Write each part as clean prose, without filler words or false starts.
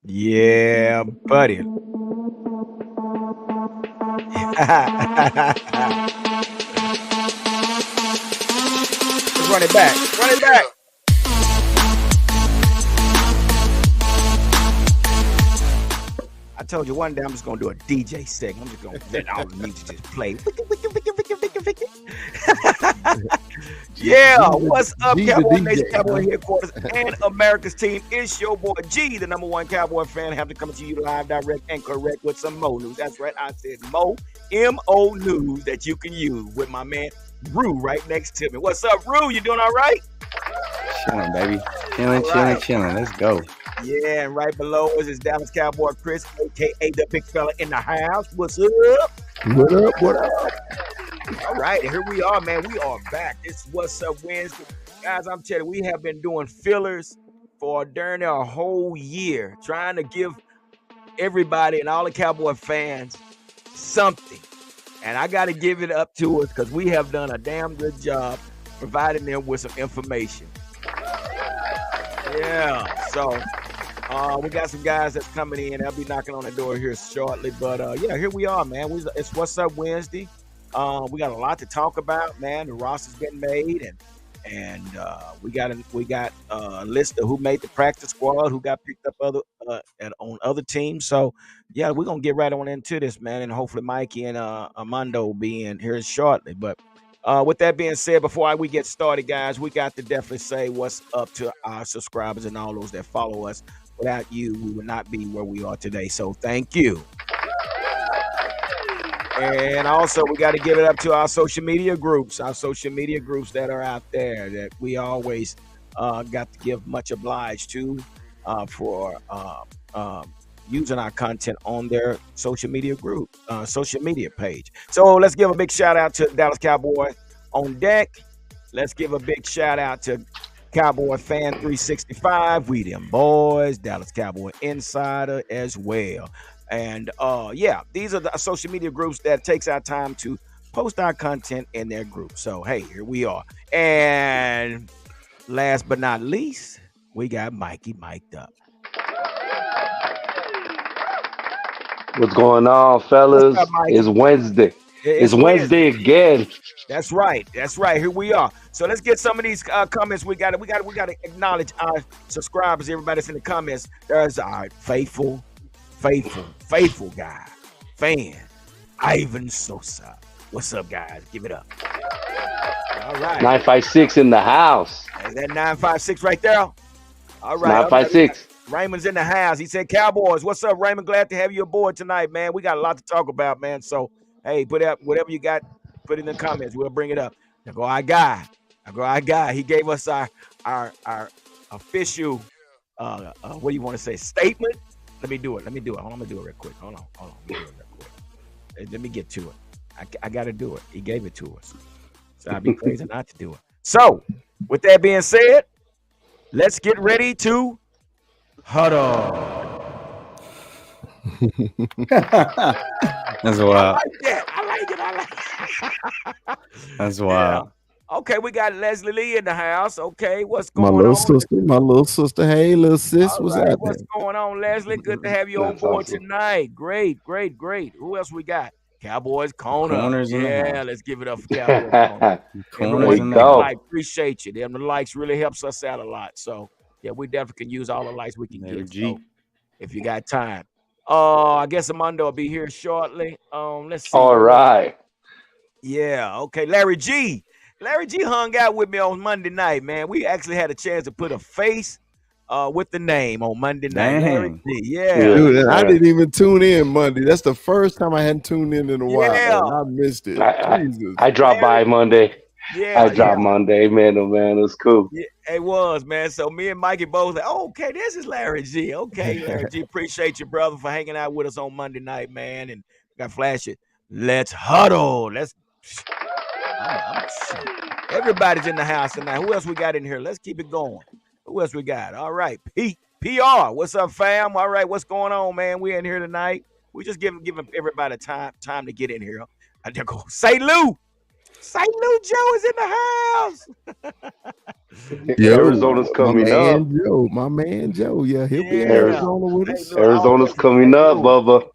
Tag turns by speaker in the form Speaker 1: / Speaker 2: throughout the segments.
Speaker 1: Yeah, buddy. Let's run it back. Run it back. I told you one day I'm just gonna do a DJ segment. I'm just gonna let all the music just play. Yeah, what's up, Cowboy Nation, Cowboy Headquarters, and America's team? It's your boy G, the number one Cowboy fan. Have to come to you live, direct, and correct with some Mo news. That's right, I said Mo, M-O news that you can use with my man Rue right next to me. What's up, Rue? You doing all right?
Speaker 2: Chilling, baby. Chilling. Let's go.
Speaker 1: Yeah, and right below us is Dallas Cowboy Chris, a.k.a. the big fella in the house. What's up?
Speaker 3: What up?
Speaker 1: All right, here we are, man. We are back. It's What's Up Wednesday. Guys, I'm telling you, we have been doing fillers for during a whole year, trying to give everybody and all the Cowboy fans something. And I got to give it up to us because we have done a damn good job providing them with some information. Yeah, so we got some guys that's coming in. I'll be knocking on the door here shortly. But yeah, here we are, man. It's What's Up Wednesday. We got a lot to talk about, man. The roster's been made, and we got a list of who made the practice squad, who got picked up on other teams. So yeah, we're gonna get right on into this, man, and hopefully Mikey and Armando will be in here shortly. But with that being said, before we get started, guys, we got to definitely say what's up to our subscribers and all those that follow us. Without you, we would not be where we are today. So thank you. And also, we got to give it up to our social media groups that are out there that we always got to give much obliged to for using our content on their social media group, social media page. So let's give a big shout out to Dallas Cowboy on deck. Let's give a big shout out to Cowboy Fan 365. We them boys, Dallas Cowboy Insider as well. And yeah, these are the social media groups that takes our time to post our content in their group. So hey, here we are. And last but not least, we got Mikey mic'd up.
Speaker 3: What's going on, fellas?
Speaker 1: What's up, Mikey?
Speaker 3: It's Wednesday. It's Wednesday again.
Speaker 1: That's right. Here we are. So let's get some of these comments. We got to acknowledge our subscribers. Everybody that's in the comments. There's our faithful guy, fan, Ivan Sosa. What's up, guys? Give it up. All right.
Speaker 3: 956 in the house.
Speaker 1: Is that 956 right there? All right.
Speaker 3: 956.
Speaker 1: Raymond's in the house. He said, Cowboys. What's up, Raymond? Glad to have you aboard tonight, man. We got a lot to talk about, man. So, hey, put up whatever you got. Put it in the comments. We'll bring it up. Now go our guy. He gave us our official, what do you want to say, statement? Let me do it. Hold on, I'm gonna do it real quick. Hold on. Let me get to it. I gotta do it. He gave it to us. So I'd be crazy not to do it. So, with that being said, let's get ready to huddle.
Speaker 2: That's wild.
Speaker 1: I like it.
Speaker 2: That's wild.
Speaker 1: Yeah. Okay, we got Leslie Lee in the house. Okay, what's going
Speaker 4: my
Speaker 1: on?
Speaker 4: My little sister. Hey, little sis, what's happening?
Speaker 1: What's going on, Leslie? Good to have you on board tonight. Great. Who else we got? Cowboys Corners. Yeah, let's give it up for Cowboys Corners. I appreciate you. Them the likes really helps us out a lot. So yeah, we definitely can use all the likes we can get. So, if you got time. I guess Armando will be here shortly. Let's see.
Speaker 3: All right.
Speaker 1: Yeah. Okay, Larry G hung out with me on Monday night, man. We actually had a chance to put a face with the name on Monday night. Larry G, yeah.
Speaker 4: Dude, I didn't even tune in Monday. That's the first time I hadn't tuned in a while.
Speaker 1: Yeah.
Speaker 4: I missed it.
Speaker 3: I dropped by Monday.
Speaker 1: Yeah,
Speaker 3: I dropped Monday, man. Oh, man, it was cool.
Speaker 1: Yeah, it was, man. So me and Mikey both like, okay, this is Larry G. Okay, Larry G, appreciate you, brother, for hanging out with us on Monday night, man. And got flash it. Let's huddle. Everybody's in the house tonight. Who else we got in here? Let's keep it going. Who else we got? All right, Pete. PR, what's up, fam? All right, what's going on, man? We in here tonight. We just giving everybody time to get in here. I just go, St. Lou. St. Lou Joe is in the house.
Speaker 4: Yo,
Speaker 3: Arizona's coming up.
Speaker 4: My man Joe. Yeah, he'll be in
Speaker 1: Yeah.
Speaker 4: Arizona with
Speaker 1: St.
Speaker 4: us.
Speaker 1: Louis
Speaker 3: Arizona's
Speaker 1: always in
Speaker 3: coming
Speaker 1: St.
Speaker 3: up,
Speaker 1: Louis.
Speaker 3: Bubba.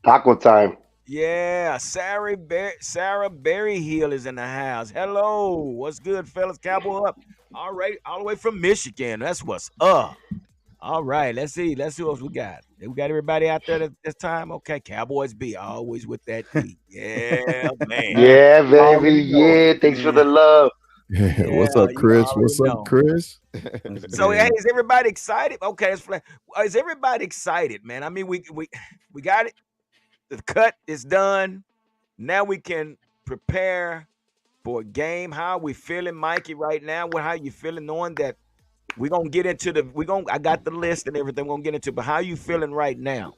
Speaker 3: Taco time.
Speaker 1: Yeah, Sarah Berryhill is in the house. Hello, what's good, fellas? Cowboy up. All right, all the way from Michigan. That's what's up. All right, let's see. Let's see what else we got. We got everybody out there this time. Okay, Cowboys B, always with that B. Yeah, man.
Speaker 3: Yeah,
Speaker 1: You
Speaker 3: baby.
Speaker 1: already know it.
Speaker 3: Yeah, thanks for the love.
Speaker 4: What's
Speaker 1: Yeah,
Speaker 4: up,
Speaker 1: you
Speaker 4: Chris?
Speaker 1: already
Speaker 4: What's up,
Speaker 1: know.
Speaker 4: Chris?
Speaker 1: So, hey, is everybody excited? Okay, is everybody excited, man? I mean, we got it. The cut is done. Now we can prepare for a game. How are we feeling, Mikey, right now? How you feeling knowing that we're gonna get into I got the list and everything we're gonna get into, but how you feeling right now?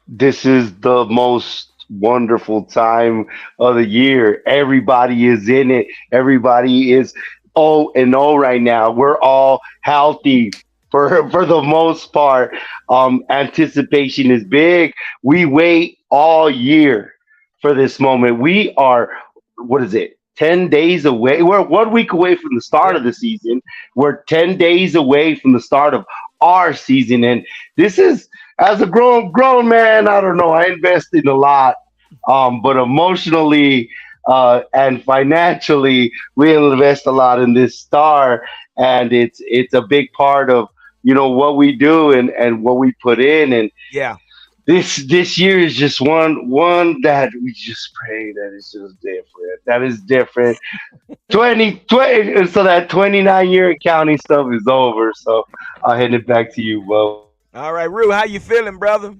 Speaker 3: This is the most wonderful time of the year. Everybody is in it. Everybody is and right now. We're all healthy for the most part. Anticipation is big. We wait all year for this moment. We are, what is it? 10 days away. We're 1 week away from the start
Speaker 1: Yeah.
Speaker 3: of the season. We're 10 days away from the start of our season. And this is, as a grown man, I don't know. I invest in a lot, but emotionally and financially, we invest a lot in this star, and it's a big part of what we do and what we put in. And
Speaker 1: Yeah.
Speaker 3: this year is just one that we just pray that is just different. That is different. 2020, so that 29-year accounting stuff is over. So I'll hand it back to you, Bo.
Speaker 1: All right, Rue, how you feeling, brother?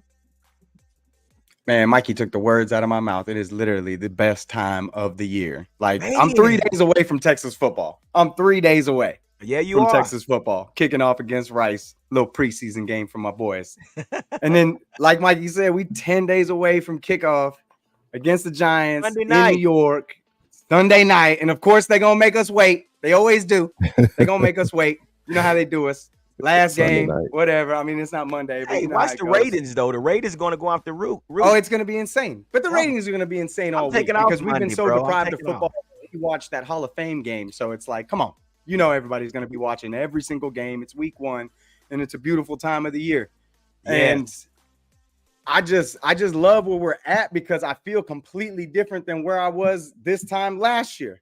Speaker 2: Man, Mikey took the words out of my mouth. It is literally the best time of the year. Like,
Speaker 1: Man.
Speaker 2: I'm 3 days away from Texas football. I'm 3 days away
Speaker 1: Yeah, you
Speaker 2: from
Speaker 1: are.
Speaker 2: Texas football, kicking off against Rice. Little preseason game for my boys. And then, like Mikey said, we 10 days away from kickoff against the Giants
Speaker 1: Sunday
Speaker 2: in
Speaker 1: night.
Speaker 2: New York, Sunday night. And, of course, they're going to make us wait. They always do. They're going to make us wait. You know how they do us. Last
Speaker 4: Sunday
Speaker 2: game,
Speaker 4: night.
Speaker 2: whatever. I mean, it's not Monday. But
Speaker 1: Hey,
Speaker 2: you know how
Speaker 1: watch
Speaker 2: it
Speaker 1: the
Speaker 2: goes.
Speaker 1: ratings, though. The ratings going to go off the roof.
Speaker 2: Oh, it's going to be insane. But the
Speaker 1: I'm-
Speaker 2: ratings are going to be insane
Speaker 1: I'm
Speaker 2: all week
Speaker 1: taking off
Speaker 2: because we've been
Speaker 1: Monday,
Speaker 2: so
Speaker 1: bro. I'm
Speaker 2: deprived of
Speaker 1: taking off.
Speaker 2: football. We watched that Hall of Fame game. So it's like, come on. You know everybody's going to be watching every single game. It's week 1, and it's a beautiful time of the year.
Speaker 1: Yeah.
Speaker 2: And I just love where we're at because I feel completely different than where I was this time last year.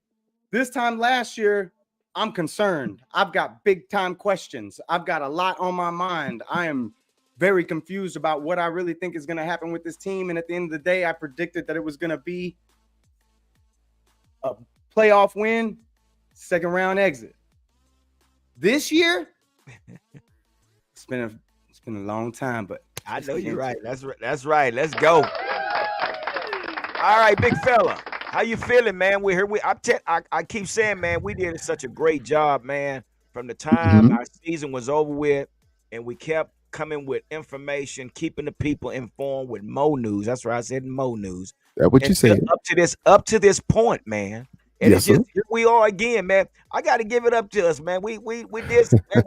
Speaker 2: This time last year, I'm concerned. I've got big time questions. I've got a lot on my mind. I am very confused about what I really think is going to happen with this team. And at the end of the day, I predicted that it was going to be a playoff win, second round exit. This year, it's been a long time, but
Speaker 1: I know you're right. That's right. Let's go. All right, big fella. How you feeling, man? We're here. I keep saying, man, we did such a great job, man, from the time our season was over with, and we kept coming with information, keeping the people informed with Mo News. That's right, I said Mo News.
Speaker 4: That's what you said.
Speaker 1: Up to this point, man. And
Speaker 4: Yes,
Speaker 1: it's just here we are again, man. I got to give it up to us, man. We did some, man.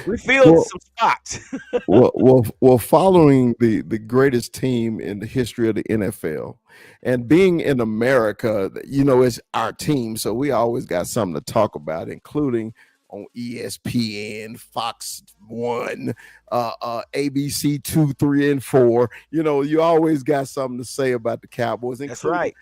Speaker 1: We filled some spots.
Speaker 4: well, following the greatest team in the history of the NFL, and being in America, it's our team, so we always got something to talk about, including on ESPN, Fox 1, ABC 2, 3, and 4. You always got something to say about the Cowboys.
Speaker 1: That's right.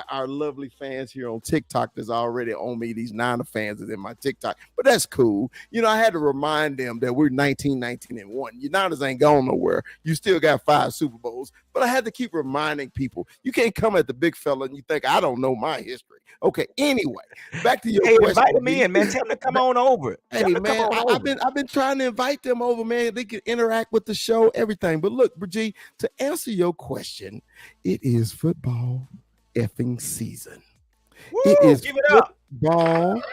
Speaker 4: Our lovely fans here on TikTok that's already on me. These Niner fans is in my TikTok, but that's cool. I had to remind them that we're 19, 19, and 1. Your Niners ain't going nowhere. You still got 5 Super Bowls, but I had to keep reminding people. You can't come at the big fella and you think I don't know my history. Okay, anyway, back to your question.
Speaker 1: Invite them in, man. Tell them to come on over.
Speaker 4: Hey, man, I've been trying to invite them over, man. They can interact with the show, everything. But look, Brigitte, to answer your question, it is football effing season.
Speaker 1: Woo,
Speaker 4: it is
Speaker 1: give it up.
Speaker 4: Football.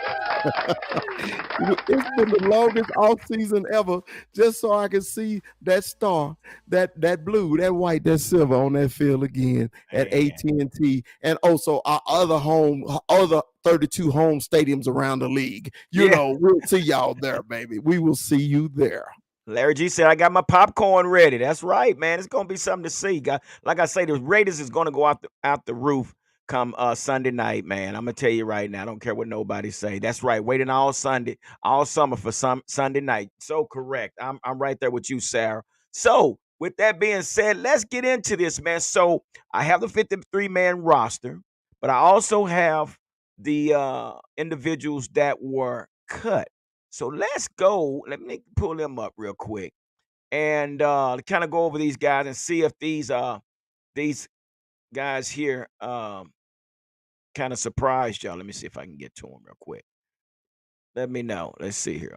Speaker 4: It's been the longest off season ever, just so I can see that star, that blue, that white, that silver on that field again at AT&T, and also our other 32 home stadiums around the league. We'll see y'all there, baby. We will see you there.
Speaker 1: Larry G said, "I got my popcorn ready." That's right, man. It's gonna be something to see. Like I say, the Raiders is gonna go out the roof come Sunday night, man. I'm gonna tell you right now. I don't care what nobody say. That's right. Waiting all Sunday, all summer for some Sunday night. So correct. I'm right there with you, Sarah. So with that being said, let's get into this, man. So I have the 53-man roster, but I also have the individuals that were cut. So let's go. Let me pull them up real quick and kind of go over these guys and see if these guys here kind of surprised y'all. Let me see if I can get to them real quick. Let me know. Let's see here.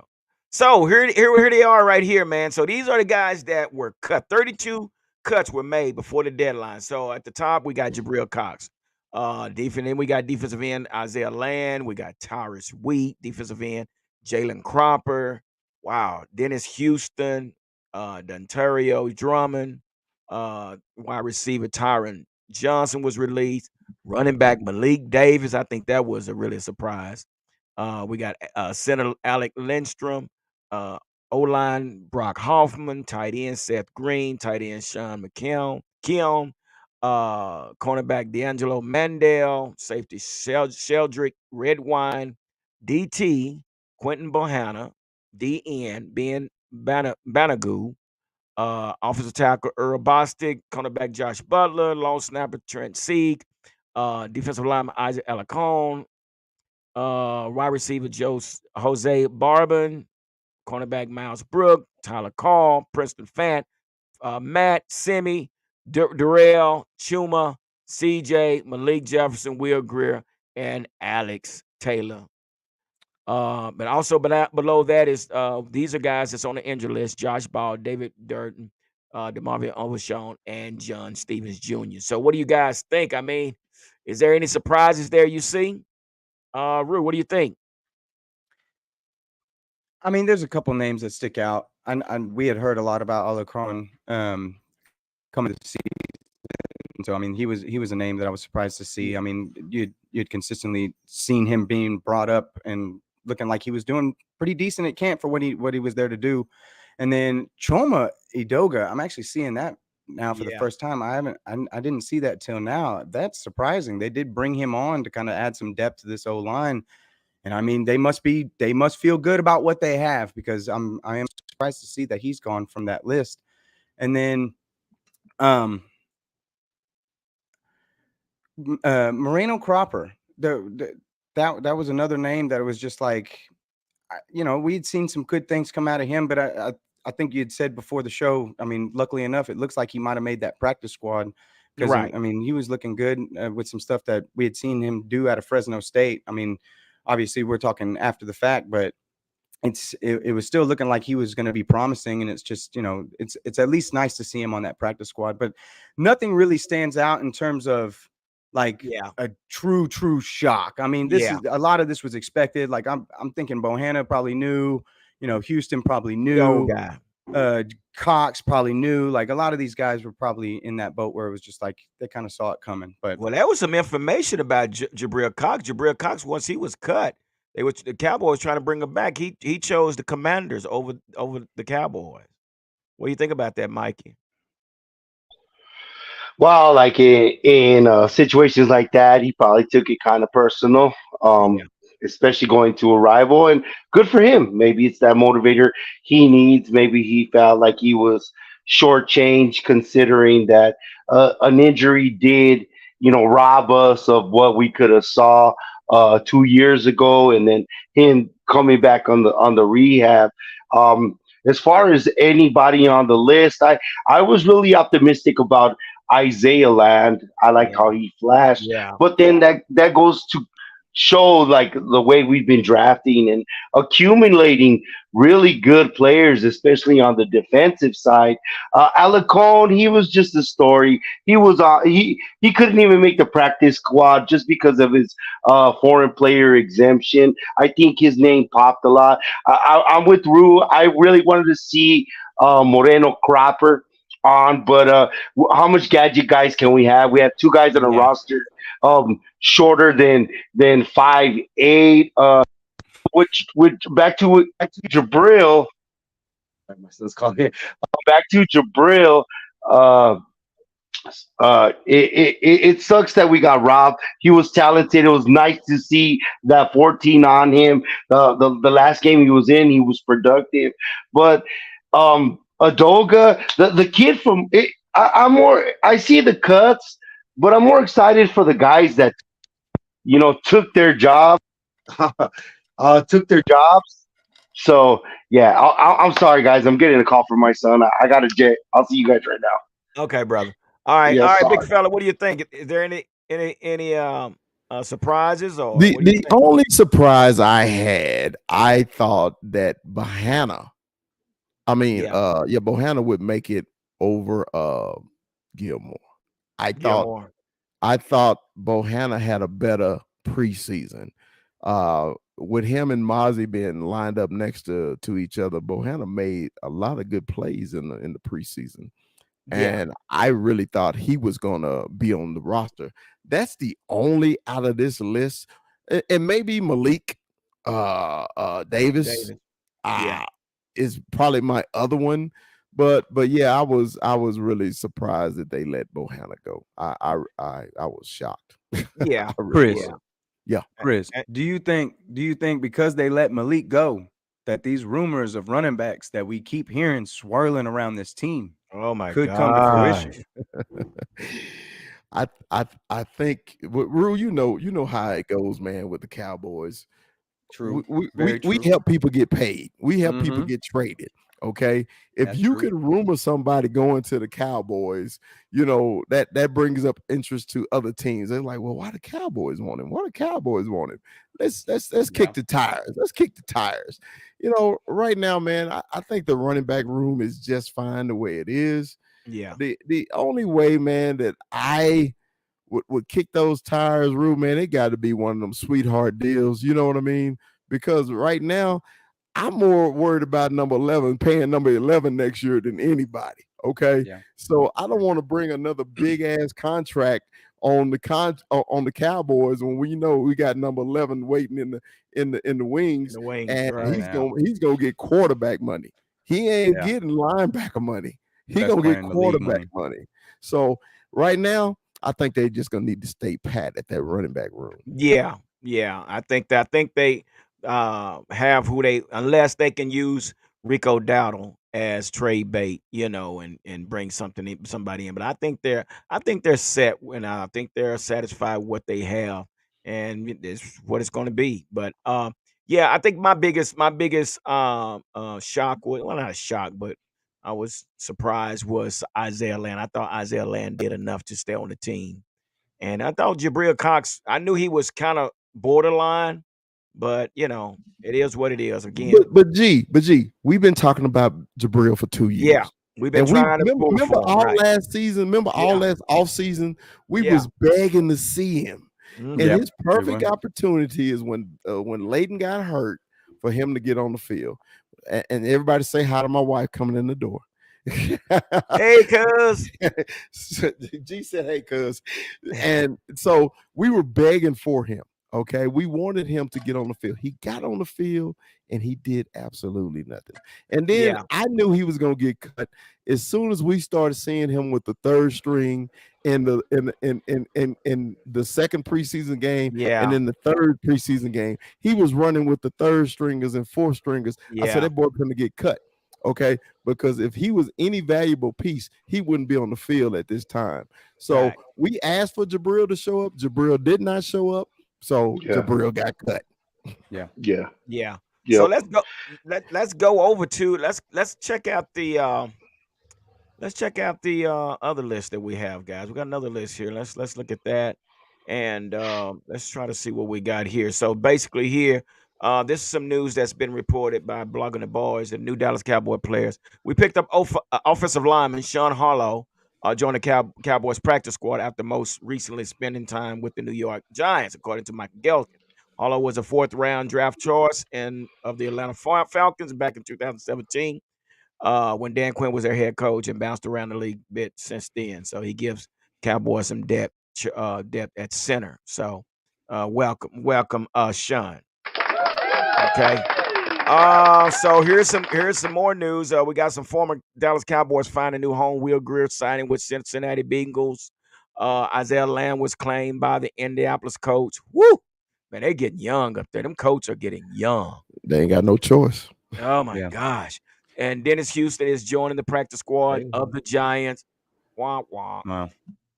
Speaker 1: So here they are right here, man. So these are the guys that were cut. 32 cuts were made before the deadline. So at the top we got Jabril Cox. Then we got defensive end Isaiah Land. We got Tyrus Wheat, defensive end Jalen Cropper. Wow, Dennis Houston, Dontario Drummond, wide receiver Tyron Johnson was released. Running back Malik Davis. I think that was a really surprise. We got center Alec Lindstrom, O-line Brock Hoffman, tight end Seth Green, tight end Sean Keon, cornerback D'Angelo Mandel, safety Sheldrick Redwine, DT Quentin Bohanna, DN Ben Banagoo, offensive tackle Earl Bostic, cornerback Josh Butler, long snapper Trent Sieg, defensive lineman Isaac Alacone, wide receiver Jose Barbin, cornerback Miles Brook, Tyler Call, Preston Fant, Matt Simi, Darrell Chuma, CJ, Malik Jefferson, Will Greer, and Alex Taylor. But below that is these are guys that's on the injury list: Josh Ball, David Durden, DeMarvin Overshawn, and John Stevens Jr. So, what do you guys think? I mean, is there any surprises there you see? Rue, what do you think?
Speaker 2: I mean, there's a couple names that stick out, and we had heard a lot about Olakron coming to see. So I mean, he was a name that I was surprised to see. I mean, you'd consistently seen him being brought up and looking like he was doing pretty decent at camp for what he was there to do. And then Choma Idoga, I'm actually seeing that now for the
Speaker 1: Yeah,
Speaker 2: first time. I didn't see that till now. That's surprising. They did bring him on to kind of add some depth to this O line. And I mean, they must feel good about what they have, because I am surprised to see that he's gone from that list. And then Moreno Cropper, that was another name that was just like, we'd seen some good things come out of him, but I think you had said before the show, I mean, luckily enough, it looks like he might have made that practice squad, because
Speaker 1: right.
Speaker 2: I mean, he was looking good with some stuff that we had seen him do out of Fresno State. I mean, obviously we're talking after the fact, but it was still looking like he was going to be promising, and it's just, it's at least nice to see him on that practice squad. But nothing really stands out in terms of like
Speaker 1: Yeah,
Speaker 2: a true shock. I mean, this
Speaker 1: yeah.
Speaker 2: is a lot of this was expected. Like I'm thinking Bohanna probably knew, Houston probably
Speaker 1: The old
Speaker 2: knew,
Speaker 1: guy.
Speaker 2: Cox probably knew. Like a lot of these guys were probably in that boat where it was just like they kind of saw it coming. But
Speaker 1: Well, there was some information about Jabril Cox. Jabril Cox, once he was cut, the Cowboys trying to bring him back. He chose the Commanders over the Cowboys. What do you think about that, Mikey?
Speaker 3: Well, like in situations like that, he probably took it kind of personal,
Speaker 1: Yeah,
Speaker 3: especially going to a rival. And good for him. Maybe it's that motivator he needs. Maybe he felt like he was shortchanged, considering that an injury did, rob us of what we could have saw 2 years ago, and then him coming back on the rehab. As far as anybody on the list, I was really optimistic about Isaiah Land. I like
Speaker 1: yeah,
Speaker 3: how he flashed,
Speaker 1: yeah,
Speaker 3: but then that goes to show like the way we've been drafting and accumulating really good players, especially on the defensive side. Alarcon, he was just a story. He couldn't even make the practice squad just because of his foreign player exemption. I think his name popped a lot. I'm with Rue. I really wanted to see Moreno Cropper on, but how much gadget guys can we have? We have two guys on a
Speaker 1: yeah.
Speaker 3: roster shorter than 5'8". Which back to Jabril. My son's calling in. Back to Jabril. Uh, it sucks that we got robbed. He was talented. It was nice to see that 14 on him. The last game he was in, he was productive. But Adoga, the kid from it, I'm more. I see the cuts, but I'm more excited for the guys that took their job, took their jobs. So yeah, I'm sorry guys. I'm getting a call from my son. I got a jet. I'll see you guys right now.
Speaker 1: Okay, brother. All
Speaker 3: Yes,
Speaker 1: right, big
Speaker 3: sorry.
Speaker 1: fella. What do you think? Is there any surprises or
Speaker 4: The
Speaker 1: what do you
Speaker 4: the
Speaker 1: think?
Speaker 4: only surprise I had, I thought that Bahana,
Speaker 1: Yeah,
Speaker 4: yeah, Bohanna would make it over Gilmore. I thought
Speaker 1: Gilmore.
Speaker 4: I thought Bohanna had a better preseason. With him and Mozzie being lined up next to each other, Bohanna made a lot of good plays in the preseason.
Speaker 1: Yeah,
Speaker 4: And I really thought he was gonna be on the roster. That's the only out of this list, and maybe Malik Davis
Speaker 1: David. Yeah,
Speaker 4: uh, is probably my other one. But yeah, I was really surprised that they let Bohanna go. I was shocked.
Speaker 1: yeah,
Speaker 4: I really
Speaker 2: Chris,
Speaker 1: yeah.
Speaker 4: was. Yeah.
Speaker 2: Chris, do you think because they let Malik go that these rumors of running backs that we keep hearing swirling around this team
Speaker 1: Oh my
Speaker 2: could come to fruition?
Speaker 1: gosh.
Speaker 4: I think Rule, you know how it goes, man, with the Cowboys. we,
Speaker 2: True.
Speaker 4: we, we
Speaker 2: Very
Speaker 4: we
Speaker 2: true.
Speaker 4: help people get paid. We help people
Speaker 2: Mm-hmm.
Speaker 4: get traded. Okay. If
Speaker 2: That's
Speaker 4: you
Speaker 2: true.
Speaker 4: can rumor somebody going to the Cowboys, that brings up interest to other teams. They're like, well, why the Cowboys want him? Why the Cowboys want him? Let's kick
Speaker 2: Yeah.
Speaker 4: the tires. Let's kick the tires. Right now, man, I think the running back room is just fine the way it is.
Speaker 1: Yeah,
Speaker 4: The only way, man, that I would kick those tires, Rue, man, it got to be one of them sweetheart deals. You know what I mean? Because right now, I'm more worried about number 11 paying number 11 next year than anybody. Okay.
Speaker 2: Yeah.
Speaker 4: So I don't want to bring another big ass contract on the Cowboys when we know we got number 11 waiting in the
Speaker 1: in
Speaker 4: wings,
Speaker 1: the wings,
Speaker 4: and
Speaker 2: Right
Speaker 1: right?
Speaker 2: now.
Speaker 4: he's gonna get quarterback money. He ain't
Speaker 2: Yeah.
Speaker 4: getting linebacker money. He
Speaker 2: Best
Speaker 4: gonna
Speaker 2: player
Speaker 4: get
Speaker 2: in the league
Speaker 4: quarterback
Speaker 2: money.
Speaker 4: money. So right now, I think they just gonna need to stay pat at that running back room.
Speaker 1: Yeah, yeah. I think they have who they unless they can use Rico Dowdle as trade bait, and bring somebody in. But I think they're set and I think they're satisfied with what they have and it's what it's going to be. But yeah, I think my biggest shock was well not a shock, but I was surprised was Isaiah Land. I thought Isaiah Land did enough to stay on the team. And I thought Jabril Cox, I knew he was kind of borderline, but it is what it is. Again,
Speaker 4: But we've been talking about Jabril for two
Speaker 1: yeah,
Speaker 4: years.
Speaker 1: we've been
Speaker 4: And we
Speaker 1: trying to pull
Speaker 4: remember
Speaker 1: for him,
Speaker 4: all
Speaker 1: right?
Speaker 4: last season, remember all
Speaker 1: Yeah,
Speaker 4: last off season, we
Speaker 1: yeah,
Speaker 4: was begging to see him. And
Speaker 1: hmm
Speaker 2: Yep.
Speaker 4: his
Speaker 2: We
Speaker 4: perfect
Speaker 2: were.
Speaker 4: opportunity is when Layden got hurt for him to get on the field. And everybody say hi to my wife coming in the door.
Speaker 1: Hey, cuz,
Speaker 4: G said, "Hey, cuz," and so we were begging for him. Okay, we wanted him to get on the field. He got on the field and he did absolutely nothing. And then
Speaker 1: yeah,
Speaker 4: I knew he was going to get cut as soon as we started seeing him with the third string in the second preseason game, and
Speaker 1: yeah,
Speaker 4: then the third preseason game. He was running with the third stringers and fourth stringers. I said
Speaker 1: yeah,
Speaker 4: that boy going to get cut. Okay, because if he was any valuable piece, he wouldn't be on the field at this time. So
Speaker 1: right,
Speaker 4: we asked for Jabril to show up. Jabril did not show up. So
Speaker 3: Yeah.
Speaker 4: Jabril got cut.
Speaker 2: Yeah.
Speaker 3: Yeah.
Speaker 1: yeah. So
Speaker 3: Yep.
Speaker 1: let's go over to let's check out the other list that we have, guys. We got another list here. Let's look at that, and let's try to see what we got here. So basically, here, this is some news that's been reported by Blogging the Boys and new Dallas Cowboy players. We picked up offensive lineman Sean Harlow. Joined the Cowboys practice squad after most recently spending time with the New York Giants, according to Mike Gelkin. Harlow was a fourth-round draft choice of the Atlanta Falcons back in 2017 when Dan Quinn was their head coach and bounced around the league a bit since then. So he gives Cowboys some depth at center. So welcome, Sean. Okay. So here's some more news. We got some former Dallas Cowboys find a new home. Will Greer signing with Cincinnati Bengals. Isaiah Lamb was claimed by the Indianapolis Colts. Woo! Man, they getting young up there. Them Colts are getting young.
Speaker 4: They ain't got no choice.
Speaker 1: Oh my
Speaker 2: Yeah.
Speaker 1: gosh. And Dennis Houston is joining the practice squad
Speaker 4: Hey.
Speaker 1: of the Giants. Wah, wah.
Speaker 2: Wow.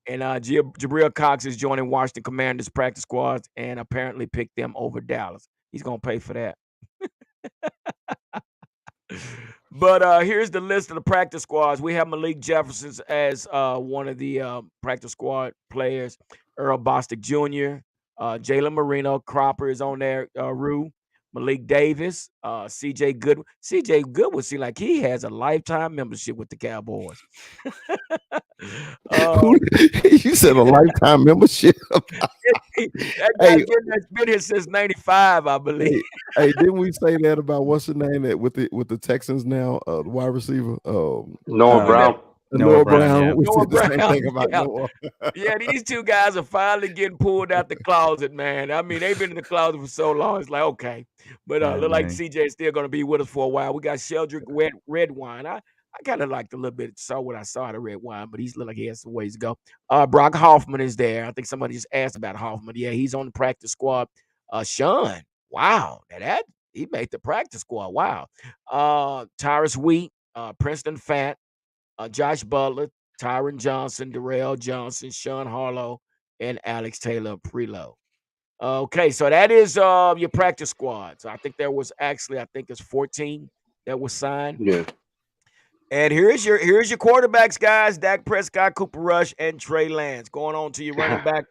Speaker 1: And Jabril Cox is joining Washington Commanders practice squads and apparently picked them over Dallas. He's gonna pay for that. But here's the list of the practice squads. We have Malik Jefferson as one of the practice squad players. Earl Bostic Jr., Jalen Marino, Cropper is on there. Rue, Malik Davis, C.J. Goodwin. C.J. Goodwin seems like he has a lifetime membership with the Cowboys.
Speaker 4: Who- you said a lifetime membership.
Speaker 1: That
Speaker 4: Hey.
Speaker 1: guy's been here since '95, I believe.
Speaker 4: Hey, didn't we say that about what's the name that with the Texans now? The wide receiver,
Speaker 3: Noah
Speaker 2: Uh,
Speaker 3: Brown.
Speaker 4: Noah Brown.
Speaker 2: yeah.
Speaker 4: We
Speaker 1: Noah
Speaker 4: said the same
Speaker 1: Brown,
Speaker 4: thing about
Speaker 1: yeah.
Speaker 4: Noah.
Speaker 1: Yeah, these two guys are finally getting pulled out the closet, man. I mean, they've been in the closet for so long. It's like, okay. But
Speaker 2: Yeah,
Speaker 1: look like
Speaker 2: man.
Speaker 1: CJ is still going to be with us for a while. We got Sheldrick red wine. I kind of liked a little bit, saw what I saw of the red wine, but he's look like he has some ways to go. Brock Hoffman is there. I think somebody just asked about Hoffman. Yeah, he's on the practice squad. Sean, wow, that he made the practice squad. Wow. Tyrus Wheat, Princeton Fant, Josh Butler, Tyron Johnson, Darrell Johnson, Sean Harlow, and Alex Taylor Prelow. Okay, so that is your practice squad. So I think there was actually, I think it's 14 that was signed.
Speaker 3: Yeah.
Speaker 1: And here's your quarterbacks, guys: Dak Prescott, Cooper Rush, and Trey Lance. Going on to your running back: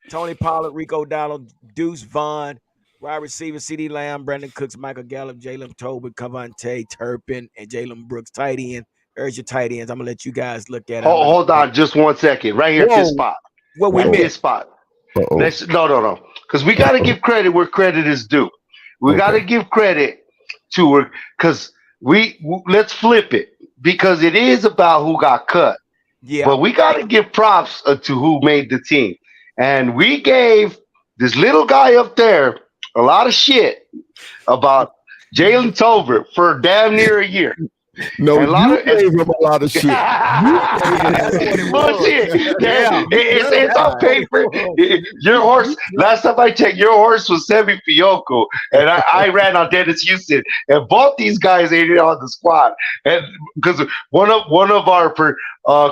Speaker 1: Tony Pollard, Rico Dowdle, Deuce Vaughn. Wide receiver: C.D. Lamb, Brandon Cooks, Michael Gallup, Jalen Tobin, Cavante Turpin, and Jalen Brooks. Tight end. There's your tight ends. I'm gonna let you guys look at it.
Speaker 3: Hold on just 1 second. Right here at this
Speaker 1: Whoa,
Speaker 3: spot.
Speaker 1: what we
Speaker 3: At
Speaker 1: missed?
Speaker 3: this spot.
Speaker 4: Uh-oh.
Speaker 3: No. Because we got to give credit where credit is due. We got to
Speaker 4: Okay.
Speaker 3: give credit to her because let's flip it because it is about who got cut.
Speaker 1: Yeah,
Speaker 3: But we got to give props to who made the team. And we gave this little guy up there a lot of shit about Jalen Tolbert for damn near a year.
Speaker 4: No,
Speaker 3: And a lot
Speaker 4: you
Speaker 3: of-
Speaker 4: gave him a lot of shit.
Speaker 3: Bullshit.
Speaker 1: Yeah.
Speaker 3: It's on paper. Your horse, last time I checked, your horse was Semi Fioco, and I ran on Dennis Houston, and both these guys ain't on the squad. And because one of our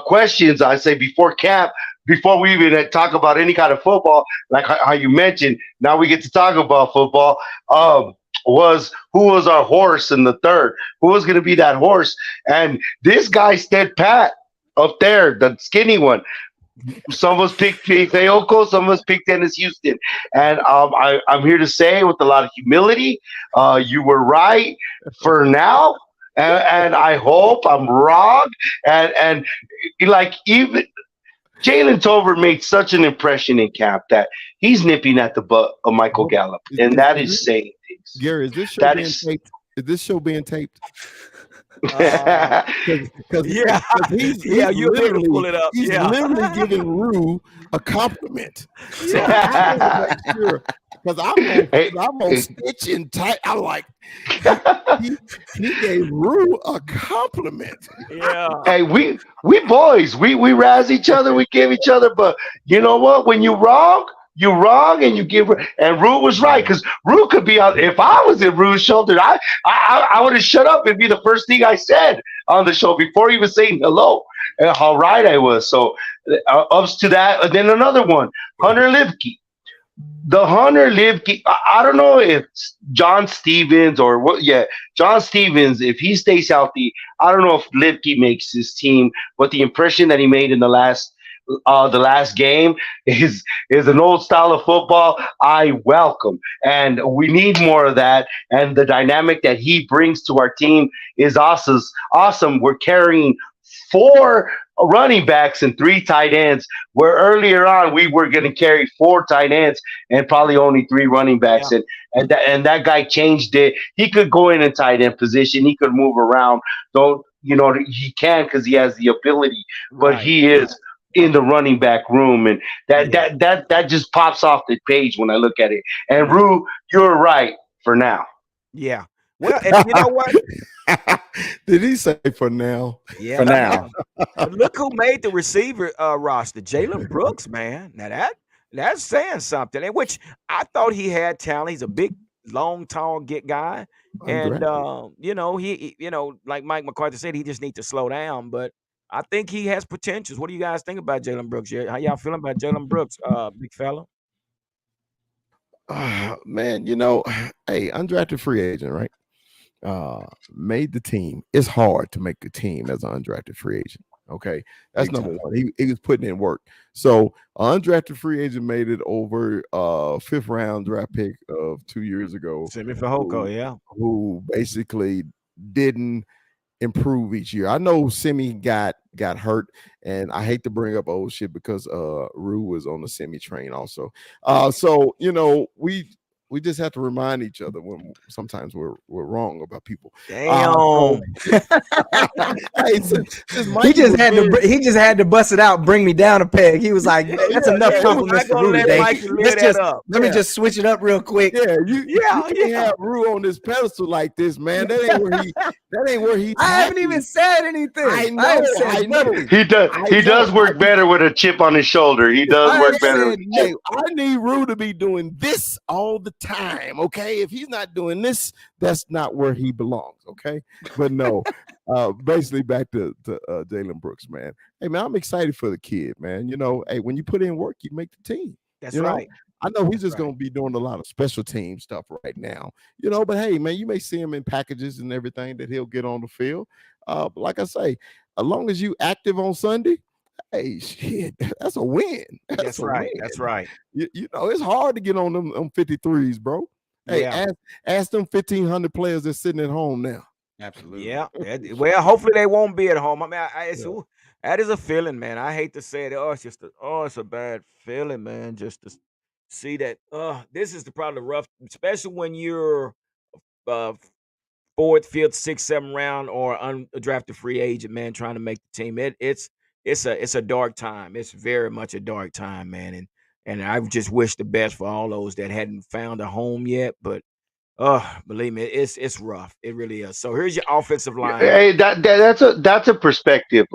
Speaker 3: questions, I say before camp, before we even talk about any kind of football, like how you mentioned, now we get to talk about football. Was who was our horse in the third? Who was going to be that horse? And this guy stood pat up there, the skinny one. Some of us picked Fayoko, some of us picked Dennis Houston. And I'm here to say with a lot of humility, you were right for now. And I hope I'm wrong. And like even Jalen Tolbert made such an impression in camp that he's nipping at the butt of Michael Gallup. And that is saying things.
Speaker 4: Gary, is this show
Speaker 3: That
Speaker 4: being
Speaker 3: is-
Speaker 4: taped? Is this show being taped?
Speaker 1: yeah,
Speaker 4: He's
Speaker 1: yeah. You'll be able to pull it up.
Speaker 4: He's
Speaker 1: Yeah,
Speaker 4: literally giving Rue a compliment. So I want to make sure because I'm gonna stitch and tight. I like he gave Rue a compliment.
Speaker 1: yeah.
Speaker 3: Hey, we boys, we razz each other, we give each other, but you know what? When you wrong, and you give. And Rue was right because Rue could be on. If I was in Rue's shoulder, I would have shut up and be the first thing I said on the show before he was saying hello and how right I was. So ups to that. And then another one, Hunter Lipke. The Hunter Lipke, I don't know if John Stevens or what. Yeah, John Stevens, if he stays healthy, I don't know if Lipke makes his team. But the impression that he made in the last game is an old style of football I welcome, and we need more of that. And the dynamic that he brings to our team is awesome. We're carrying 4 running backs and 3 tight ends, where earlier on we were going to carry 4 tight ends and probably only 3 running backs.
Speaker 1: Yeah.
Speaker 3: And that guy changed it. He could go in a tight end position. He could move around. He can because he has the ability, but
Speaker 1: Right.
Speaker 3: he is in the running back room, and that just pops off the page when I look at it. And Rue, you're right for now.
Speaker 1: Yeah. Well, and you know what?
Speaker 4: Did he say for now?
Speaker 1: Yeah,
Speaker 2: For
Speaker 1: for
Speaker 2: now.
Speaker 1: now. But look who made the receiver roster, Jalen Brooks, man. Now that's saying something. And which I thought he had talent. He's a big, long, tall, get guy, and
Speaker 4: Undrafted.
Speaker 1: like Mike McCarthy said, he just needs to slow down. But I think he has potentials. What do you guys think about Jalen Brooks? How y'all feeling about Jalen Brooks, big fella?
Speaker 4: Man, hey, undrafted free agent, right? Made the team. It's hard to make a team as an undrafted free agent. Okay, that's
Speaker 2: Big
Speaker 4: number
Speaker 2: time.
Speaker 4: one. He was putting in work. So undrafted free agent made it over fifth round draft pick of 2 years ago,
Speaker 1: Semi Fehoko,
Speaker 4: who,
Speaker 1: yeah.
Speaker 4: who basically didn't improve each year. I know Semi got hurt, and I hate to bring up old shit because Rue was on the Semi train also. So we just have to remind each other when sometimes we're wrong about people. So
Speaker 1: Damn.
Speaker 4: hey, since
Speaker 2: He
Speaker 4: Mikey
Speaker 2: just
Speaker 4: was
Speaker 2: had
Speaker 4: being,
Speaker 2: to. He just had to bust it out, bring me down a peg. He was like, "That's enough
Speaker 4: yeah,
Speaker 1: I'm
Speaker 2: compliments
Speaker 1: not
Speaker 2: for
Speaker 1: gonna
Speaker 2: Rue
Speaker 1: let
Speaker 2: today.
Speaker 1: Mikey live
Speaker 2: Let's
Speaker 1: that
Speaker 2: just
Speaker 1: up.
Speaker 2: let me
Speaker 4: yeah.
Speaker 2: just switch it up real quick."
Speaker 4: Yeah, you
Speaker 1: Yeah,
Speaker 4: can't
Speaker 1: yeah.
Speaker 4: have Rue on this pedestal like this, man. That ain't where he's
Speaker 2: I haven't
Speaker 4: happy.
Speaker 2: even said anything.
Speaker 4: I
Speaker 2: I haven't
Speaker 4: know,
Speaker 2: said
Speaker 4: I know.
Speaker 2: nothing.
Speaker 3: He does.
Speaker 4: I
Speaker 3: He does
Speaker 4: know.
Speaker 3: work better with a chip on his shoulder. He does
Speaker 2: I
Speaker 3: work
Speaker 2: ain't
Speaker 3: better with
Speaker 2: said
Speaker 3: a chip.
Speaker 4: Hey, I need Rue to be doing this all the time. Okay, if he's not doing this, that's not where he belongs. Okay, but no, basically back to Jalen Brooks, man. Hey, man, I'm excited for the kid, man. Hey, when you put in work, you make the team.
Speaker 1: That's
Speaker 4: You know,
Speaker 1: right.
Speaker 4: I know he's
Speaker 1: That's
Speaker 4: just
Speaker 1: right.
Speaker 4: gonna be doing a lot of special team stuff right now. But hey, man, you may see him in packages and everything that he'll get on the field. But like I say, as long as you active on Sunday. Hey, shit, that's a win. That's
Speaker 1: That's
Speaker 4: a
Speaker 1: right.
Speaker 4: win.
Speaker 1: That's right.
Speaker 4: It's hard to get on them 53s, bro. Hey,
Speaker 1: Yeah.
Speaker 4: ask them 1,500 players that's sitting at home now.
Speaker 2: Absolutely.
Speaker 1: Yeah. Well, hopefully they won't be at home. I mean,
Speaker 4: Yeah.
Speaker 1: that is a feeling, man. I hate to say it. It's a bad feeling, man. Just to see that. This is probably rough, especially when you're uh fourth, fifth, sixth, seventh round or undrafted free agent, man, trying to make the team. It's a dark time. It's very much a dark time, man. And I just wish the best for all those that hadn't found a home yet. But believe me, it's rough. It really is. So here's your offensive line.
Speaker 3: Hey, that's a perspective,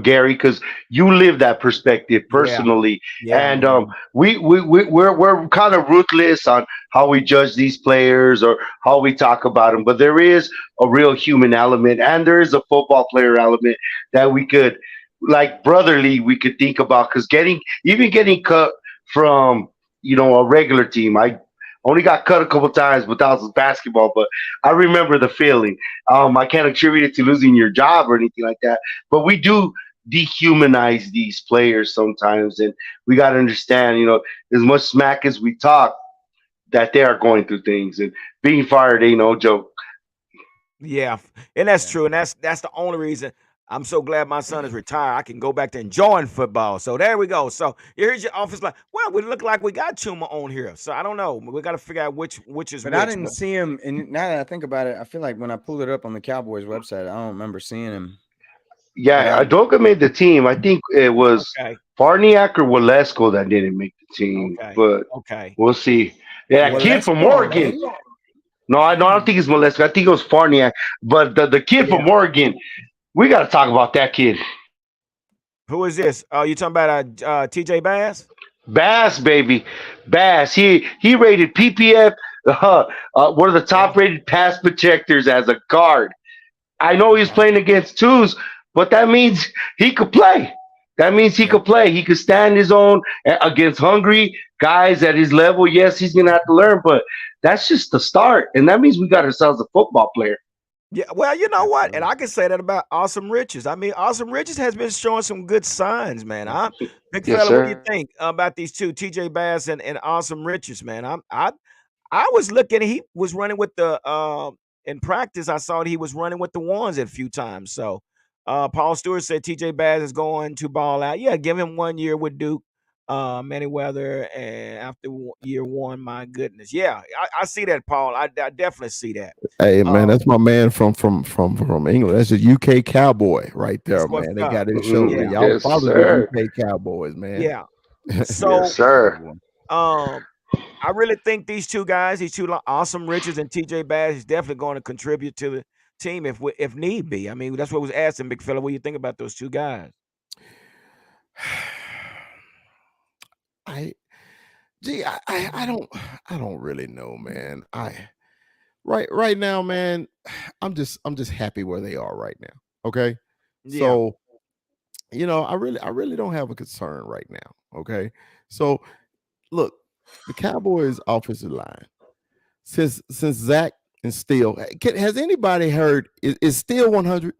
Speaker 3: Gary, because you live that perspective
Speaker 1: Yeah,
Speaker 3: personally,
Speaker 1: yeah,
Speaker 3: and
Speaker 1: man.
Speaker 3: we're kind of ruthless on how we judge these players or how we talk about them, but there is a real human element, and there is a football player element that we could, like brotherly, we could think about because getting cut from a regular team. I only got cut a couple times, but that was basketball. But I remember the feeling. I can't attribute it to losing your job or anything like that, but we do dehumanize these players sometimes, and we got to understand, as much smack as we talk, that they are going through things, and being fired ain't no joke.
Speaker 1: Yeah, and that's
Speaker 2: Yeah.
Speaker 1: true, and that's the only reason I'm so glad my son is retired. I can go back to enjoying football. So there we go. So here's your office line. Well, we look like we got Chuma on here. So I don't know. We got to figure out which is
Speaker 2: But I
Speaker 1: which.
Speaker 2: didn't
Speaker 1: But
Speaker 2: see him. And now that I think about it, I feel like when I pulled it up on the Cowboys website, I don't remember seeing him. But
Speaker 3: Yeah,
Speaker 2: I
Speaker 3: Adoka made the team. I think it was
Speaker 1: okay,
Speaker 3: Farniak or Walesko that didn't make the team,
Speaker 1: okay,
Speaker 3: but
Speaker 1: okay.
Speaker 3: we'll see. Yeah,
Speaker 2: yeah,
Speaker 3: kid from
Speaker 4: Walesko,
Speaker 3: Oregon.
Speaker 4: man.
Speaker 3: No, I don't think it's Walesko. I think it was Farniak. But the kid
Speaker 1: Yeah.
Speaker 3: from Oregon, we got to talk about that kid.
Speaker 1: Who is this? Oh, you talking about TJ Bass?
Speaker 3: Bass, baby, Bass. He rated PPF, one of the
Speaker 1: Yeah.
Speaker 3: top rated pass protectors as a guard. I know he's
Speaker 1: Okay.
Speaker 3: playing against twos, but that means he could play. That means he
Speaker 1: Yeah.
Speaker 3: could play. He could stand his own against hungry guys at his level. Yes, he's gonna have to learn, but that's just the start, and that means we got ourselves a football player.
Speaker 1: Yeah, well, you know what? And
Speaker 2: absolutely.
Speaker 1: I can say that about Awesome Riches. I mean, Awesome Riches has been showing some good signs, man. I'm big
Speaker 3: Yes,
Speaker 1: fella. What do you
Speaker 3: sir.
Speaker 1: think about these two, TJ Bass and Awesome Riches, man? I was looking. He was running with the in practice. I saw that he was running with the ones a few times. So, Paul Stewart said TJ Bass is going to ball out. Yeah, give him 1 year with Duke, Manyweather, and after year one, my goodness, yeah, I see that, Paul. I definitely see that.
Speaker 4: Hey, man,
Speaker 1: Uh,
Speaker 4: that's my man from England. That's a UK cowboy right
Speaker 1: that's
Speaker 4: there,
Speaker 1: what's
Speaker 4: man. They
Speaker 1: up.
Speaker 4: got his shoulder.
Speaker 1: Yeah,
Speaker 4: Y'all
Speaker 3: Yes,
Speaker 4: follow the
Speaker 3: sir.
Speaker 4: UK Cowboys, man.
Speaker 1: yeah.
Speaker 3: Yes,
Speaker 1: So,
Speaker 3: sir.
Speaker 2: Good one.
Speaker 1: um, I really think these two guys, Awesome Richards and TJ Bass, is definitely going to contribute to the team if need be. I mean, that's what was asking, big fella. What do you think about those two guys?
Speaker 4: I gee, I don't really know, man. Right now, man, I'm just happy where they are right now. Okay.
Speaker 1: Yeah,
Speaker 4: So, I really don't have a concern right now. Okay. So look, the Cowboys offensive line, since Zach and Steele, has anybody heard is Steele 100?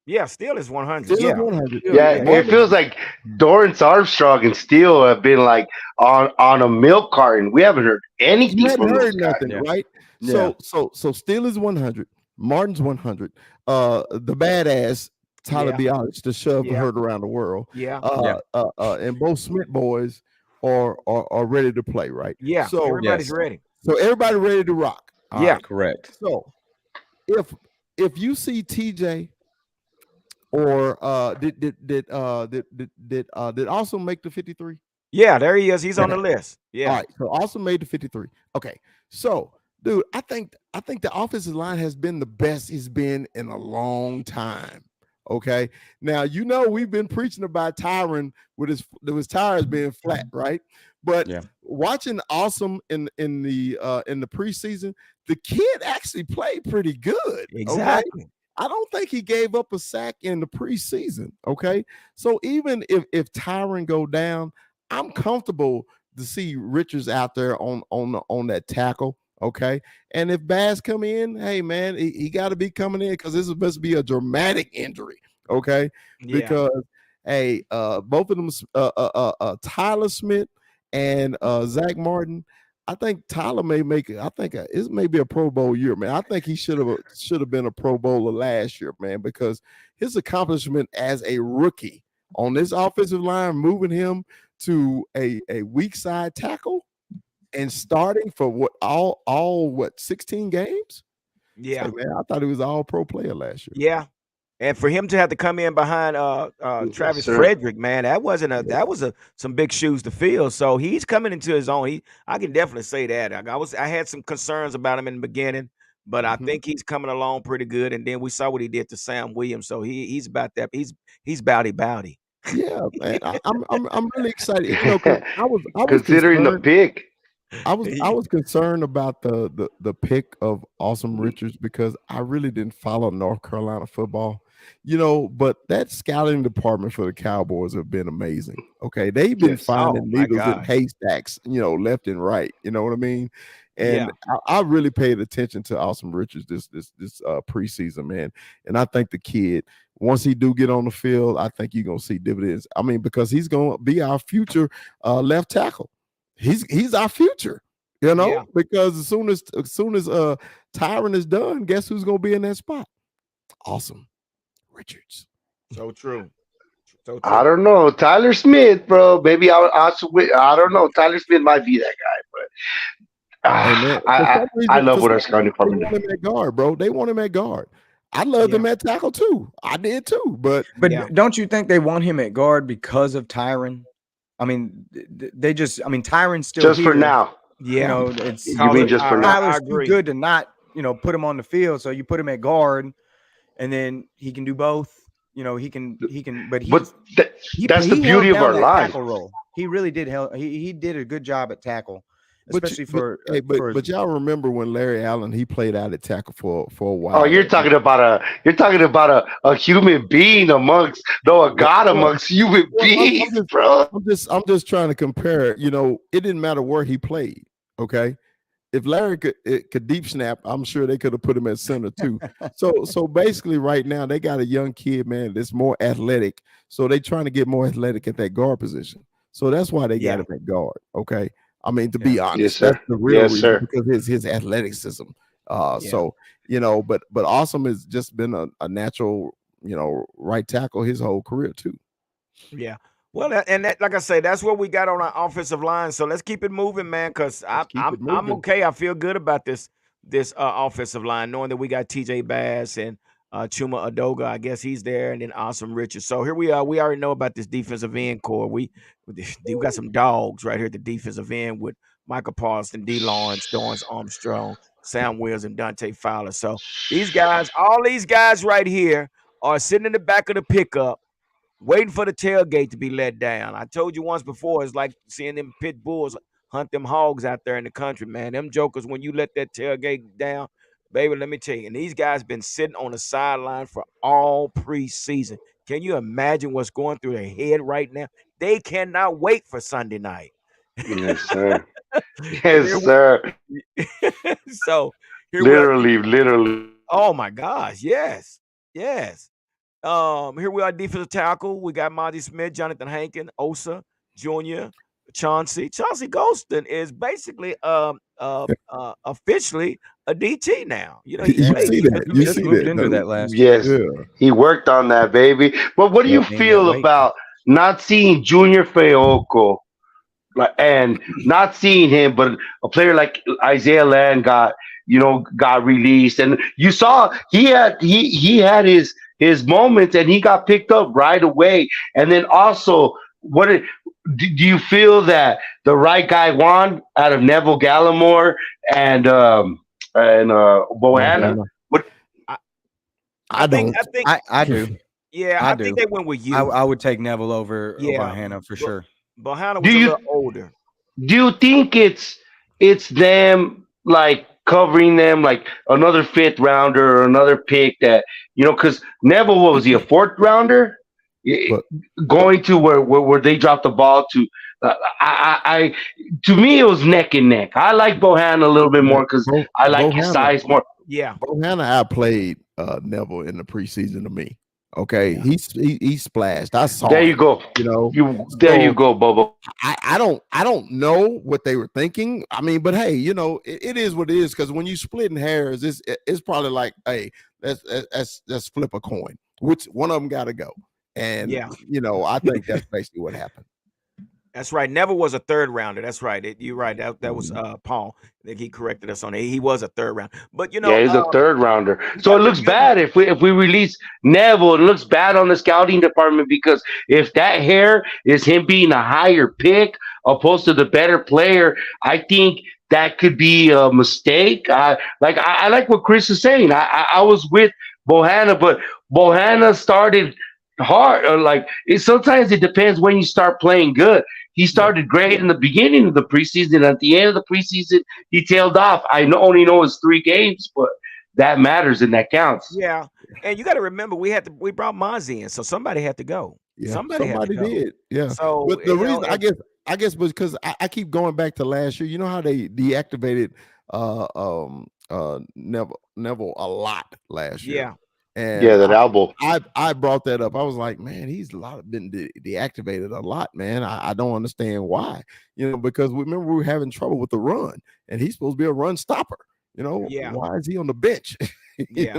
Speaker 1: yeah. Still is 100.
Speaker 4: Steele is
Speaker 1: Yeah,
Speaker 4: 100.
Speaker 2: Still,
Speaker 3: Yeah,
Speaker 2: yeah,
Speaker 3: it
Speaker 4: Martin,
Speaker 3: feels like Dorrance Armstrong and Steele have been like on a milk carton. We haven't heard
Speaker 4: you
Speaker 3: anything
Speaker 4: hadn't
Speaker 3: from those
Speaker 4: heard
Speaker 3: guys.
Speaker 4: nothing,
Speaker 2: yeah,
Speaker 4: right?
Speaker 2: yeah,
Speaker 4: So Steele is 100. Martin's 100. The badass Tyler
Speaker 1: yeah,
Speaker 4: Bialic to shove the
Speaker 1: yeah,
Speaker 4: herd around the world.
Speaker 1: yeah,
Speaker 2: yeah,
Speaker 4: And both Smith boys are ready to play, right?
Speaker 1: yeah.
Speaker 4: So
Speaker 1: Everybody's
Speaker 2: yes,
Speaker 1: ready.
Speaker 4: so everybody ready to rock. All
Speaker 1: Yeah,
Speaker 4: right.
Speaker 2: correct.
Speaker 4: So if you see TJ or did also make the 53?
Speaker 1: yeah. There he is. He's on the
Speaker 4: Okay.
Speaker 1: list.
Speaker 4: All
Speaker 1: Yeah,
Speaker 4: right. So also made the 53. Okay. So, dude, I think the offensive line has been the best it's been in a long time. Okay. Now, we've been preaching about Tyron with his tires being flat, right? But
Speaker 2: Yeah,
Speaker 4: watching Awesome in the preseason, the kid actually played pretty good. Okay.
Speaker 1: exactly.
Speaker 4: I don't think he gave up a sack in the preseason. Okay. So even if Tyron go down, I'm comfortable to see Richards out there on that tackle. Okay. And if Bass come in, hey man, he got to be coming in because this is supposed to be a dramatic injury. Okay.
Speaker 1: Yeah,
Speaker 4: Because hey, both of them, Tyler Smith and Zach Martin. I think Tyler may make it. I think it may be a Pro Bowl year, man. I think he should have been a Pro Bowler last year, man, because his accomplishment as a rookie on this offensive line, moving him to a weak side tackle and starting for what 16 games. Say,
Speaker 1: yeah,
Speaker 4: man, I thought he was an all pro player last year.
Speaker 1: yeah. And for him to have to come in behind
Speaker 3: Yes,
Speaker 1: Travis
Speaker 3: sir.
Speaker 1: Frederick, man, that was some big shoes to fill. So he's coming into his own. I can definitely say that. I had some concerns about him in the beginning, but I
Speaker 4: Mhm.
Speaker 1: think he's coming along pretty good. And then we saw what he did to Sam Williams. So he's about that. He's bowdy.
Speaker 4: Yeah, man, I'm really excited. Because I was
Speaker 3: Considering the
Speaker 4: concerned.
Speaker 3: pick.
Speaker 4: I was concerned about the pick of Awesome Richards because I really didn't follow North Carolina football, but that scouting department for the Cowboys have been amazing. Okay, they've been
Speaker 3: Yes.
Speaker 1: Oh
Speaker 4: finding
Speaker 1: my
Speaker 4: needles in
Speaker 1: God.
Speaker 4: haystacks, left and right. You know what I mean?
Speaker 1: Yeah.
Speaker 4: And I really paid attention to Awesome Richards this preseason, man. And I think the kid, once he do get on the field, I think you're gonna see dividends. I mean, because he's gonna be our future left tackle. He's our future,
Speaker 1: Yeah.
Speaker 4: because as soon as Tyron is done, guess who's gonna be in that spot? Awesome Richards.
Speaker 1: So true. So
Speaker 3: I
Speaker 1: true.
Speaker 3: don't know. Tyler Smith, bro. Maybe I don't know. Tyler Smith might be that guy, but
Speaker 4: Hey man, for some
Speaker 3: I
Speaker 4: reason,
Speaker 3: love what our scouting
Speaker 4: they
Speaker 3: department
Speaker 4: want
Speaker 3: does.
Speaker 4: him at guard, bro. They want him at guard. I loved
Speaker 1: Yeah.
Speaker 4: him at tackle too. I did too, but
Speaker 1: Yeah.
Speaker 2: but don't you think they want him at guard because of Tyron? I mean, they just. I mean, Tyron's still
Speaker 3: Just for
Speaker 2: here.
Speaker 3: now.
Speaker 1: Yeah.
Speaker 2: It's
Speaker 3: You mean just for now?
Speaker 1: I
Speaker 2: Tyler's too
Speaker 1: agree.
Speaker 2: good to not put him on the field. So you put him at guard, and then he can do both. He can. But
Speaker 3: But that's the
Speaker 2: he held
Speaker 3: beauty of
Speaker 2: down
Speaker 3: our
Speaker 2: that
Speaker 3: line.
Speaker 2: tackle role. He really did. He did a good job at tackle,
Speaker 4: but
Speaker 2: especially
Speaker 4: but
Speaker 2: for
Speaker 4: hey, but
Speaker 2: for his,
Speaker 4: but y'all remember when Larry Allen he played out at tackle for a
Speaker 3: Oh,
Speaker 4: while there.
Speaker 3: you're talking about a human being amongst no a
Speaker 4: Well,
Speaker 3: god
Speaker 4: well,
Speaker 3: amongst human
Speaker 4: well, I'm
Speaker 3: beings,
Speaker 4: just
Speaker 3: bro.
Speaker 4: I'm just trying to compare. It didn't matter where he played. Okay, if Larry could deep snap, I'm sure they could have put him at center too. So basically, right now they got a young kid, man, that's more athletic. So they trying to get more athletic at that guard position. So that's why they got
Speaker 1: Yeah.
Speaker 4: him at guard. Okay, I mean to
Speaker 2: yeah.
Speaker 4: be
Speaker 3: Yes,
Speaker 4: honest,
Speaker 3: sir.
Speaker 4: that's the real
Speaker 3: Yes,
Speaker 4: reason
Speaker 3: sir.
Speaker 4: because his athleticism.
Speaker 1: Yeah.
Speaker 4: So but Awesome has just been a natural right tackle his whole career too.
Speaker 1: Yeah. Well, like I say, that's what we got on our offensive line. So let's keep it moving, man. Because
Speaker 4: Let's keep it
Speaker 1: I'm
Speaker 4: moving.
Speaker 1: okay. I feel good about this offensive line, knowing that we got T.J. Bass and Chuma Adoga. I guess he's there, and then Awesome Richards. So here we are. We already know about this defensive end core. We got some dogs right here at the defensive end with Michael Parsons, D. Lawrence, Dorrance Armstrong, Sam Wills, and Dante Fowler. So these guys, all these guys right here, are sitting in the back of the pickup waiting for the tailgate to be let down. I told you once before, it's like seeing them pit bulls hunt them hogs out there in the country, man. Them jokers, when you let that tailgate down, baby, let me tell you. And these guys been sitting on the sideline for all preseason. Can you imagine what's going through their head right now? They cannot wait for Sunday night.
Speaker 3: Yes, sir.
Speaker 1: And
Speaker 3: Yes, sir.
Speaker 1: so here we are.
Speaker 3: Literally, literally.
Speaker 1: Oh my gosh, yes, yes. Here we are, defensive tackle. We got Monty Smith, Jonathan Hankin, Osa Jr., Chauncey. Chauncey Golston is basically officially a DT now. You know, he
Speaker 4: You
Speaker 1: played
Speaker 4: see
Speaker 1: defensive
Speaker 4: that? You
Speaker 5: Just
Speaker 4: see
Speaker 5: moved
Speaker 4: that?
Speaker 5: into
Speaker 4: Though?
Speaker 5: that last year.
Speaker 3: Yes,
Speaker 4: Yeah.
Speaker 3: he worked on that, baby. But what do
Speaker 5: Yeah,
Speaker 3: you
Speaker 5: gained that
Speaker 3: feel
Speaker 5: weight.
Speaker 3: about not seeing Junior Feoco and not seeing him, but a player like Isaiah Land got released, and you saw he had his moments, and he got picked up right away. And then also, do you feel that the right guy won out of Neville Gallimore and Bohanna?
Speaker 4: Montana.
Speaker 3: What
Speaker 1: I,
Speaker 4: I
Speaker 1: think
Speaker 4: don't.
Speaker 1: I think
Speaker 5: I do.
Speaker 1: yeah,
Speaker 5: I
Speaker 1: I
Speaker 5: do.
Speaker 1: think they went with
Speaker 5: I,
Speaker 1: youth.
Speaker 5: I would take Neville over
Speaker 1: Yeah,
Speaker 5: Hannah for
Speaker 1: but
Speaker 5: sure.
Speaker 1: Bohanna
Speaker 3: do
Speaker 1: was a
Speaker 3: you
Speaker 1: little older.
Speaker 3: Do you think it's them like covering them like another fifth rounder or another pick that because Neville, what was he, a fourth rounder? Eh,
Speaker 4: But
Speaker 3: Going to where they dropped the ball to. I to me it was neck and neck. I like Bohan a little bit
Speaker 4: man,
Speaker 3: more because I like his
Speaker 4: Bohanna,
Speaker 3: size more.
Speaker 1: Yeah,
Speaker 4: Bohanna outplayed Neville in the preseason to me. Okay,
Speaker 1: yeah,
Speaker 4: he splashed. I saw
Speaker 3: There you
Speaker 4: it.
Speaker 3: go.
Speaker 4: You know,
Speaker 3: There you
Speaker 4: so
Speaker 3: go, Bobo.
Speaker 4: I don't know what they were thinking. I mean, but hey, it is what it is. Because when you splitting hairs, it's probably like, hey, let's flip a coin. Which one of them got to go? And
Speaker 1: yeah.
Speaker 4: I think that's basically what happened.
Speaker 1: That's right. Neville was a third rounder. That's right. You're right. That was Paul. I think he corrected us on it. He was a third round. But
Speaker 3: Yeah, he's a third rounder.
Speaker 1: you
Speaker 3: So
Speaker 1: got
Speaker 3: it
Speaker 1: to
Speaker 3: looks
Speaker 1: remember.
Speaker 3: bad if we release Neville. It looks bad on the scouting department because if that hair is him being a higher pick opposed to the better player, I think that could be a mistake. I like what Chris is saying. I was with Bohanna, but Bohanna started hard. Sometimes it depends when you start playing good. He
Speaker 1: Yeah,
Speaker 3: started great in the beginning of the preseason. At the end of the preseason, he tailed off. Only know it's 3 games, but that matters and that counts.
Speaker 1: yeah. And you got to remember, we brought Mozzie in, so somebody had to go.
Speaker 4: Yeah,
Speaker 1: Somebody had to
Speaker 4: somebody
Speaker 1: go.
Speaker 4: did. Yeah,
Speaker 1: So
Speaker 4: but the reason I guess was because I keep going back to last year. You know how they deactivated Neville a lot last year,
Speaker 1: yeah,
Speaker 4: and
Speaker 3: Yeah, that elbow.
Speaker 4: I brought that up. I was like, man, he's been deactivated a lot, man. I don't understand why. Because remember we were having trouble with the run, and he's supposed to be a run stopper.
Speaker 1: yeah,
Speaker 4: Why is he on the bench?
Speaker 1: yeah.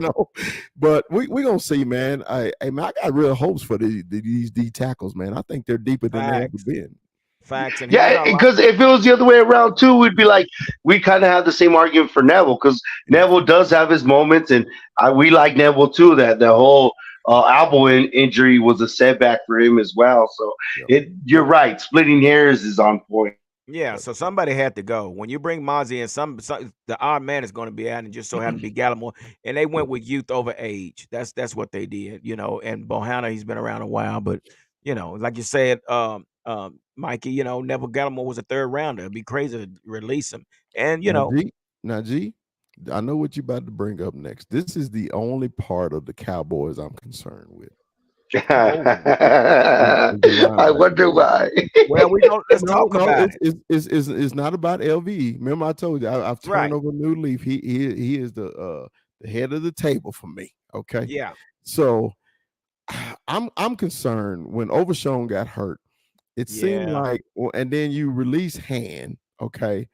Speaker 4: But we gonna see, man. Man, I got real hopes for these D tackles, man. I think they're deeper than they ever
Speaker 1: Facts,
Speaker 4: been.
Speaker 1: facts. And here's
Speaker 3: Yeah,
Speaker 1: our
Speaker 3: because if it was the other way around too, we'd be like, we kind of have the same argument for Neville because
Speaker 1: yeah,
Speaker 3: Neville does have his moments, and we like Neville too. That the whole elbow injury was a setback for him as well. So
Speaker 4: Yeah.
Speaker 3: you're right. Splitting hairs is on point.
Speaker 1: yeah. So somebody had to go. When you bring Mozzie in, some the odd man is going to be out, and just so happened to be Gallimore. And they went with youth over age. That's what they did. And Bohanna, he's been around a while, but like you said, Mikey, Neville Gallimore was a third rounder. It'd be crazy to release him. And
Speaker 4: Now, G, I know what you about to bring up next. This is the only part of the Cowboys I'm concerned with.
Speaker 1: oh
Speaker 4: Is the
Speaker 3: I
Speaker 4: linebacker.
Speaker 3: wonder why.
Speaker 1: well, let's
Speaker 4: No,
Speaker 1: talk
Speaker 4: no,
Speaker 1: about it.
Speaker 4: it's not about LVE. Remember, I told you I've turned
Speaker 1: Right.
Speaker 4: over a new leaf. He is the head of the table for me. Okay,
Speaker 1: Yeah.
Speaker 4: so I'm concerned when Overshown got hurt. It seemed
Speaker 1: Yeah.
Speaker 4: like, and then you release Hand. Okay,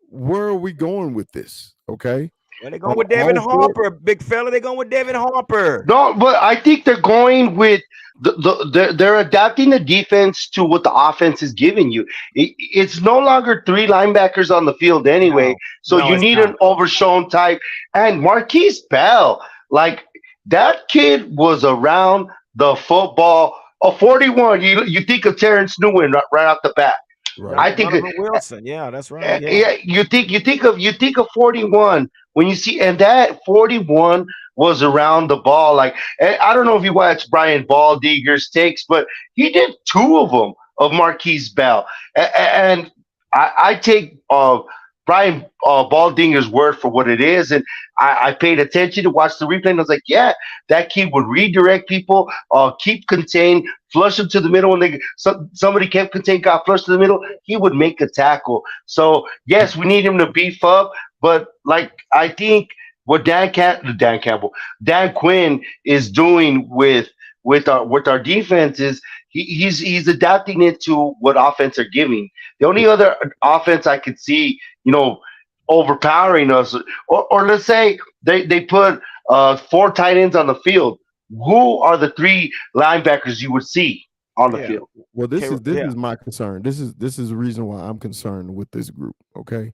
Speaker 4: where are we going with this? Okay,
Speaker 1: Well, they're going with Devin
Speaker 4: all four.
Speaker 1: Harper, big fella. They're going with Devin Harper.
Speaker 3: No, but I think they're going with they're adapting the defense to what the offense is giving you. It's no longer three linebackers on the field anyway,
Speaker 1: No,
Speaker 3: so
Speaker 1: no,
Speaker 3: you
Speaker 1: it's
Speaker 3: need
Speaker 1: not.
Speaker 3: an Overshown type. And Marquise Bell, like that kid was around the football. A 41, you think of Terrence Newman right off the bat.
Speaker 4: Right.
Speaker 3: I think
Speaker 1: Donovan Wilson. Yeah, that's right. Yeah.
Speaker 3: yeah, you think of 41 when you see, and that 41 was around the ball. Like, and I don't know if you watched Brian Baldiger's takes, but he did two of them of Marquise Bell, and I take Brian Baldinger's word for what it is, and I paid attention to watch the replay, and I was like, yeah, that kid would redirect people, keep contained, flush them to the middle, and somebody kept contained, got flushed to the middle, he would make a tackle. So yes, we need him to beef up, but like I think what Dan Quinn is doing with our defense is he's adapting it to what offense are giving. The only other offense I could see, overpowering us, or let's say they put four tight ends on the field. Who are the three linebackers you would see on the
Speaker 1: Yeah.
Speaker 3: field?
Speaker 4: Well,
Speaker 1: Okay.
Speaker 4: this
Speaker 1: Yeah.
Speaker 4: is my concern. This is the reason why I'm concerned with this group. Okay,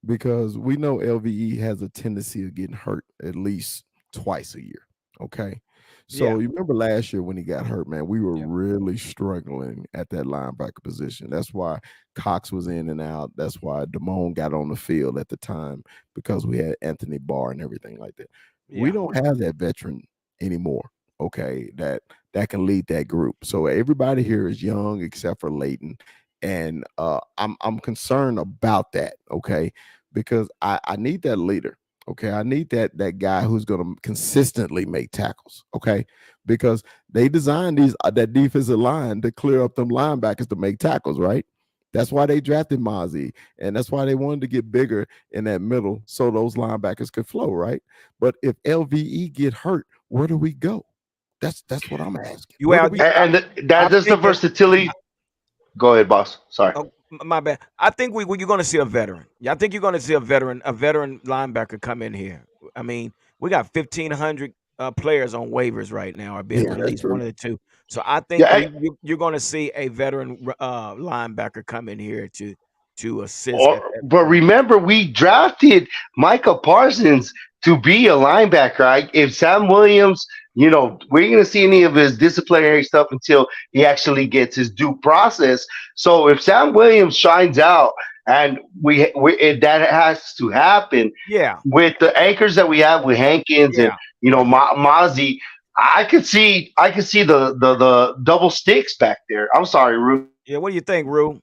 Speaker 4: because we know LVE has a tendency of getting hurt at least twice a year. Okay.
Speaker 1: Yeah.
Speaker 4: So you remember last year when he got hurt, man, we were
Speaker 2: Yeah.
Speaker 4: really struggling at that linebacker position. That's why Cox was in and out. That's why Damone got on the field at the time because we had Anthony Barr and everything like that. We
Speaker 1: Yeah.
Speaker 4: don't have that veteran anymore. Okay, that can lead that group. So everybody here is young except for Leighton, and I'm concerned about that. Okay, because I need that leader. Okay, I need that guy who's going to consistently make tackles. Okay, because they designed that defensive line to clear up them linebackers to make tackles, right? That's why they drafted Mozzie, and that's why they wanted to get bigger in that middle so those linebackers could flow, right? But if LVE get hurt, where do we go? That's what I'm asking.
Speaker 1: You
Speaker 4: Where do
Speaker 1: out?
Speaker 4: we?
Speaker 3: And
Speaker 1: I
Speaker 3: that's the
Speaker 1: think that.
Speaker 3: versatility. Go ahead, boss. Sorry.
Speaker 1: Oh, my bad. I think you're going to see a veteran. Yeah, I think you're going to see a veteran linebacker come in here. I mean, we got 1,500 players on waivers right now, are being
Speaker 4: Yeah, that's
Speaker 1: released, one
Speaker 4: true.
Speaker 1: of the two. So I think
Speaker 3: Yeah,
Speaker 1: you're going to see a veteran linebacker come in here to assist at that
Speaker 3: But
Speaker 1: point.
Speaker 3: remember, we drafted Micah Parsons to be a linebacker. Right? If Sam Williams, we're going to see any of his disciplinary stuff until he actually gets his due process. So if Sam Williams shines out, and that has to happen
Speaker 1: Yeah,
Speaker 3: with the anchors that we have with Hankins and
Speaker 1: yeah,
Speaker 3: Mozzie, I could see the double sticks back there. I'm sorry, Ru.
Speaker 1: yeah. What do you think, Rue?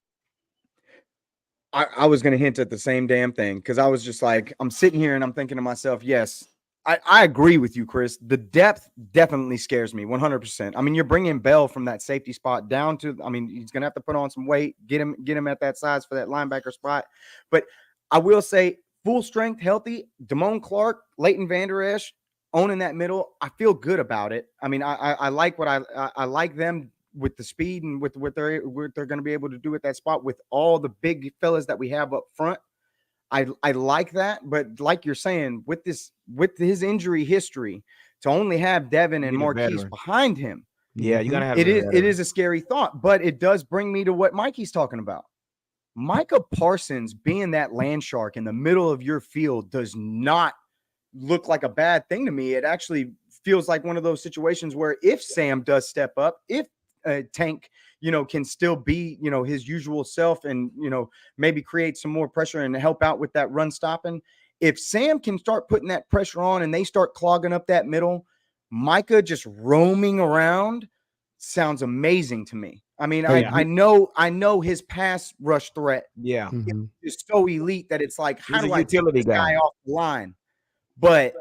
Speaker 2: I was going to hint at the same damn thing because I was just like, I'm sitting here and I'm thinking to myself, yes, I agree with you, Chris. The depth definitely scares me 100%. I mean, you're bringing Bell from that safety spot down to, I mean, he's going to have to put on some weight, get him at that size for that linebacker spot. But I will say, full strength, healthy, Damone Clark, Leighton Vander Esch, owning that middle, I feel good about it. I mean, I like what I like them with the speed and with what they're going to be able to do at that spot with all the big fellas that we have up front. I like that, but like you're saying, with his injury history, to only have Devin and
Speaker 1: You need a
Speaker 2: Marquise
Speaker 1: veteran.
Speaker 2: behind him,
Speaker 1: Yeah, you're gonna have
Speaker 2: it
Speaker 1: a
Speaker 2: is
Speaker 1: veteran.
Speaker 2: a scary thought. But it does bring me to what Mikey's talking about. Micah Parsons being that land shark in the middle of your field does not look like a bad thing to me. It actually feels like one of those situations where if Sam does step up, if Tank, can still be, his usual self and, maybe create some more pressure and help out with that run stopping. If Sam can start putting that pressure on and they start clogging up that middle, Micah just roaming around sounds amazing to me. I mean,
Speaker 4: Hey,
Speaker 2: I know his pass rush threat
Speaker 1: Yeah,
Speaker 4: mhm.
Speaker 2: is so elite that it's like, how
Speaker 1: he's a
Speaker 2: do I take
Speaker 1: utility
Speaker 2: this guy
Speaker 1: guy.
Speaker 2: off the line? But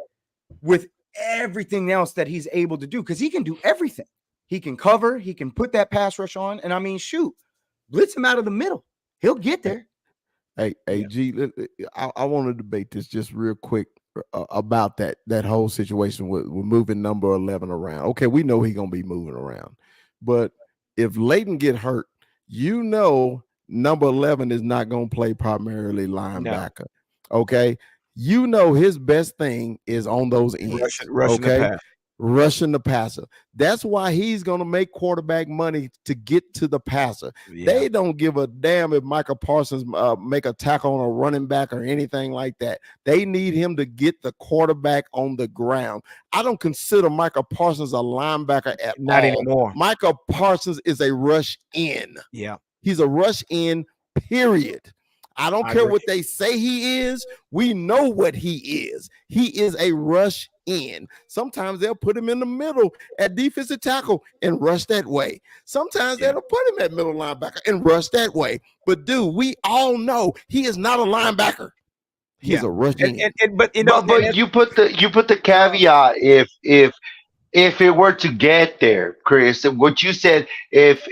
Speaker 2: with everything else that he's able to do, because he can do everything. He can cover, he can put that pass rush on, and I mean, shoot, blitz him out of the middle. He'll get there.
Speaker 4: Hey,
Speaker 1: Yeah.
Speaker 4: G, I want to debate this just real quick about that whole situation with moving number 11 around. Okay, we know he's gonna be moving around, but if Leighton get hurt, number 11 is not gonna play primarily
Speaker 1: No,
Speaker 4: linebacker. Okay, his best thing is on those ends.
Speaker 1: rushing the
Speaker 4: Okay,
Speaker 1: pass.
Speaker 4: rushing the passer. That's why he's going to make quarterback money to get to the passer.
Speaker 1: Yeah,
Speaker 4: They don't give a damn if Michael Parsons make a tackle on a running back or anything like that. They need him to get the quarterback on the ground. I don't consider Michael Parsons a linebacker at
Speaker 1: not
Speaker 4: all.
Speaker 1: anymore.
Speaker 4: Michael Parsons is a rush in.
Speaker 1: Yeah,
Speaker 4: He's a rush in Period. I don't
Speaker 1: I
Speaker 4: care
Speaker 1: agree.
Speaker 4: what they say he is. We know what he is. He is a rush in. Sometimes they'll put him in the middle at defensive tackle and rush that way. Sometimes
Speaker 1: Yeah.
Speaker 4: they'll put him at middle linebacker and rush that way. But dude, we all know he is not a linebacker. He's
Speaker 1: Yeah.
Speaker 4: a rush in.
Speaker 1: But
Speaker 3: But you put the caveat if it were to get there, Chris, what you said, if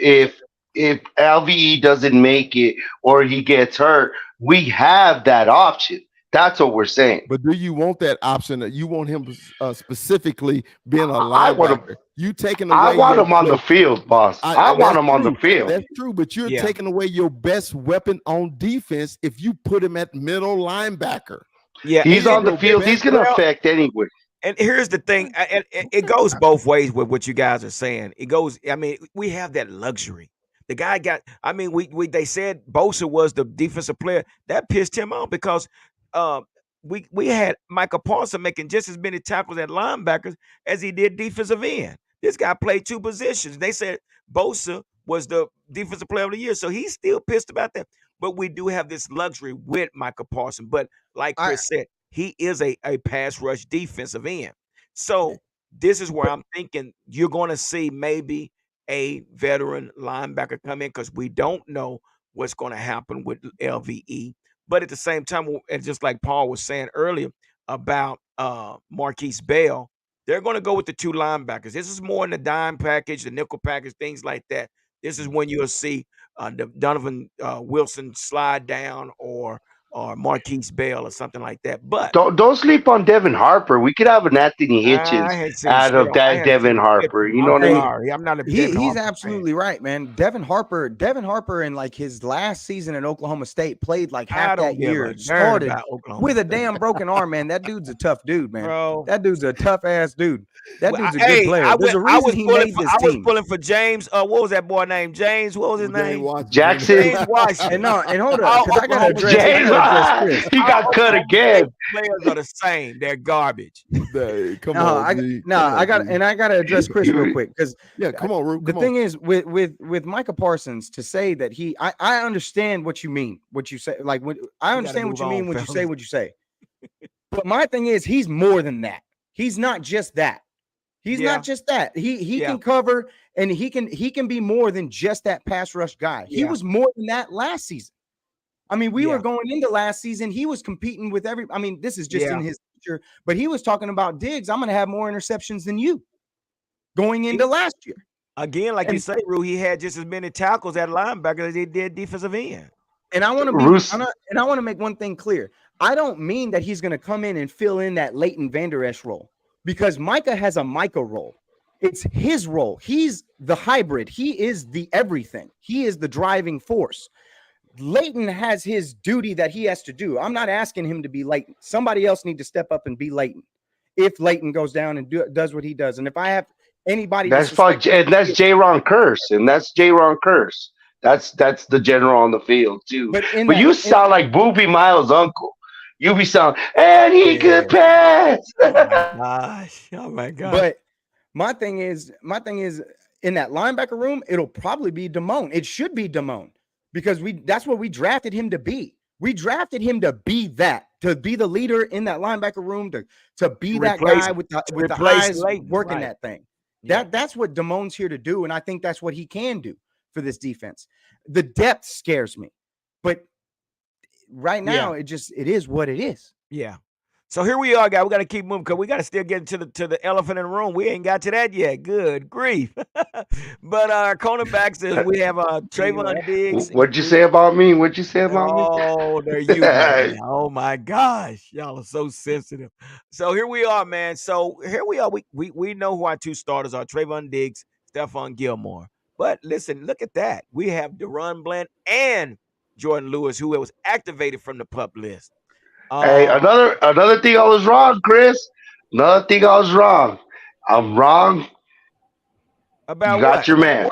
Speaker 3: LVE doesn't make it or he gets hurt, we have that option. That's what we're saying.
Speaker 4: But do you want that option? That you want him specifically being a
Speaker 3: I want him.
Speaker 4: linebacker? You taking
Speaker 3: I
Speaker 4: away
Speaker 3: want him on the field, boss. I want
Speaker 4: that's
Speaker 3: him on the
Speaker 4: true.
Speaker 3: field.
Speaker 4: That's true. But you're
Speaker 1: Yeah.
Speaker 4: taking away your best weapon on defense if you put him at middle linebacker.
Speaker 1: Yeah.
Speaker 3: He's on the
Speaker 4: your
Speaker 3: field.
Speaker 4: best-
Speaker 3: He's going to
Speaker 1: well,
Speaker 3: affect anyway.
Speaker 1: and here's the thing, and it goes both ways with what you guys are saying. It goes, I mean, we have that luxury. The guy got, I mean, we they said Bosa was the defensive player. That pissed him off because uh, we had Michael Parsons making just as many tackles at linebackers as he did defensive end. This guy played two positions. They said Bosa was the defensive player of the year, so he's still pissed about that. But we do have this luxury with Michael Parsons. But like
Speaker 2: I
Speaker 1: Chris said, he is a pass rush defensive end. So this is where I'm thinking you're going to see maybe a veteran linebacker come in because we don't know what's going to happen with LVE. But at the same time, and just like Paul was saying earlier about Marquise Bell, they're going to go with the two linebackers. This is more in the dime package, the nickel package, things like that. This is when you'll see Donovan Wilson slide down or Marquise Bell or something like that. But
Speaker 3: Don't sleep on Devin Harper. We could have an Anthony
Speaker 1: I
Speaker 3: Hitchens
Speaker 1: hadn't seen
Speaker 3: out
Speaker 1: shit.
Speaker 3: of
Speaker 1: I
Speaker 3: that
Speaker 1: hadn't
Speaker 3: Devin
Speaker 1: seen shit
Speaker 3: Harper.
Speaker 1: from
Speaker 3: You
Speaker 1: him.
Speaker 3: know
Speaker 1: I'm
Speaker 3: what I mean?
Speaker 1: sorry. I'm not a
Speaker 2: He's
Speaker 1: Devin Harper fan.
Speaker 2: absolutely right, man. Devin Harper in like his last season at Oklahoma State played like
Speaker 1: I
Speaker 2: half
Speaker 1: don't
Speaker 2: that
Speaker 1: give a
Speaker 2: year.
Speaker 1: darn
Speaker 2: Started
Speaker 1: about Oklahoma
Speaker 2: with a
Speaker 1: State,
Speaker 2: damn broken arm, man. That dude's a tough dude, man.
Speaker 1: bro.
Speaker 2: That dude's a tough ass dude. That
Speaker 1: Well,
Speaker 2: dude's a good
Speaker 1: hey,
Speaker 2: player.
Speaker 1: I
Speaker 2: There's
Speaker 1: went.
Speaker 2: a
Speaker 1: I
Speaker 2: reason
Speaker 1: was
Speaker 2: he
Speaker 1: pulling
Speaker 2: made
Speaker 1: for.
Speaker 2: this
Speaker 1: I was
Speaker 2: team.
Speaker 1: pulling for James. What was that boy named? James. What was his
Speaker 4: James
Speaker 1: name?
Speaker 4: Washington.
Speaker 3: Jackson.
Speaker 1: James Washington.
Speaker 2: And no, and hold up,
Speaker 1: All
Speaker 2: because I gotta
Speaker 1: Oklahoma
Speaker 2: address.
Speaker 1: State
Speaker 2: I
Speaker 3: James,
Speaker 2: gotta address
Speaker 1: players.
Speaker 2: Chris.
Speaker 3: he
Speaker 1: All
Speaker 3: got cut
Speaker 1: Oklahoma State
Speaker 3: again.
Speaker 1: players are the same. They're garbage.
Speaker 4: Come
Speaker 2: No,
Speaker 4: on, G. Come
Speaker 2: I
Speaker 4: on,
Speaker 2: got,
Speaker 4: G.
Speaker 2: and I gotta address Chris real quick because
Speaker 4: Yeah, come on, Rube.
Speaker 2: the
Speaker 4: Come
Speaker 2: thing
Speaker 4: on.
Speaker 2: is with Micah Parsons to say that I understand what you mean, what you say, like when I
Speaker 1: We gotta
Speaker 2: understand what
Speaker 1: move
Speaker 2: you mean
Speaker 1: on,
Speaker 2: when you say
Speaker 1: fellas.
Speaker 2: what you say. But my thing is, he's more than that. He's not just that. He's
Speaker 1: Yeah.
Speaker 2: not just that. He
Speaker 1: Yeah.
Speaker 2: can cover and he can be more than just that pass rush guy. He
Speaker 1: Yeah.
Speaker 2: was more than that last season. I mean, we were
Speaker 1: Yeah.
Speaker 2: going into last season. He was competing with I mean, this is just in
Speaker 1: Yeah.
Speaker 2: his future, but he was talking about Diggs. I'm going to have more interceptions than you going into last year.
Speaker 1: Again, like you
Speaker 2: And
Speaker 1: say, Rue, he had just as many tackles at linebacker as he did defensive end.
Speaker 2: and I want to be
Speaker 3: Roos,
Speaker 2: and I want to make one thing clear. I don't mean that he's going to come in and fill in that Leighton Vander Esch role because Micah has a Micah role. It's his role. He's the hybrid. He is the everything. He is the driving force. Leighton has his duty that he has to do. I'm not asking him to be Leighton. Somebody else need to step up and be Leighton. If Leighton goes down and does what he does, and if I have anybody,
Speaker 3: that's fine, and that's J-Ron Curse, and that's J-Ron Curse. That's the general on the field too.
Speaker 2: but in
Speaker 3: But
Speaker 2: that,
Speaker 3: you sound like Boobie Miles' uncle. You be sound, and he
Speaker 1: Yeah.
Speaker 3: could pass.
Speaker 1: Oh my gosh. Oh my gosh.
Speaker 2: but my thing is in that linebacker room, it'll probably be Damone. It should be Damone because that's what we drafted him to be. We drafted him to be that, to be the leader in that linebacker room, to be that
Speaker 1: Replace-
Speaker 2: guy with the
Speaker 1: replace
Speaker 2: eyes
Speaker 1: Leighton,
Speaker 2: working
Speaker 1: right.
Speaker 2: that thing.
Speaker 1: Yeah.
Speaker 2: That's what Damone's here to do, and I think that's what he can do for this defense. The depth scares me, but right now it is what it is.
Speaker 1: Yeah. So here we are, guys. We got to keep moving because we got to still get to the elephant in the room. We ain't got to that yet. Good grief. But our cornerbacks is we have Trayvon Diggs.
Speaker 3: What'd you say about me? What'd you say about me?
Speaker 1: Oh, there you go. Oh my gosh, y'all are so sensitive. So here we are, man. So here we are. We know who our two starters are: Trayvon Diggs, Stephon Gilmore. But listen, look at that. We have Deron Bland and Jordan Lewis, who was activated from the PUP list.
Speaker 3: Hey, another thing I was wrong, Chris. Another thing I was wrong. I'm wrong.
Speaker 1: About
Speaker 3: You got
Speaker 1: what?
Speaker 3: your man.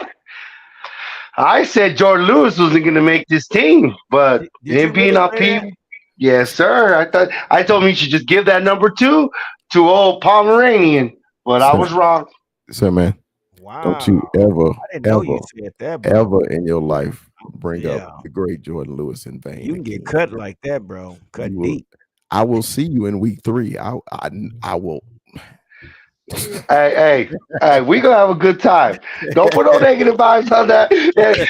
Speaker 3: I said Jordan Lewis wasn't going to make this team, but
Speaker 1: Did
Speaker 3: him
Speaker 1: you
Speaker 3: being
Speaker 1: really
Speaker 3: up
Speaker 1: say
Speaker 3: here, yes, sir. I told him you should just give that number 2 to old Pomeranian, but I was wrong.
Speaker 4: So, man, Don't
Speaker 1: Wow.
Speaker 4: you ever,
Speaker 1: I didn't know you
Speaker 4: ever,
Speaker 1: said that, bro.
Speaker 4: ever in your life bring up
Speaker 1: Yeah.
Speaker 4: the great Jordan Lewis in vain
Speaker 1: You can get
Speaker 4: again.
Speaker 1: cut like that, bro.
Speaker 4: You
Speaker 1: Cut
Speaker 4: will.
Speaker 1: deep.
Speaker 4: I will see you in week 3. I will.
Speaker 3: Hey, we gonna have a good time. Don't put no negative vibes on that.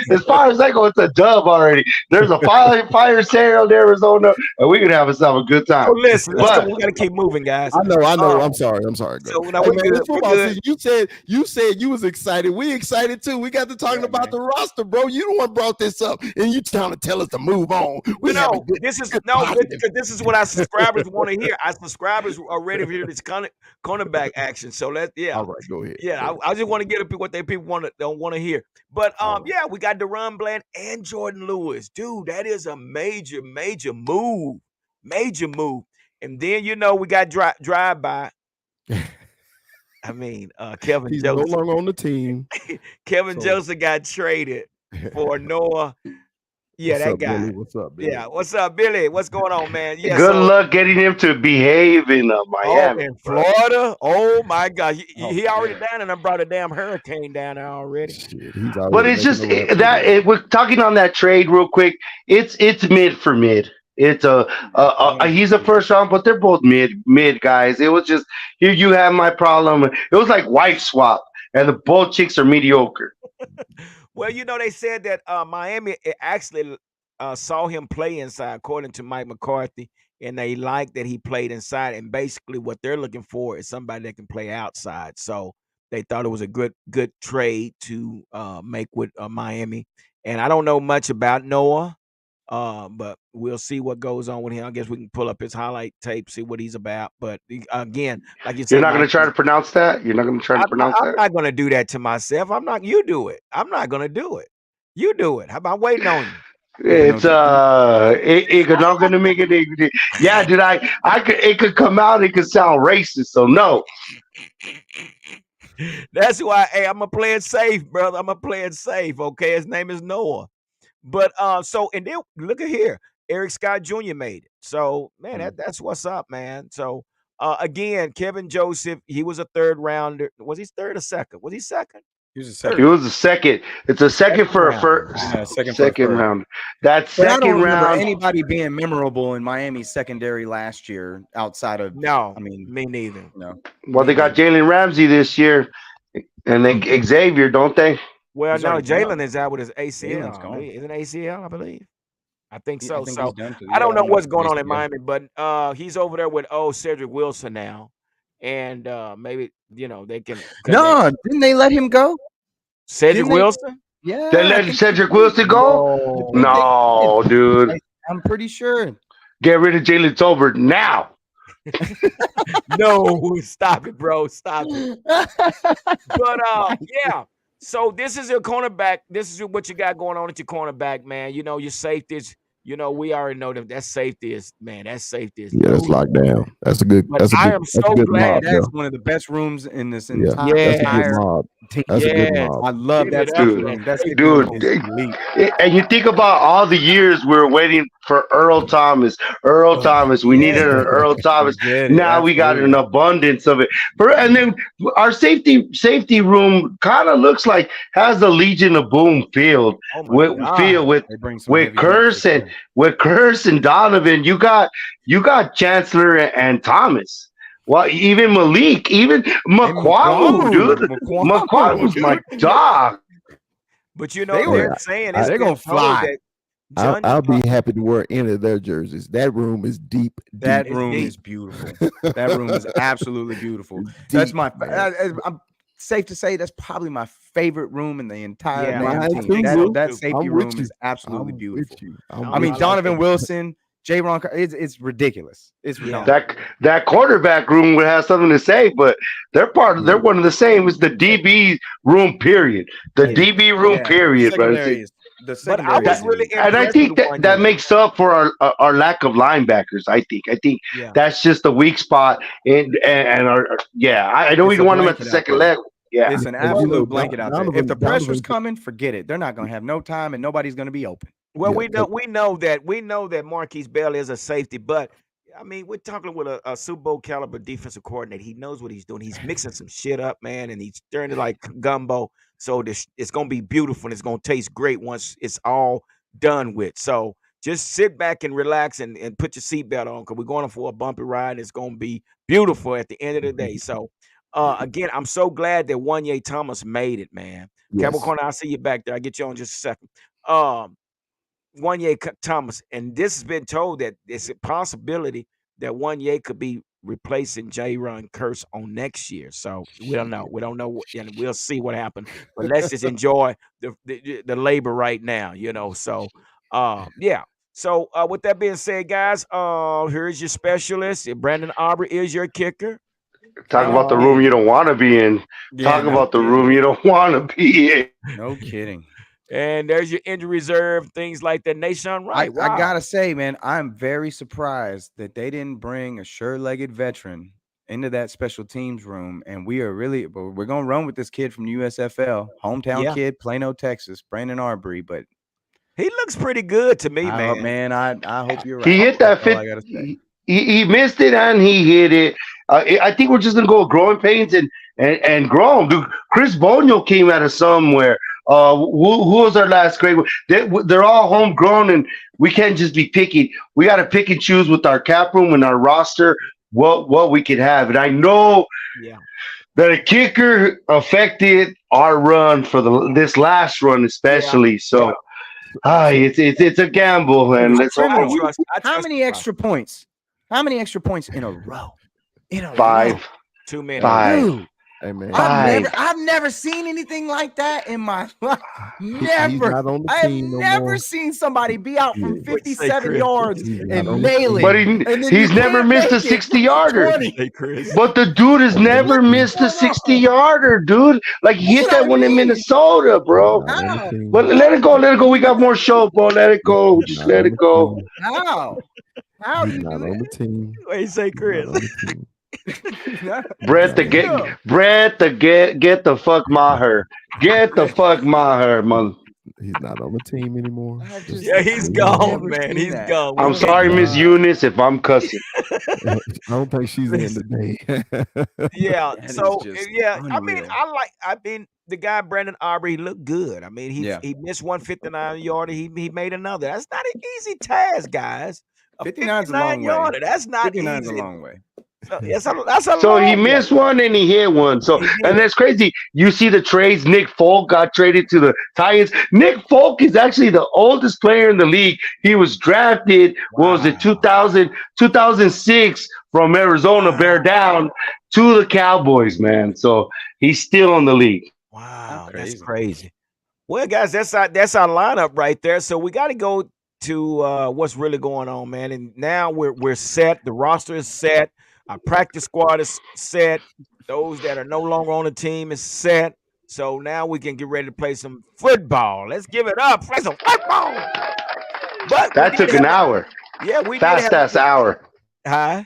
Speaker 3: As far as I go, it's a dub already. There's a fire sale in Arizona, and we gonna have ourselves a good
Speaker 1: So
Speaker 3: time.
Speaker 1: listen, let's go.
Speaker 3: But
Speaker 1: We got to keep moving, guys.
Speaker 4: I know. I know.
Speaker 1: Um,
Speaker 4: I'm sorry. I'm sorry. Go.
Speaker 1: so now
Speaker 4: Hey
Speaker 1: we're
Speaker 4: man,
Speaker 1: good.
Speaker 4: it's
Speaker 1: We're
Speaker 4: football
Speaker 1: good.
Speaker 4: season. You said you was excited. We excited too. We got to talking
Speaker 2: Yeah,
Speaker 4: about
Speaker 2: man.
Speaker 4: the roster, bro. You the one brought this up, and you trying to tell us to move on. We have a
Speaker 1: No,
Speaker 4: good,
Speaker 1: this is
Speaker 4: good
Speaker 1: no good
Speaker 4: positive.
Speaker 1: because this is what our subscribers want to hear. Our subscribers are ready to hear this cornerback action. So
Speaker 4: All right, go ahead.
Speaker 1: yeah.
Speaker 4: Go ahead.
Speaker 1: I just want to get what they people don't want to hear. But
Speaker 4: All right.
Speaker 1: yeah, we got Deron Bland and Jordan Lewis, dude. That is a major move, major move. And then we got drive by. I mean, Kevin
Speaker 4: He's no
Speaker 1: Joseph.
Speaker 4: longer on the team.
Speaker 1: Kevin
Speaker 4: So-
Speaker 1: Joseph got traded for Noah. Yeah,
Speaker 4: What's
Speaker 1: that
Speaker 4: up,
Speaker 1: guy.
Speaker 4: Billy? What's up, Billy?
Speaker 1: Yeah, what's up, Billy? What's going on, man? Yeah,
Speaker 3: good
Speaker 1: so
Speaker 3: luck getting him to behave in Miami.
Speaker 1: in Florida. Oh my God, he already
Speaker 2: man.
Speaker 1: down and I brought a damn hurricane down there already.
Speaker 4: Shit, he's
Speaker 3: But
Speaker 4: already
Speaker 3: it's
Speaker 4: making
Speaker 3: just
Speaker 4: a rap
Speaker 3: we're talking on that trade real quick. It's mid for mid. It's he's a first round, but they're both mid guys. It was just here you have my problem. It was like wife swap, and the both chicks are mediocre.
Speaker 1: Well, they said that Miami actually saw him play inside, according to Mike McCarthy, and they liked that he played inside. And basically, what they're looking for is somebody that can play outside. So they thought it was a good trade to make with Miami. And I don't know much about Noah, but we'll see what goes on with him. I guess we can pull up his highlight tape, see what he's about. But again, like you
Speaker 3: You're
Speaker 1: say,
Speaker 3: not going
Speaker 1: Mike,
Speaker 3: to try to pronounce that. You're not going to try to pronounce
Speaker 1: I'm
Speaker 3: that.
Speaker 1: not gonna do that to myself. I'm not. You do it. I'm not gonna do it. You do it. How about waiting on you?
Speaker 3: It's it not gonna make it. Yeah, did I could it could come out. It could sound racist. So no.
Speaker 1: That's why. Hey, I'm gonna play it safe, brother. I'm gonna play it safe. Okay, his name is Noah. But so and then look at here, Eric Scott Jr. made it. So man, that's what's up, man. So again, Kevin Joseph, he was a third rounder. Was he third or second? Was he second?
Speaker 2: He was a
Speaker 3: It
Speaker 2: second.
Speaker 3: was a second. It's a second
Speaker 1: Second
Speaker 3: for a
Speaker 1: round.
Speaker 3: first.
Speaker 2: Yeah, second for a
Speaker 3: Second
Speaker 2: first.
Speaker 3: round. That
Speaker 2: But I don't
Speaker 3: second
Speaker 2: remember
Speaker 3: round.
Speaker 2: anybody being memorable in Miami's secondary last year outside of.
Speaker 1: No,
Speaker 2: I mean,
Speaker 1: me neither.
Speaker 3: Well, they got Jalen Ramsey this year, and then Xavier, don't they?
Speaker 1: Well,
Speaker 2: He's
Speaker 1: no,
Speaker 2: already gone.
Speaker 1: Jalen is out with his ACL.
Speaker 2: Jalen's gone.
Speaker 1: Isn't ACL, I believe. I think so.
Speaker 2: I think
Speaker 1: So
Speaker 2: he's done.
Speaker 1: I don't know what's
Speaker 2: if
Speaker 1: going
Speaker 2: he's
Speaker 1: on in
Speaker 2: done.
Speaker 1: Miami, but he's over there with Cedric Wilson now, and maybe they can connect.
Speaker 2: No, didn't they let him go?
Speaker 1: Cedric
Speaker 2: didn't they-
Speaker 1: Wilson.
Speaker 2: Yeah,
Speaker 3: They
Speaker 2: I
Speaker 3: let
Speaker 2: think
Speaker 3: Cedric
Speaker 2: they did.
Speaker 3: Wilson go?
Speaker 1: No.
Speaker 3: No, dude.
Speaker 2: I'm pretty sure.
Speaker 3: Get rid of Jalen Tolbert now.
Speaker 1: No, stop it, bro. Stop it. But yeah. So this is your cornerback. This is what you got going on at your cornerback, man. Your safeties. We already know that safety is
Speaker 4: Yeah, that's
Speaker 1: loaded.
Speaker 4: locked down. That's a good.
Speaker 1: But
Speaker 4: That's a
Speaker 1: I
Speaker 4: good.
Speaker 1: am
Speaker 4: That's a
Speaker 1: so
Speaker 4: good
Speaker 1: glad
Speaker 4: mob,
Speaker 2: That's
Speaker 4: though.
Speaker 2: one of the best rooms in this
Speaker 4: Yeah,
Speaker 2: entire
Speaker 4: that's a good
Speaker 1: Yes.
Speaker 4: mob.
Speaker 2: team.
Speaker 4: That's a good
Speaker 1: Yes.
Speaker 4: mob.
Speaker 2: I love
Speaker 1: Give
Speaker 2: that
Speaker 1: it up
Speaker 2: safety
Speaker 1: for
Speaker 2: room.
Speaker 1: that
Speaker 2: That
Speaker 1: safety
Speaker 2: safety room
Speaker 1: room.
Speaker 2: is elite.
Speaker 3: And you think about all the years we were waiting for Earl Thomas. Earl Thomas. We needed an Earl Thomas.
Speaker 2: Get it,
Speaker 3: Now we got an
Speaker 2: absolutely.
Speaker 3: abundance of it. And then our safety room kind of looks like has the Legion of Boom field.
Speaker 1: Oh my God.
Speaker 3: With
Speaker 2: They bring some
Speaker 3: with
Speaker 2: heavy hitters.
Speaker 3: Curse and Donovan. You got Chancellor and Thomas. Well, even Malik, even McQuamu, dude. McQuamu's my dog.
Speaker 1: But
Speaker 2: They
Speaker 1: they're
Speaker 2: were-
Speaker 1: saying
Speaker 2: they're
Speaker 1: been
Speaker 2: gonna
Speaker 1: told
Speaker 2: fly.
Speaker 1: that John
Speaker 4: I'll be happy to wear any of their jerseys. That room is deep.
Speaker 2: That
Speaker 1: It's
Speaker 2: room
Speaker 1: deep.
Speaker 2: is beautiful. That room is absolutely beautiful.
Speaker 4: It's
Speaker 2: That's
Speaker 4: deep,
Speaker 2: my.
Speaker 4: man.
Speaker 2: I'm safe to say that's probably my favorite room in the entire
Speaker 1: Yeah,
Speaker 2: damn
Speaker 4: mine
Speaker 2: team.
Speaker 4: too,
Speaker 2: That,
Speaker 4: Will.
Speaker 2: that
Speaker 1: I'm
Speaker 2: safety
Speaker 4: with
Speaker 2: room
Speaker 4: you.
Speaker 2: is absolutely
Speaker 4: I'm
Speaker 2: beautiful.
Speaker 4: with you.
Speaker 1: I
Speaker 2: I mean,
Speaker 1: like
Speaker 2: Donovan
Speaker 1: it.
Speaker 2: Wilson, J. Ron, it's ridiculous. It's
Speaker 1: Yeah.
Speaker 2: ridiculous.
Speaker 3: That quarterback room would have something to say, but they're one of the same. It's the DB room, period. The
Speaker 1: Yeah.
Speaker 3: DB room,
Speaker 2: Yeah,
Speaker 3: period. But
Speaker 2: secondary is the
Speaker 1: But I
Speaker 2: secondary.
Speaker 1: was
Speaker 2: is
Speaker 1: really
Speaker 2: elite.
Speaker 3: and I
Speaker 1: impressed
Speaker 3: think
Speaker 1: with one
Speaker 3: that
Speaker 1: year.
Speaker 3: makes up for our lack of linebackers. I think
Speaker 1: Yeah.
Speaker 3: that's just a weak spot. And I don't
Speaker 2: It's
Speaker 3: even
Speaker 2: a
Speaker 3: want them at the
Speaker 2: blanket out
Speaker 3: second
Speaker 2: there.
Speaker 3: leg. Yeah,
Speaker 2: It's an
Speaker 4: And
Speaker 2: absolute blanket out there. If the pressure's
Speaker 4: Donovan,
Speaker 2: coming, forget it. They're not going to have no time, and nobody's going to be open.
Speaker 1: Well,
Speaker 4: Yeah,
Speaker 1: we know that Marquise Bell is a safety, but I mean, we're talking with a Super Bowl caliber defensive coordinator. He knows what he's doing. He's mixing some shit up, man, and he's stirring it like gumbo. So this it's gonna be beautiful and it's gonna taste great once it's all done with. So just sit back and relax and put your seatbelt on because we're going for a bumpy ride. It's gonna be beautiful at the end of the day. So again, I'm so glad that Wanye Thomas made it, man.
Speaker 4: Yes.
Speaker 1: Capricorn, I'll see you back there. I'll get you on in just a second. Um, Thomas, and this has been told that it's a possibility that Wanye could be replacing Ron Curse on next year. So we don't know. We don't know, and we'll see what happens. But let's just enjoy the labor right now, you know. So yeah. So with that being said, guys, here's your specialist. Brandon Aubrey is your kicker.
Speaker 3: Talk
Speaker 1: Brandon,
Speaker 3: about the room you don't want to be in.
Speaker 2: Yeah,
Speaker 3: Talk
Speaker 2: no
Speaker 3: about the
Speaker 2: kidding.
Speaker 3: room you don't want to be in.
Speaker 2: No kidding.
Speaker 1: and there's your injury reserve, things like that. Nation Wright.
Speaker 2: I
Speaker 1: Wow.
Speaker 2: gotta say, man, I'm very surprised that they didn't bring a sure-legged veteran into that special teams room. And but we're gonna run with this kid from USFL, hometown
Speaker 1: Yeah.
Speaker 2: kid, Plano, Texas, Brandon Arbery. But
Speaker 1: He looks pretty good to me, man.
Speaker 2: I hope you're right.
Speaker 3: He hit that
Speaker 2: That's all
Speaker 3: fit.
Speaker 2: I gotta say.
Speaker 3: He missed it and he hit it. I think we're just gonna go with growing pains and grow 'em. Dude, Chris Bonio came out of somewhere. Who was our last grade? They're all homegrown, and we can't just be picky. We got to pick and choose with our cap room and our roster what we could have. And I know
Speaker 1: Yeah.
Speaker 3: that a kicker affected our run for this last run, especially. So, it's a gamble, and let's hope.
Speaker 2: Trevor,
Speaker 1: I trust
Speaker 2: how many
Speaker 1: the
Speaker 2: extra points? How many extra points in a row?
Speaker 3: Five.
Speaker 1: Too many.
Speaker 3: Five.
Speaker 2: Dude,
Speaker 4: Hey man,
Speaker 3: Five.
Speaker 2: I've never seen anything like that in my life.
Speaker 4: he's
Speaker 2: Never.
Speaker 4: not on the
Speaker 2: I have
Speaker 4: team no
Speaker 2: never
Speaker 4: more.
Speaker 2: seen somebody be out from
Speaker 4: Yeah.
Speaker 2: 57
Speaker 1: Chris?
Speaker 2: yards
Speaker 4: He's not
Speaker 2: and
Speaker 4: on the
Speaker 2: nail
Speaker 4: team.
Speaker 2: it.
Speaker 3: But
Speaker 2: And then
Speaker 3: he's
Speaker 2: you
Speaker 3: never
Speaker 2: can't
Speaker 3: missed a
Speaker 2: make it
Speaker 3: 60-yarder.
Speaker 2: 20.
Speaker 1: Hey, Chris.
Speaker 3: But the dude has never missed a 60-yarder, dude. Like he hit
Speaker 2: That's
Speaker 3: that
Speaker 2: what I
Speaker 3: one in
Speaker 2: mean.
Speaker 3: Minnesota, bro.
Speaker 4: Not on the
Speaker 2: How?
Speaker 4: team.
Speaker 3: But let it go, let it go. We got more show, bro. Let it go.
Speaker 4: He's
Speaker 3: Just
Speaker 4: not
Speaker 3: let
Speaker 4: on
Speaker 3: it
Speaker 4: the
Speaker 3: go.
Speaker 4: team.
Speaker 2: How? How do
Speaker 4: He's
Speaker 2: you
Speaker 4: not
Speaker 2: do
Speaker 4: on the team.
Speaker 1: What you say,
Speaker 4: He's
Speaker 1: Chris?
Speaker 4: not on the team.
Speaker 2: that?
Speaker 3: Brett the
Speaker 2: Yeah.
Speaker 3: get the fuck Maher. Get the fuck Maher, mother.
Speaker 4: He's not on the team anymore.
Speaker 2: I
Speaker 4: Just
Speaker 2: just-
Speaker 1: Yeah, he's
Speaker 4: so you
Speaker 1: gone,
Speaker 4: know.
Speaker 2: never
Speaker 1: man.
Speaker 2: seen
Speaker 1: He's
Speaker 2: that.
Speaker 1: gone. We
Speaker 3: I'm
Speaker 1: can't
Speaker 3: sorry,
Speaker 1: do
Speaker 3: Miss
Speaker 1: it.
Speaker 3: Eunice, if I'm cussing.
Speaker 4: I don't think she's in today.
Speaker 1: Yeah.
Speaker 2: That is
Speaker 1: So
Speaker 2: just
Speaker 1: yeah, I mean,
Speaker 2: unreal.
Speaker 1: I mean, the guy Brandon Aubrey looked good. I mean,
Speaker 2: Yeah.
Speaker 1: he missed 159 yarder. He made another. That's not an easy task, guys. A
Speaker 2: 59 is a long
Speaker 1: 59
Speaker 2: way.
Speaker 1: yarder. That's not
Speaker 2: 59 is a
Speaker 1: easy.
Speaker 2: long way.
Speaker 1: That's a
Speaker 3: So
Speaker 1: long
Speaker 3: he
Speaker 1: one.
Speaker 3: missed one and he hit one. So
Speaker 1: He did.
Speaker 3: and that's crazy. You see the trades. Nick Folk got traded to the Titans. Nick Folk is actually the oldest player in the league. He was drafted. What was it? 2006 from Arizona. Bear down to the Cowboys, man. So he's still in the league.
Speaker 1: Wow,
Speaker 2: That's
Speaker 1: that's
Speaker 2: crazy.
Speaker 1: crazy. Well, guys, that's our lineup right there. So we got to go to what's really going on, man. And now we're set. The roster is set. Our practice squad is set. Those that are no longer on the team is set. So now we can get ready to play some football. Let's give it up. Play some football. But
Speaker 3: That took an hour.
Speaker 1: Yeah, we
Speaker 3: Fast
Speaker 1: did have
Speaker 3: ass hour.
Speaker 1: Huh?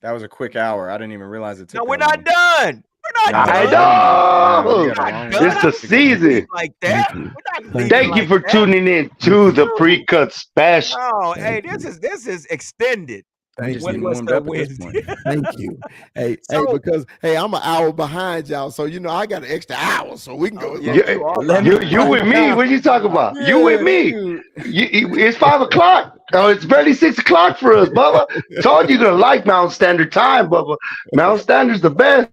Speaker 2: That was a quick hour. I didn't even realize it took
Speaker 1: No, we're
Speaker 2: that
Speaker 1: not done. We're not
Speaker 3: I
Speaker 1: done.
Speaker 3: know.
Speaker 2: We got a long way
Speaker 3: It's the
Speaker 2: to go.
Speaker 3: season.
Speaker 1: Like that.
Speaker 4: Thank you.
Speaker 1: We're not leaving
Speaker 3: Thank you
Speaker 1: like
Speaker 3: for
Speaker 1: that.
Speaker 3: tuning in to the pre-cut special.
Speaker 1: Oh, hey,
Speaker 4: Thank
Speaker 1: this is extended.
Speaker 2: We just
Speaker 1: What-
Speaker 2: getting
Speaker 1: what's
Speaker 2: warmed
Speaker 1: that
Speaker 2: up at this
Speaker 1: Wednesday?
Speaker 2: point.
Speaker 4: Thank you. Hey,
Speaker 1: So-
Speaker 4: because I'm an hour behind y'all, so I got an extra hour, so we can go.
Speaker 1: Yeah,
Speaker 3: You,
Speaker 1: you are.
Speaker 3: you with me? What you talking about? You with me? It's 5 o'clock. Oh, it's barely 6 o'clock for us, Bubba. Told you gonna like Mountain Standard Time, Bubba. Mountain Standard's the best.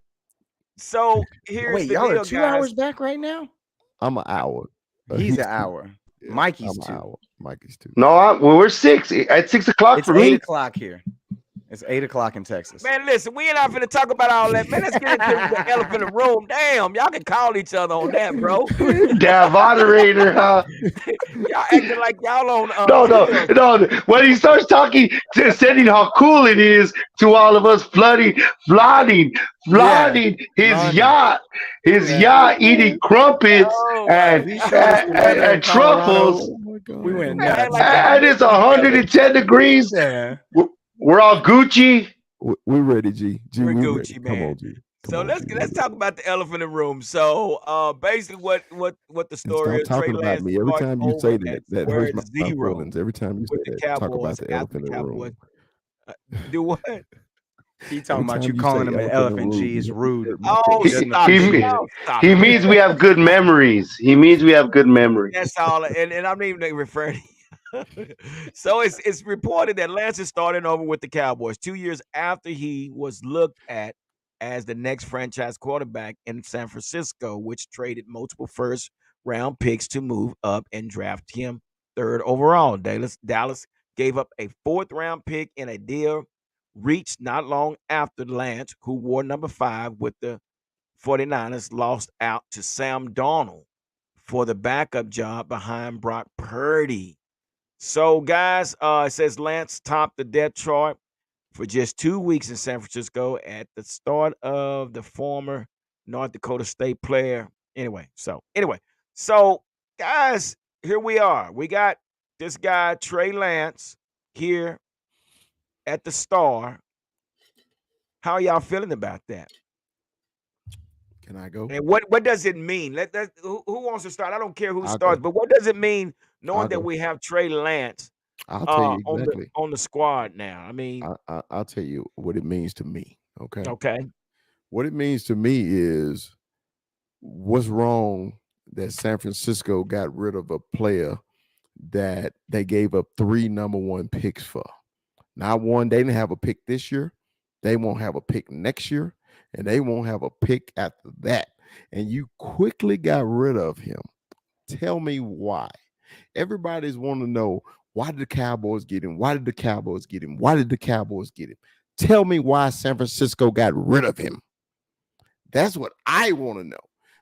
Speaker 1: So here's
Speaker 2: Wait,
Speaker 1: the
Speaker 2: y'all
Speaker 1: deal,
Speaker 2: are 2
Speaker 1: guys.
Speaker 2: hours back right now?
Speaker 4: I'm an hour.
Speaker 2: He's an hour.
Speaker 4: Yeah,
Speaker 2: Mikey's
Speaker 4: I'm
Speaker 2: 2.
Speaker 4: an hour. Mikey's 2.
Speaker 3: No, we're 6 at 6 o'clock
Speaker 2: It's
Speaker 3: for
Speaker 2: 8
Speaker 3: me.
Speaker 2: o'clock here. It's 8 o'clock in Texas.
Speaker 1: Man, listen, we ain't not finna talk about all that. Man, let's get into the elephant in the room. Damn, y'all can call each other on that, bro.
Speaker 3: Damn moderator, huh?
Speaker 1: Y'all acting like y'all on
Speaker 3: No. When he starts talking, sending how cool it is to all of us, flaunting his yacht, eating crumpets
Speaker 1: Oh,
Speaker 3: and,
Speaker 2: He showed us the weather in
Speaker 3: and truffles.
Speaker 4: Oh my God.
Speaker 2: We went
Speaker 1: Man,
Speaker 2: nuts.
Speaker 1: like-
Speaker 3: And it's 110 degrees.
Speaker 2: Yeah.
Speaker 3: We're all Gucci.
Speaker 4: We're ready, G. G,
Speaker 1: We're
Speaker 4: we
Speaker 1: Gucci,
Speaker 4: ready. Come
Speaker 1: man.
Speaker 4: on, G. Come
Speaker 1: So
Speaker 4: on,
Speaker 1: let's
Speaker 4: G.
Speaker 1: talk about the elephant in the room. So basically what the
Speaker 4: And
Speaker 1: story
Speaker 4: stop
Speaker 1: is, Trey
Speaker 4: talking about
Speaker 1: Lance
Speaker 4: me. Every
Speaker 1: starts
Speaker 4: time you
Speaker 1: over
Speaker 4: say
Speaker 1: at
Speaker 4: that
Speaker 1: square
Speaker 4: hurts my
Speaker 1: zero
Speaker 4: feelings. Every time you
Speaker 1: with
Speaker 4: say
Speaker 1: the
Speaker 4: that, talk about
Speaker 1: Cowboys
Speaker 4: the
Speaker 1: after
Speaker 4: elephant
Speaker 1: the
Speaker 4: in the
Speaker 1: Cowboys
Speaker 4: room.
Speaker 1: Do what?
Speaker 2: He
Speaker 4: Every
Speaker 2: talking about you
Speaker 4: time you
Speaker 2: calling
Speaker 4: say
Speaker 2: him an
Speaker 4: elephant in the
Speaker 2: elephant
Speaker 4: room,
Speaker 2: G is rude.
Speaker 1: Oh,
Speaker 2: He doesn't
Speaker 1: stop it.
Speaker 2: appreciate
Speaker 3: he
Speaker 2: it.
Speaker 1: Oh, stop
Speaker 3: he
Speaker 1: it.
Speaker 3: means we have good memories. He means we have good memories.
Speaker 1: That's all. And I'm not even referring. So it's reported that Lance is starting over with the Cowboys 2 years after he was looked at as the next franchise quarterback in San Francisco, which traded multiple first round picks to move up and draft him third overall. Dallas gave up a fourth round pick in a deal reached not long after Lance, who wore number 5 with the 49ers, lost out to Sam Darnold for the backup job behind Brock Purdy. So, guys, it says Lance topped the depth chart for just 2 weeks in San Francisco at the start of the former North Dakota State player. So guys, here we are. We got this guy Trey Lance here at the Star. How are y'all feeling about that?
Speaker 4: can I go?
Speaker 1: And what does it mean? Who wants to start? I don't care who
Speaker 4: I'll
Speaker 1: starts,
Speaker 4: go.
Speaker 1: but what does it mean
Speaker 4: I'll
Speaker 1: knowing that
Speaker 4: go.
Speaker 1: we have Trey Lance
Speaker 4: I'll tell you
Speaker 1: on the
Speaker 4: exactly.
Speaker 1: on the squad now? I mean,
Speaker 4: I'll tell you what it means to me. Okay.
Speaker 1: okay.
Speaker 4: What it means to me is what's wrong that San Francisco got rid of a player that they gave up 3 number 1 picks for. Not one, they didn't have a pick this year. They won't have a pick next year, and they won't have a pick after that. And you quickly got rid of him. Tell me why. Everybody's want to know, why did the Cowboys get him? Why did the Cowboys get him? Why did the Cowboys get him? Tell me why San Francisco got rid of him. That's what I want to know.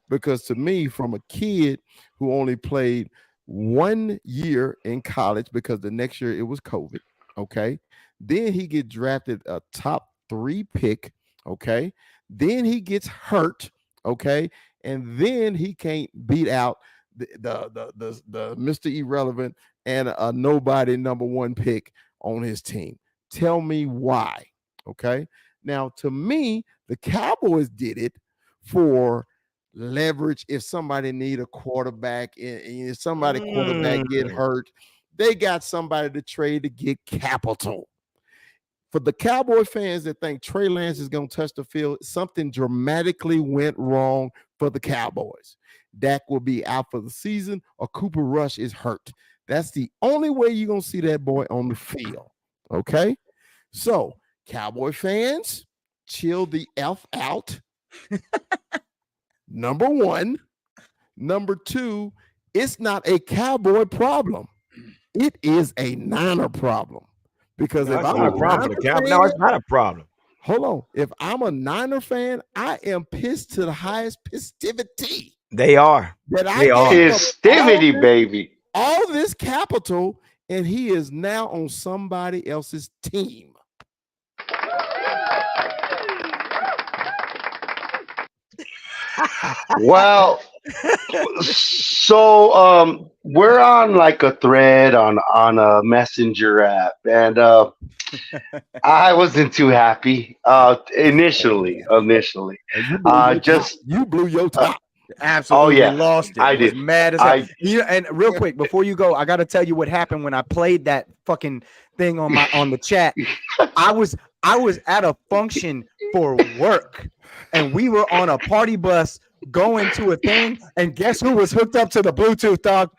Speaker 4: Because to me, from a kid who only played 1 year in college, because the next year it was COVID, okay? Then he get drafted a top 3 pick, okay? Then he gets hurt, okay? And then he can't beat out the Mr. Irrelevant and a nobody number 1 pick on his team. Tell me why, okay? Now, to me, the Cowboys did it for leverage. If somebody need a quarterback, and if somebody quarterback get
Speaker 1: Mm.
Speaker 4: hurt, they got somebody to trade to get capital. For the Cowboy fans that think Trey Lance is going to touch the field, something dramatically went wrong for the Cowboys. Dak will be out for the season, or Cooper Rush is hurt. That's the only way you're going to see that boy on the field. Okay? So, Cowboy fans, chill the F out. Number 1. Number 2, it's not a Cowboy problem. It is a Niner problem. Because
Speaker 1: No,
Speaker 4: if
Speaker 1: it's
Speaker 4: I'm
Speaker 1: not
Speaker 4: a
Speaker 1: a problem for
Speaker 4: Niner
Speaker 1: the Cowboys. No,
Speaker 4: fan,
Speaker 1: it's not a problem.
Speaker 4: hold on. If I'm a Niner fan, I am pissed to the highest festivity
Speaker 1: They are.
Speaker 4: that I
Speaker 1: They
Speaker 4: gave
Speaker 1: are.
Speaker 4: up all
Speaker 3: Festivity,
Speaker 4: this,
Speaker 3: baby.
Speaker 4: all this capital, and he is now on somebody else's team.
Speaker 3: Well, so we're on like a thread on a messenger app, and I wasn't too happy initially.
Speaker 4: You blew your top.
Speaker 3: Just
Speaker 4: You blew your
Speaker 3: uh,
Speaker 4: top.
Speaker 3: oh
Speaker 2: Absolutely
Speaker 3: yeah,
Speaker 2: lost it.
Speaker 3: I
Speaker 2: Was
Speaker 3: did.
Speaker 2: mad as hell.
Speaker 3: I
Speaker 2: And real quick, before you go, I got to tell you what happened when I played that fucking thing on the chat. I was at a function for work, and we were on a party bus going to a thing, and guess who was hooked up to the Bluetooth, dog?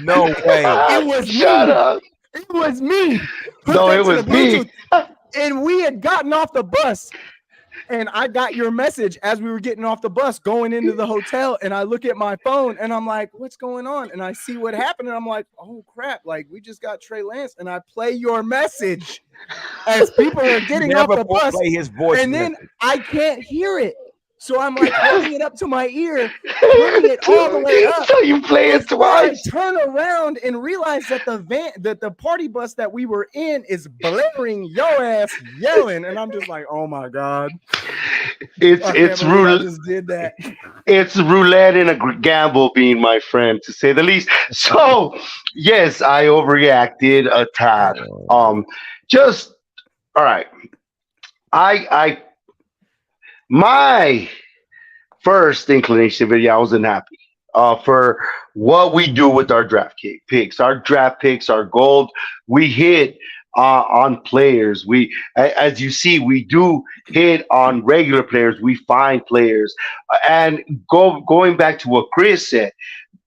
Speaker 1: No way.
Speaker 2: It was
Speaker 3: shut
Speaker 2: me.
Speaker 3: up.
Speaker 2: It was me. Hooked
Speaker 3: No,
Speaker 2: up
Speaker 3: it
Speaker 2: to the
Speaker 3: was me.
Speaker 2: Bluetooth. And we had gotten off the bus, and I got your message as we were getting off the bus going into the hotel, and I look at my phone and I'm like, what's going on? And I see what happened, and I'm like, oh crap, like we just got Trey Lance, and I play your message as people are getting off
Speaker 1: Never
Speaker 2: the bus,
Speaker 1: play his voice
Speaker 2: and then
Speaker 1: message.
Speaker 2: I can't hear it. So I'm like holding it up to my ear, turning it all the way up.
Speaker 3: So you play it
Speaker 2: Before I
Speaker 3: twice.
Speaker 2: turn around and realize that the party bus that we were in is blaring your ass yelling, and I'm just like, oh my god,
Speaker 3: It's
Speaker 2: I
Speaker 3: it's
Speaker 2: can't believe I
Speaker 3: roulette.
Speaker 2: just did that.
Speaker 3: It's roulette and a gamble, being my friend, to say the least. So yes, I overreacted a tad. Just all right. I my first inclination video, I wasn't happy for what we do with our picks. Our draft picks, our gold. We hit on players. As you see, we do hit on regular players. We find players, and going back to what Chris said,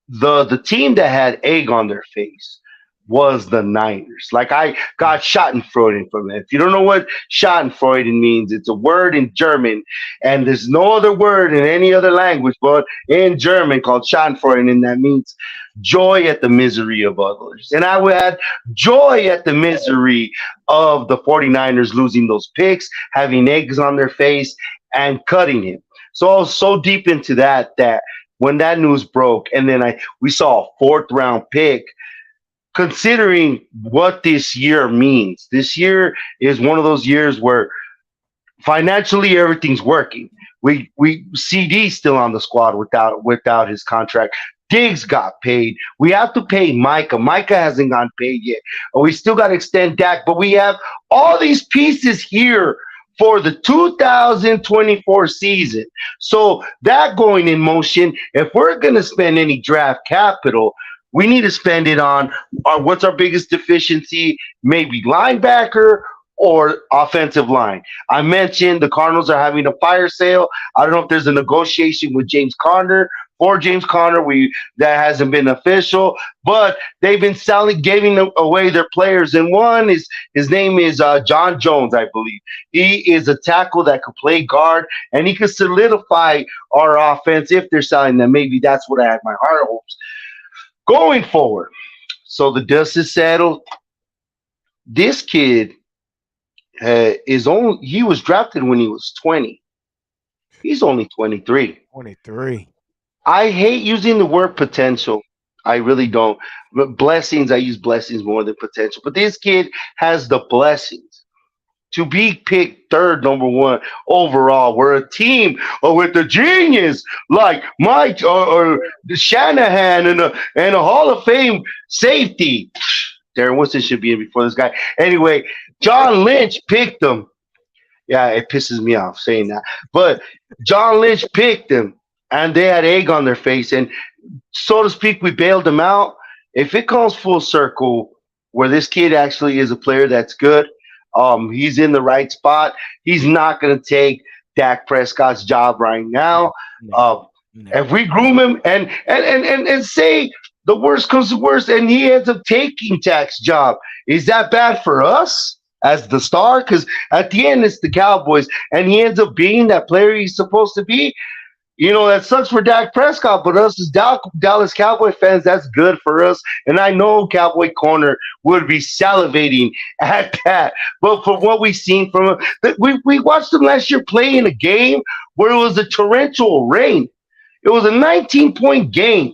Speaker 3: the team that had egg on their face was the Niners. Like I got Schadenfreude from it. If you don't know what Schadenfreude means, it's a word in German, and there's no other word in any other language but in German called Schadenfreude, and that means joy at the misery of others. And I would had joy at the misery of the 49ers losing those picks, having eggs on their face, and cutting him. So I was so deep into that when that news broke, and then we saw a fourth round pick. Considering what this year means, this year is one of those years where financially everything's working. We CD still on the squad without his contract. Diggs got paid. We have to pay Micah. Micah hasn't gotten paid yet. We still got to extend Dak, but we have all these pieces here for the 2024 season. So that going in motion, if we're going to spend any draft capital, we need to spend it on what's our biggest deficiency, maybe linebacker or offensive line. I mentioned the Cardinals are having a fire sale. I don't know if there's a negotiation with James Conner. For James Conner, that hasn't been official, but they've been giving away their players. And one is his name is John Jones, I believe. He is a tackle that could play guard, and he could solidify our offense if they're selling them. Maybe that's what I had my heart hopes going forward. So the dust is settled. This kid he was drafted when he was 20. He's only 23.
Speaker 1: 23.
Speaker 3: I hate using the word potential. I really don't. But blessings, I use blessings more than potential. But this kid has the blessings to be picked third, number one overall. We're a team with a genius like Mike or Shanahan and a Hall of Fame safety. Darren Woodson should be in before this guy. Anyway, John Lynch picked him. Yeah, it pisses me off saying that. But John Lynch picked him. And they had egg on their face. And so to speak, we bailed them out. If it comes full circle where this kid actually is a player that's good, he's in the right spot. He's not going to take Dak Prescott's job right now. If we groom him and say the worst comes to worst and he ends up taking Dak's job, is that bad for us as the star? Because at the end, it's the Cowboys, and he ends up being that player he's supposed to be. You know, that sucks for Dak Prescott, but us as Dallas Cowboy fans, that's good for us. And I know Cowboy Corner would be salivating at that. But for what we've seen from him, we watched him last year play in a game where it was a torrential rain. It was a 19-point game,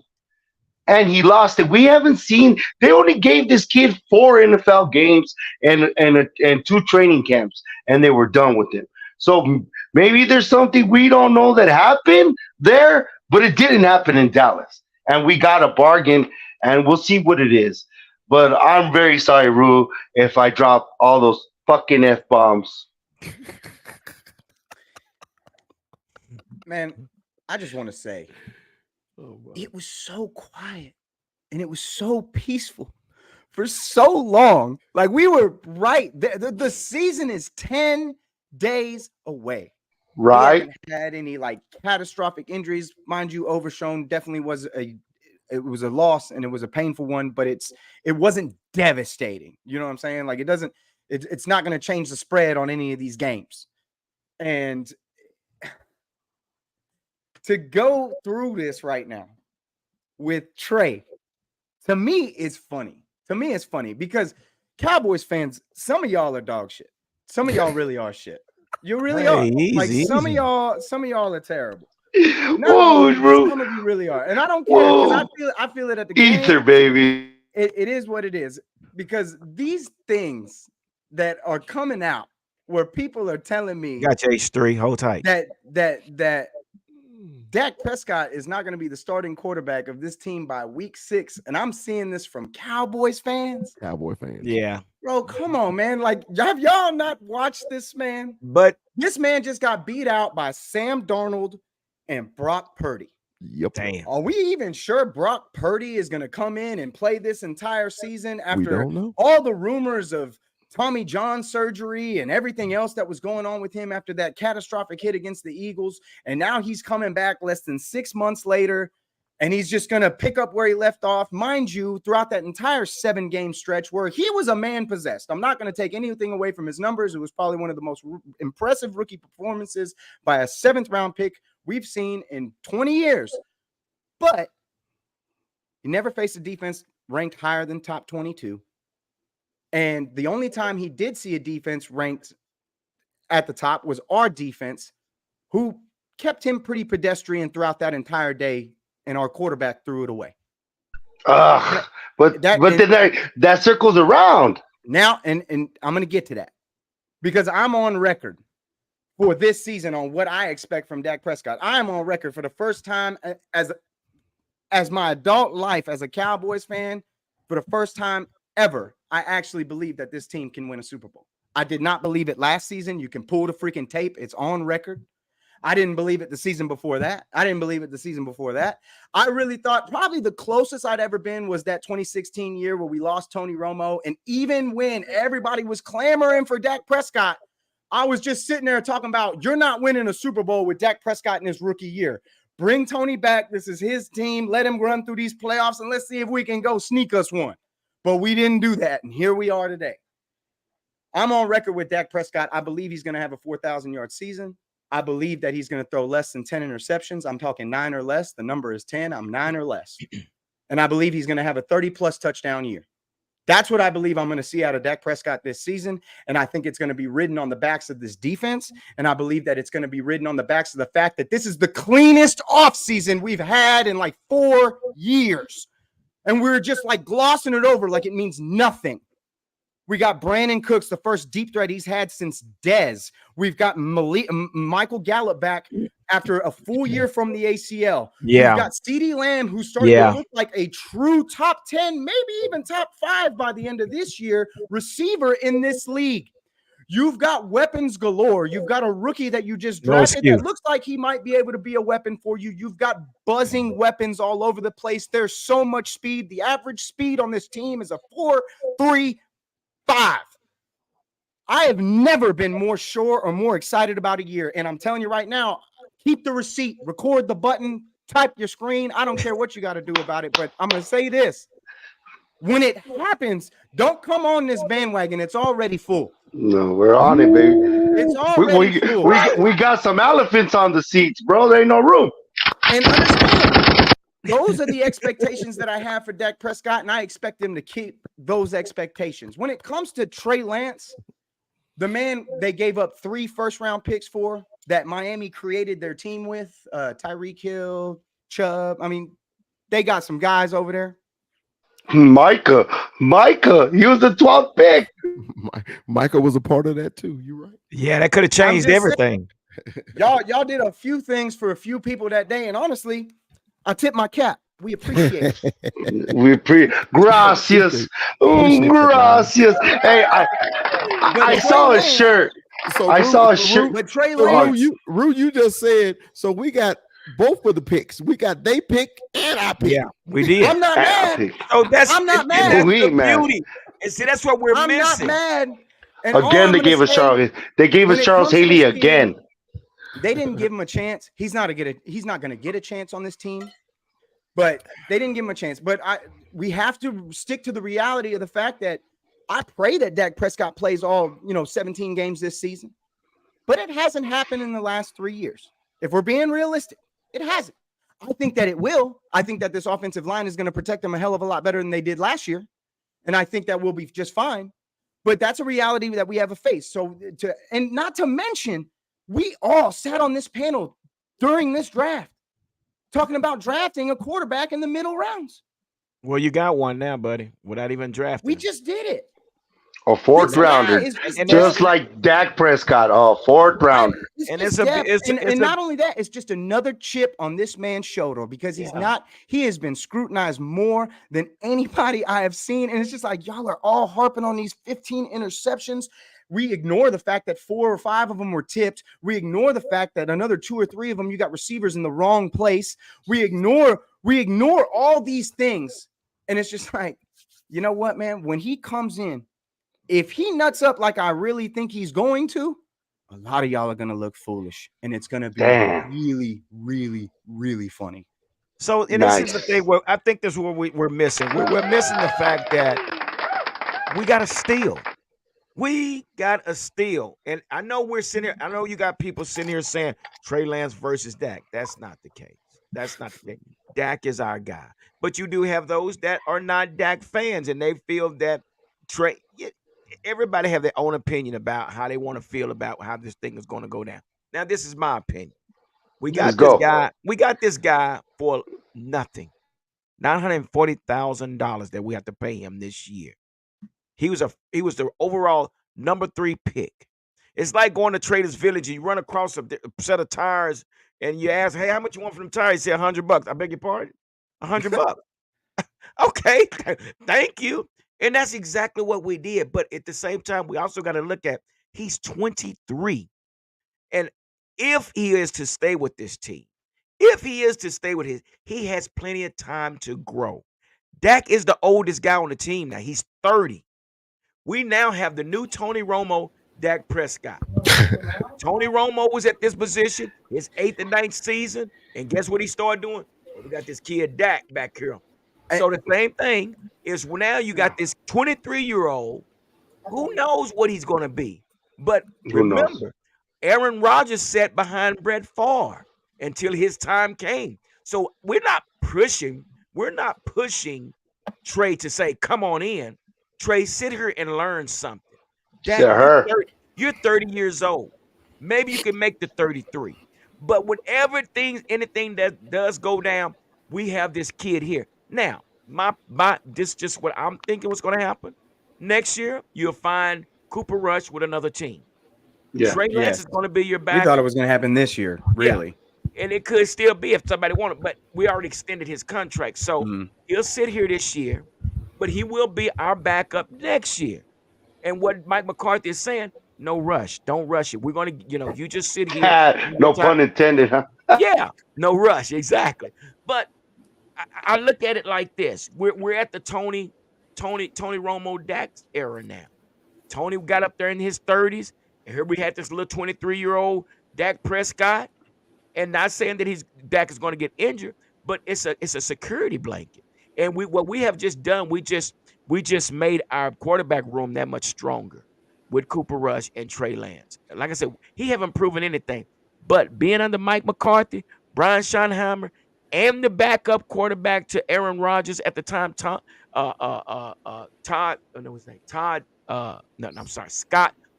Speaker 3: and he lost it. We haven't seen – they only gave this kid 4 NFL games and 2 training camps, and they were done with him. So maybe there's something we don't know that happened there, but it didn't happen in Dallas. And we got a bargain, and we'll see what it is. But I'm very sorry, Rue, if I drop all those fucking F-bombs.
Speaker 2: Man, I just want to say, it was so quiet, and it was so peaceful for so long. Like, we were right there. The season is 10 days away.
Speaker 3: Right.
Speaker 2: We haven't had any like catastrophic injuries. Mind you, Overshown definitely was a loss, and it was a painful one, but it wasn't devastating. You know what I'm saying? Like, it's not going to change the spread on any of these games. And to go through this right now with Trey, to me, it's funny. To me, it's funny because Cowboys fans, some of y'all are dog shit. Some of y'all really are shit. You really are. Like, some of y'all are terrible.
Speaker 3: Whoa, bro.
Speaker 2: Some of you really are. And I don't care because I feel it at the game.
Speaker 3: Ether, baby.
Speaker 2: It is what it is. Because these things that are coming out where people are telling me
Speaker 1: got your H3, hold tight.
Speaker 2: That Dak Prescott is not going to be the starting quarterback of this team by week 6. And I'm seeing this from Cowboys fans.
Speaker 1: Yeah.
Speaker 2: Bro, come on, man. Like, have y'all not watched this man?
Speaker 1: But
Speaker 2: this man just got beat out by Sam Darnold and Brock Purdy.
Speaker 4: Yep.
Speaker 1: Damn.
Speaker 2: Are we even sure Brock Purdy is going to come in and play this entire season after all the rumors of Tommy John surgery and everything else that was going on with him after that catastrophic hit against the Eagles. And now he's coming back less than 6 months later, and he's just going to pick up where he left off. Mind you, throughout that entire 7-game stretch where he was a man possessed. I'm not going to take anything away from his numbers. It was probably one of the most impressive rookie performances by a 7th round pick we've seen in 20 years. But he never faced a defense ranked higher than top 22. And the only time he did see a defense ranked at the top was our defense, who kept him pretty pedestrian throughout that entire day, and our quarterback threw it away.
Speaker 3: But that circles around.
Speaker 2: Now, and I'm going to get to that because I'm on record for this season on what I expect from Dak Prescott. I am on record for the first time as my adult life as a Cowboys fan, for the first time ever, I actually believe that this team can win a Super Bowl. I did not believe it last season. You can pull the freaking tape. It's on record. I didn't believe it the season before that. I didn't believe it the season before that. I really thought probably the closest I'd ever been was that 2016 year where we lost Tony Romo. And even when everybody was clamoring for Dak Prescott, I was just sitting there talking about, you're not winning a Super Bowl with Dak Prescott in his rookie year. Bring Tony back. This is his team. Let him run through these playoffs, and let's see if we can go sneak us one. But we didn't do that, and here we are today. I'm on record with Dak Prescott. I believe he's going to have a 4,000-yard season. I believe that he's going to throw less than 10 interceptions. I'm talking 9 or less. The number is 10. I'm 9 or less. And I believe he's going to have a 30-plus touchdown year. That's what I believe I'm going to see out of Dak Prescott this season. And I think it's going to be ridden on the backs of this defense. And I believe that it's going to be ridden on the backs of the fact that this is the cleanest offseason we've had in like 4 years. And we're just like glossing it over like it means nothing. We got Brandon Cooks, the first deep threat he's had since Dez. We've got Michael Gallup back after a full year from the ACL.
Speaker 1: Yeah.
Speaker 2: We've got CeeDee Lamb, who's starting to look like a true top 10, maybe even top 5 by the end of this year, receiver in this league. You've got weapons galore. You've got a rookie that you just drafted that looks like he might be able to be a weapon for you. You've got buzzing weapons all over the place. There's so much speed. The average speed on this team is a 4.35. I have never been more sure or more excited about a year. And I'm telling you right now, keep the receipt, record the button, type your screen. I don't care what you got to do about it, but I'm going to say this. When it happens, don't come on this bandwagon. It's already full.
Speaker 3: No, we're on it, baby.
Speaker 2: It's already full.
Speaker 3: We got some elephants on the seats, bro. There ain't no room.
Speaker 2: And understand, those are the expectations that I have for Dak Prescott, and I expect him to keep those expectations. When it comes to Trey Lance, the man they gave up 3 first-round picks for that Miami created their team with, Tyreek Hill, Chubb. I mean, they got some guys over there.
Speaker 3: Micah, he was the 12th pick.
Speaker 4: Micah was a part of that too. You're right.
Speaker 1: Yeah, that could have changed everything.
Speaker 2: Y'all did a few things for a few people that day, and honestly, I tip my cap. We appreciate it.
Speaker 3: Gracias. Gracias. Hey, I saw a shirt.
Speaker 4: So
Speaker 3: I saw a shirt.
Speaker 2: But Trey Lance,
Speaker 4: Rue, you just said, so we got both of the picks. We got they pick and I pick.
Speaker 1: Yeah, we did.
Speaker 2: I'm not mad.
Speaker 1: So
Speaker 2: I'm not mad.
Speaker 1: That's
Speaker 3: We
Speaker 1: the
Speaker 3: mad.
Speaker 1: beauty. And see, that's what we're
Speaker 2: I'm
Speaker 1: missing.
Speaker 2: not mad. And
Speaker 3: Again, they gave us Charles. They gave us Charles Haley again.
Speaker 2: They didn't give him a chance. He's not going to get a chance on this team. But they didn't give him a chance. But we have to stick to the reality of the fact that I pray that Dak Prescott plays all 17 games this season. But it hasn't happened in the last 3 years. If we're being realistic, it hasn't. I think that it will. I think that this offensive line is going to protect them a hell of a lot better than they did last year. And I think that we'll be just fine. But that's a reality that we have to face. And not to mention, we all sat on this panel during this draft talking about drafting a quarterback in the middle rounds.
Speaker 1: Well, you got one now, buddy, without even drafting.
Speaker 2: We just did it.
Speaker 3: A 4th rounder, just like Dak Prescott, a 4th rounder.
Speaker 2: And not only that, it's just another chip on this man's shoulder because he has been scrutinized more than anybody I have seen. And it's just like, y'all are all harping on these 15 interceptions. We ignore the fact that 4 or 5 of them were tipped. We ignore the fact that another 2 or 3 of them, you got receivers in the wrong place. We ignore all these things. And it's just like, you know what, man, when he comes in if he nuts up like I really think he's going to, a lot of y'all are gonna look foolish, and it's gonna be
Speaker 3: Damn.
Speaker 2: really, really, really funny.
Speaker 1: So, and this is the thing. Where I think this is what we're missing. We're missing the fact that we got to steal. We got a steal. And I know we're sitting here. I know you got people sitting here saying Trey Lance versus Dak. That's not the case. That's not the case. Dak is our guy. But you do have those that are not Dak fans, and they feel that Trey. Everybody have their own opinion about how they want to feel about how this thing is going to go down. Now, this is my opinion. We
Speaker 3: Let's
Speaker 1: got this
Speaker 3: go.
Speaker 1: guy. We got this guy for nothing. $940,000 that we have to pay him this year. He was the overall number 3 pick. It's like going to Traders Village and you run across a set of tires and you ask, "Hey, how much you want for them tires?" He said $100. I beg your pardon? $100. Okay, thank you. And that's exactly what we did. But at the same time, we also got to look at he's 23. And if he is to stay with this team, he has plenty of time to grow. Dak is the oldest guy on the team now. He's 30. We now have the new Tony Romo, Dak Prescott. Tony Romo was at this position his 8th and 9th season. And guess what he started doing? Well, we got this kid Dak back here. So the same thing is now you got this 23-year-old. Who knows what he's going to be? But remember, Aaron Rodgers sat behind Brett Favre until his time came. So we're not pushing Trey to say, "Come on in." Trey, sit here and learn something. You're 30 years old. Maybe you can make the 33. But whenever anything that does go down, we have this kid here. Now, this is just what I'm thinking what's going to happen. Next year, you'll find Cooper Rush with another team.
Speaker 3: Yeah.
Speaker 1: Trey Lance is going to be your
Speaker 2: We
Speaker 1: back.
Speaker 2: thought it was going to happen this year, really.
Speaker 1: Yeah. And it could still be if somebody wanted, but we already extended his contract. So he'll sit here this year, but he will be our backup next year. And what Mike McCarthy is saying, no rush. Don't rush it. We're going to, you just sit here.
Speaker 3: No pun intended, huh?
Speaker 1: Yeah, no rush. Exactly. But I look at it like this. We're at the Tony Romo Dax era now. Tony got up there in his 30s, and here we had this little 23-year-old Dak Prescott. And not saying that Dak is going to get injured, but it's a security blanket. And what we have just done, we just made our quarterback room that much stronger with Cooper Rush and Trey Lance. Like I said, he haven't proven anything. But being under Mike McCarthy, Brian Schottenheimer, and the backup quarterback to Aaron Rodgers at the time, Scott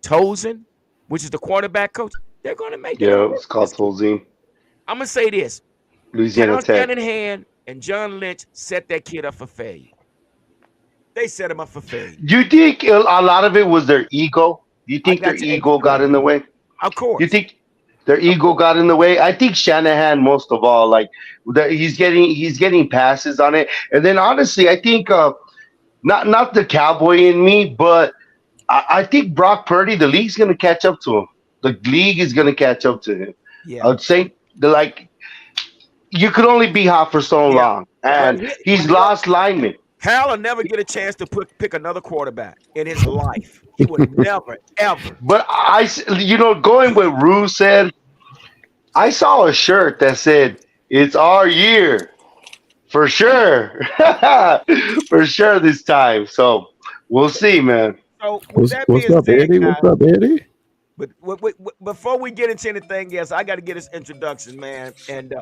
Speaker 1: Tolzien, which is the quarterback coach, they're going to make it.
Speaker 3: Yeah, Scott Tolzien.
Speaker 1: I'm going to say this.
Speaker 3: Louisiana Tech.
Speaker 1: Shanahan and John Lynch set that kid up for failure. They set him up for failure.
Speaker 3: Do you think a lot of it was their ego? Do you think their ego got in the way?
Speaker 1: Of course.
Speaker 3: You think their ego got in the way? I think Shanahan most of all, like he's getting passes on it. And then honestly, I think not the cowboy in me, but I think Brock Purdy, the league's gonna catch up to him. The league is gonna catch up to him.
Speaker 1: Yeah.
Speaker 3: I would say you could only be hot for so long, and he's lost linemen.
Speaker 1: Hal will never get a chance to pick another quarterback in his life. He would never, ever.
Speaker 3: But going what Rue said, I saw a shirt that said, "It's our year." For sure. For sure this time. So we'll see, man.
Speaker 1: So
Speaker 4: What's up, Eddie? What's up, Eddie?
Speaker 1: But before we get into anything else, I got to get his introduction, man. And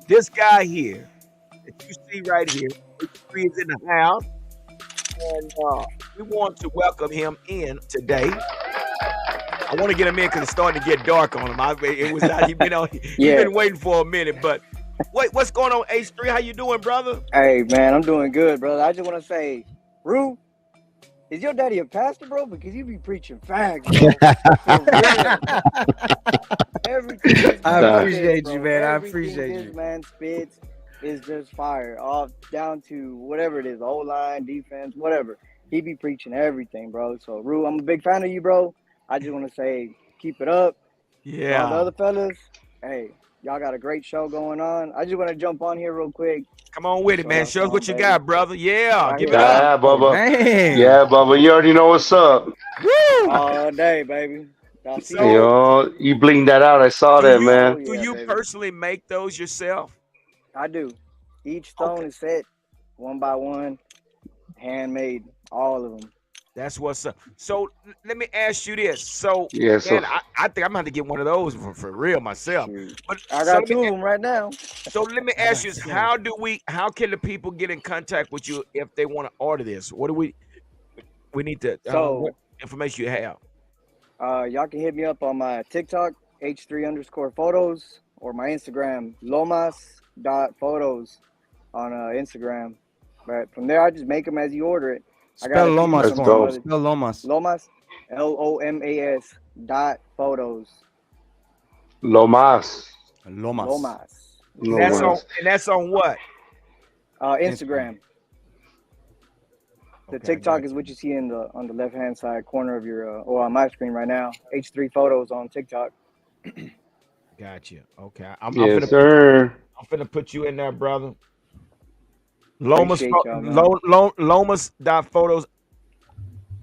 Speaker 1: this guy here that you see right here, is in the house, and we want to welcome him in today. I want to get him in because it's starting to get dark on him. He's been waiting for a minute, but what's going on, H3? How you doing, brother?
Speaker 6: Hey, man, I'm doing good, brother. I just want to say, Rue, is your daddy a pastor, bro? Because you be preaching facts, bro.
Speaker 2: I appreciate you, man. I appreciate you.
Speaker 6: This man spits is just fire. All down to whatever it is, O-line, defense, whatever. He be preaching everything, bro. So, Rue, I'm a big fan of you, bro. I just want to say, keep it up.
Speaker 1: Yeah.
Speaker 6: All the other fellas, hey, Y'all got a great show going on. I just want to jump on here real quick.
Speaker 1: Come on with it,
Speaker 6: Show
Speaker 1: man.
Speaker 6: y'all
Speaker 1: Show us what
Speaker 6: something,
Speaker 1: you
Speaker 6: baby.
Speaker 1: got, brother. Yeah,
Speaker 6: Right
Speaker 1: give
Speaker 6: here,
Speaker 1: it up.
Speaker 3: Yeah,
Speaker 6: baby.
Speaker 3: Bubba.
Speaker 2: Dang.
Speaker 3: Yeah, Bubba. You already know what's up.
Speaker 2: Woo!
Speaker 6: All day, baby. Y'all see
Speaker 3: You
Speaker 6: that?
Speaker 1: So,
Speaker 3: know, you blinged that out. I saw
Speaker 1: do
Speaker 3: that,
Speaker 1: you
Speaker 6: Oh
Speaker 3: man.
Speaker 1: do
Speaker 6: yeah,
Speaker 1: you
Speaker 6: baby.
Speaker 1: personally make those yourself?
Speaker 6: I do. Each
Speaker 1: Okay,
Speaker 6: stone is set one by one, handmade, all of them.
Speaker 1: that's what's up. So let me ask you this. So,
Speaker 3: Yeah, so
Speaker 1: man, I think I'm gonna have to get one of those for real myself.
Speaker 6: Shoot.
Speaker 1: But
Speaker 6: I
Speaker 1: so
Speaker 6: got two of them right now.
Speaker 1: let me ask you this: how can the people get in contact with you if they want to order this? What do we need to what
Speaker 6: So,
Speaker 1: information you have?
Speaker 6: y'all can hit me up on my TikTok, H3_photos, or my Instagram, lomas.photos on Instagram. But from there, I just make them as you order it. I
Speaker 2: Spell
Speaker 6: gotta feed you
Speaker 2: Lomas
Speaker 3: that's
Speaker 2: for
Speaker 6: some
Speaker 2: him.
Speaker 3: dope.
Speaker 6: other
Speaker 2: Spell Lomas.
Speaker 6: Lomas, LOMAS .photos,
Speaker 3: Lomas.
Speaker 2: Lomas.
Speaker 6: Lomas. Yes,
Speaker 1: And that's
Speaker 6: sir.
Speaker 1: on
Speaker 3: Lomas.
Speaker 1: and that's on what?
Speaker 2: Instagram.
Speaker 6: Instagram. The
Speaker 1: Okay, I
Speaker 6: TikTok
Speaker 1: got
Speaker 6: is
Speaker 1: you.
Speaker 6: what you see in the on the left hand side corner of your or on my screen right now. H3 photos on TikTok.
Speaker 1: Got you. Okay, I'm
Speaker 3: Yes,
Speaker 1: finna put
Speaker 3: sir.
Speaker 1: I'm finna put you in there, brother.
Speaker 6: Appreciate y'all, man.
Speaker 1: Lomas dot photos.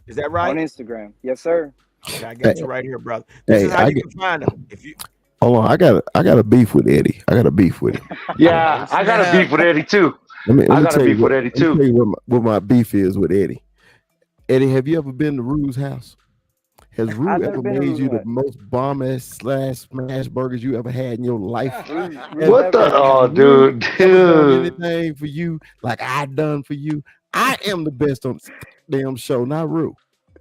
Speaker 1: Is that
Speaker 6: On
Speaker 1: right?
Speaker 6: Instagram. Yes, sir.
Speaker 1: Okay, I
Speaker 4: Hey,
Speaker 1: got you right here, brother. This
Speaker 4: hey,
Speaker 1: is how you can find them. If you
Speaker 4: hold on. I got a beef with Eddie. I got a beef with him.
Speaker 3: Yeah, I got a beef with Eddie too.
Speaker 4: Let
Speaker 3: I
Speaker 4: me
Speaker 3: got a
Speaker 4: tell you
Speaker 3: beef with
Speaker 4: what
Speaker 3: Eddie
Speaker 4: let me
Speaker 3: too.
Speaker 4: tell you what my beef is with Eddie. Eddie, have you ever been to Rue's house? Has
Speaker 6: I've
Speaker 4: Rue
Speaker 6: never
Speaker 4: ever
Speaker 6: been to
Speaker 4: made
Speaker 6: Rue's
Speaker 4: you the
Speaker 6: Hut.
Speaker 4: most bomb ass slash smash burgers you ever had in your life?
Speaker 6: Rue's
Speaker 4: Has
Speaker 3: What the?
Speaker 6: never.
Speaker 3: Oh,
Speaker 4: Rue
Speaker 3: dude,
Speaker 4: ever done
Speaker 3: dude.
Speaker 4: anything for you like I done for you? I am the best on this damn show, not Rue.